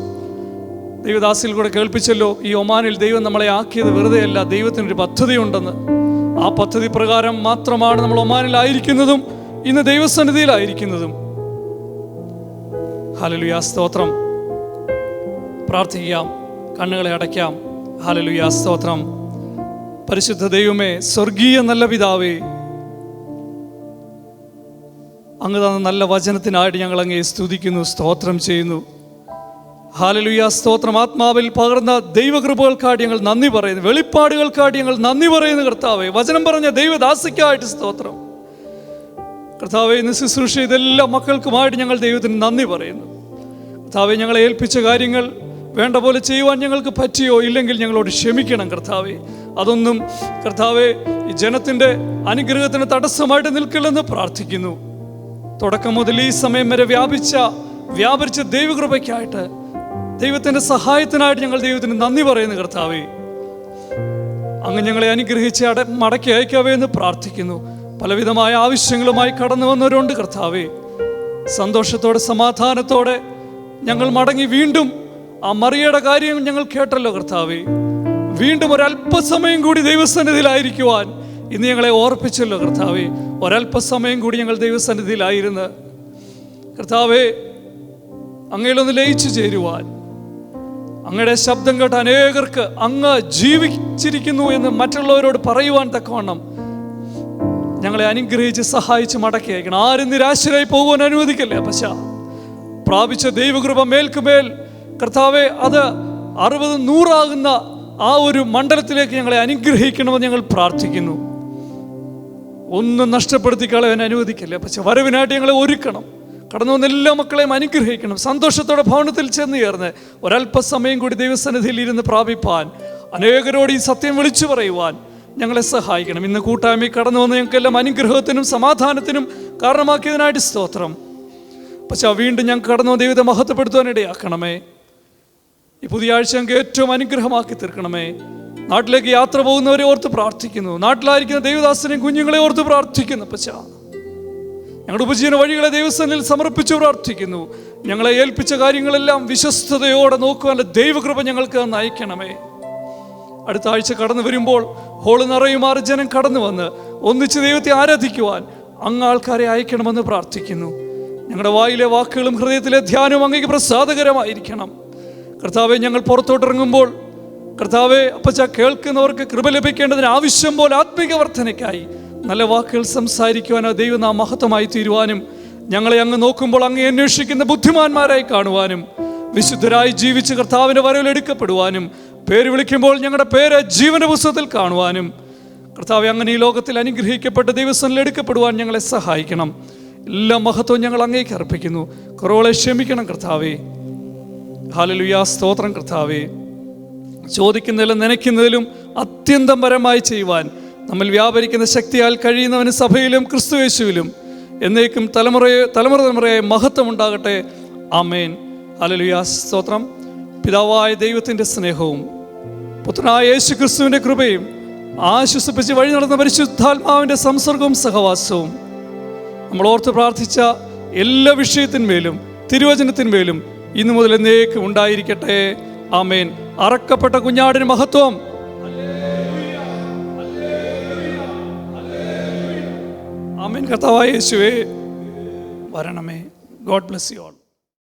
S5: ദൈവദാസിൽ കൂടെ കേൾപ്പിച്ചല്ലോ, ഈ ഒമാനിൽ ദൈവം നമ്മളെ ആക്കിയത് വെറുതെയല്ല, ദൈവത്തിനൊരു പദ്ധതിയുണ്ടെന്ന്. ആ പദ്ധതി പ്രകാരം മാത്രമാണ് നമ്മൾ ഒമാനിലായിരിക്കുന്നതും ഇന്ന് ദൈവസന്നിധിയിലായിരിക്കുന്നതും. ഹല്ലേലൂയ, സ്തോത്രം. പ്രാർത്ഥിക്കാം, കണ്ണുകളെ അടയ്ക്കാം. ഹല്ലേലൂയ, സ്തോത്രം. പരിശുദ്ധ ദൈവമേ, സ്വർഗീയ നല്ല പിതാവേ, അങ്ങ് തന്ന നല്ല വചനത്തിനായിട്ട് ഞങ്ങൾ അങ്ങേ സ്തുതിക്കുന്നു, സ്തോത്രം ചെയ്യുന്നു. ഹല്ലേലൂയ, സ്തോത്രം. ആത്മാവിൽ പകർന്ന ദൈവകൃപകൾക്കായിട്ട് ഞങ്ങൾ നന്ദി പറയുന്നു, വെളിപ്പാടുകൾക്കായിട്ട് ഞങ്ങൾ നന്ദി പറയുന്നു കർത്താവേ. വചനം പറഞ്ഞ ദൈവദാസിക്കായിട്ട് സ്തോത്രം കർത്താവേ. ഇന്ന് ശുശ്രൂഷ ഇതെല്ലാം മക്കൾക്കുമായിട്ട് ഞങ്ങൾ ദൈവത്തിന് നന്ദി പറയുന്നു കർത്താവേ. ഞങ്ങളെ ഏൽപ്പിച്ച കാര്യങ്ങൾ വേണ്ട പോലെ ചെയ്യുവാൻ ഞങ്ങൾക്ക് പറ്റിയോ ഇല്ലെങ്കിൽ ഞങ്ങളോട് ക്ഷമിക്കണം കർത്താവേ. അതൊന്നും കർത്താവേ ഈ ജനത്തിൻ്റെ അനുഗ്രഹത്തിന് തടസ്സമായിട്ട് നിൽക്കില്ലെന്ന് പ്രാർത്ഥിക്കുന്നു. തുടക്കം മുതൽ ഈ സമയം വരെ വ്യാപരിച്ച ദൈവകൃപയ്ക്കായിട്ട്, ദൈവത്തിൻ്റെ സഹായത്തിനായിട്ട് ഞങ്ങൾ ദൈവത്തിന് നന്ദി പറയുന്നു കർത്താവേ. അങ്ങ് ഞങ്ങളെ അനുഗ്രഹിച്ച് മടക്കി അയക്കാവേ എന്ന് പ്രാർത്ഥിക്കുന്നു. പലവിധമായ ആവശ്യങ്ങളുമായി കടന്നു വന്നവരുണ്ട് കർത്താവേ. സന്തോഷത്തോടെ സമാധാനത്തോടെ ഞങ്ങൾ മടങ്ങി വീണ്ടും ആ മറിയയുടെ കാര്യം ഞങ്ങൾ കേട്ടല്ലോ കർത്താവേ. വീണ്ടും ഒരല്പസമയം കൂടി ദൈവസന്നിധിയിലായിരിക്കുവാൻ ഇന്ന് ഞങ്ങളെ ഓർപ്പിച്ചല്ലോ കർത്താവേ. ഒരല്പസമയം കൂടി ഞങ്ങൾ ദൈവസന്നിധിയിലായിരുന്ന് കർത്താവേ അങ്ങയിലൊന്ന് ലയിച്ചു ചേരുവാൻ, അങ്ങയുടെ ശബ്ദം കേട്ട അനേകർക്ക് അങ്ങ് ജീവിച്ചിരിക്കുന്നു എന്ന് മറ്റുള്ളവരോട് പറയുവാൻ തക്കവണ്ണം ഞങ്ങളെ അനുഗ്രഹിച്ച് സഹായിച്ച് മടക്കി അയക്കണം. ആരും നിരാശരായി പോകുവാൻ അനുവദിക്കല്ലേ പശ. പ്രാപിച്ച ദൈവകൃപ മേൽക്കുമേൽ കർത്താവെ അത് 60-100 ആ ഒരു മണ്ഡലത്തിലേക്ക് ഞങ്ങളെ അനുഗ്രഹിക്കണമെന്ന് ഞങ്ങൾ പ്രാർത്ഥിക്കുന്നു. ഒന്നും നഷ്ടപ്പെടുത്തി കളയാൻ അനുവദിക്കല്ലേ പക്ഷെ. വരവിനായിട്ട് ഞങ്ങളെ ഒരുക്കണം. കടന്നു വന്ന എല്ലാ മക്കളെയും അനുഗ്രഹിക്കണം. സന്തോഷത്തോടെ ഭവനത്തിൽ ചെന്ന് ചേർന്ന് ഒരല്പസമയം കൂടി ദൈവസന്നിധിയിൽ ഇരുന്ന് പ്രാപിപ്പാൻ, അനേകരോട് ഈ സത്യം വിളിച്ചു പറയുവാൻ ഞങ്ങളെ സഹായിക്കണം. ഇന്ന് കൂട്ടായ്മയിൽ കടന്നു വന്ന് ഞങ്ങൾക്കെല്ലാം അനുഗ്രഹത്തിനും സമാധാനത്തിനും കാരണമാക്കിയതിനായിട്ട് സ്തോത്രം. പക്ഷെ വീണ്ടും ഞങ്ങൾക്ക് കടന്നു വന്ന ദൈവത്തെ മഹത്വപ്പെടുത്തുവാൻ ഇടയാക്കണമേ. ഈ പുതിയ ആഴ്ച ഞങ്ങൾക്ക് ഏറ്റവും അനുഗ്രഹമാക്കി തീർക്കണമേ. നാട്ടിലേക്ക് യാത്ര പോകുന്നവരെ ഓർത്ത് പ്രാർത്ഥിക്കുന്നു. നാട്ടിലായിരിക്കുന്ന ദൈവദാസനെയും കുഞ്ഞുങ്ങളെ ഓർത്ത് പ്രാർത്ഥിക്കുന്നു. പച്ച ഞങ്ങളുടെ ഉപജീവന വഴികളെ ദൈവസന്നിധിയിൽ സമർപ്പിച്ചു പ്രാർത്ഥിക്കുന്നു. ഞങ്ങളെ ഏൽപ്പിച്ച കാര്യങ്ങളെല്ലാം വിശ്വസ്തയോടെ നോക്കുവാനുള്ള ദൈവകൃപ ഞങ്ങൾക്ക് നയിക്കണമേ. അടുത്ത ആഴ്ച കടന്നു വരുമ്പോൾ ഹോള് നിറയുമാറ് ജനം കടന്നു വന്ന് ഒന്നിച്ച് ദൈവത്തെ ആരാധിക്കുവാൻ അങ്ങ് ആൾക്കാരെ അയക്കണമെന്ന് പ്രാർത്ഥിക്കുന്നു. ഞങ്ങളുടെ വായിലെ വാക്കുകളും ഹൃദയത്തിലെ ധ്യാനവും അങ്ങേക്ക് പ്രസാദകരമായിരിക്കണം കർത്താവെ. ഞങ്ങൾ പുറത്തോട്ടിറങ്ങുമ്പോൾ കർത്താവെ അപ്പച്ച കേൾക്കുന്നവർക്ക് കൃപ ലഭിക്കേണ്ടതിന് ആവശ്യം പോലെ ആത്മീക വർധനയ്ക്കായി നല്ല വാക്കുകൾ സംസാരിക്കുവാനോ ദൈവനാം മഹത്വമായി തീരുവാനും, ഞങ്ങളെ അങ്ങ് നോക്കുമ്പോൾ അങ്ങ് അന്വേഷിക്കുന്ന ബുദ്ധിമാന്മാരായി കാണുവാനും, വിശുദ്ധരായി ജീവിച്ച് കർത്താവിൻ്റെ വരവിൽ എടുക്കപ്പെടുവാനും, പേര് വിളിക്കുമ്പോൾ ഞങ്ങളുടെ പേര് ജീവന പുസ്തകത്തിൽ കാണുവാനും കർത്താവെ അങ്ങനെ ഈ ലോകത്തിൽ അനുഗ്രഹിക്കപ്പെട്ട ദൈവസന്നിധിയിൽ എടുക്കപ്പെടുവാൻ ഞങ്ങളെ സഹായിക്കണം. എല്ലാ മഹത്വവും ഞങ്ങൾ അങ്ങേക്ക് അർപ്പിക്കുന്നു. കുറവുകളെ ക്ഷമിക്കണം കർത്താവേ. ഹല്ലേലൂയ, സ്തോത്രം കർത്താവേ. ചോദിക്കുന്നതിലും നനയ്ക്കുന്നതിലും അത്യന്തം പരമായി ചെയ്യുവാൻ നമ്മൾ വ്യാപരിക്കുന്ന ശക്തിയാൽ കഴിയുന്നവന് സഭയിലും ക്രിസ്തുയേശുവിലും എന്നേക്കും തലമുറയായി മഹത്വം ഉണ്ടാകട്ടെ. ആമേൻ. ഹല്ലേലൂയ, സ്തോത്രം. പിതാവായ ദൈവത്തിൻ്റെ സ്നേഹവും പുത്രനായ യേശു ക്രിസ്തുവിൻ്റെ കൃപയും ആശ്വസിപ്പിച്ച് വഴി നടന്ന പരിശുദ്ധാത്മാവിൻ്റെ സംസർഗവും സഹവാസവും നമ്മൾ ഓർത്ത് പ്രാർത്ഥിച്ച എല്ലാ വിഷയത്തിന്മേലും തിരുവചനത്തിന്മേലും ഇന്നു മുതൽ എന്നേക്കും ഉണ്ടായിരിക്കട്ടെ. ആമേൻ. അറക്കപ്പെട്ട കുഞ്ഞാടിന് മഹത്വം. ആമേൻ. കർത്താവായ യേശുവേ വരണമേ. God bless you all.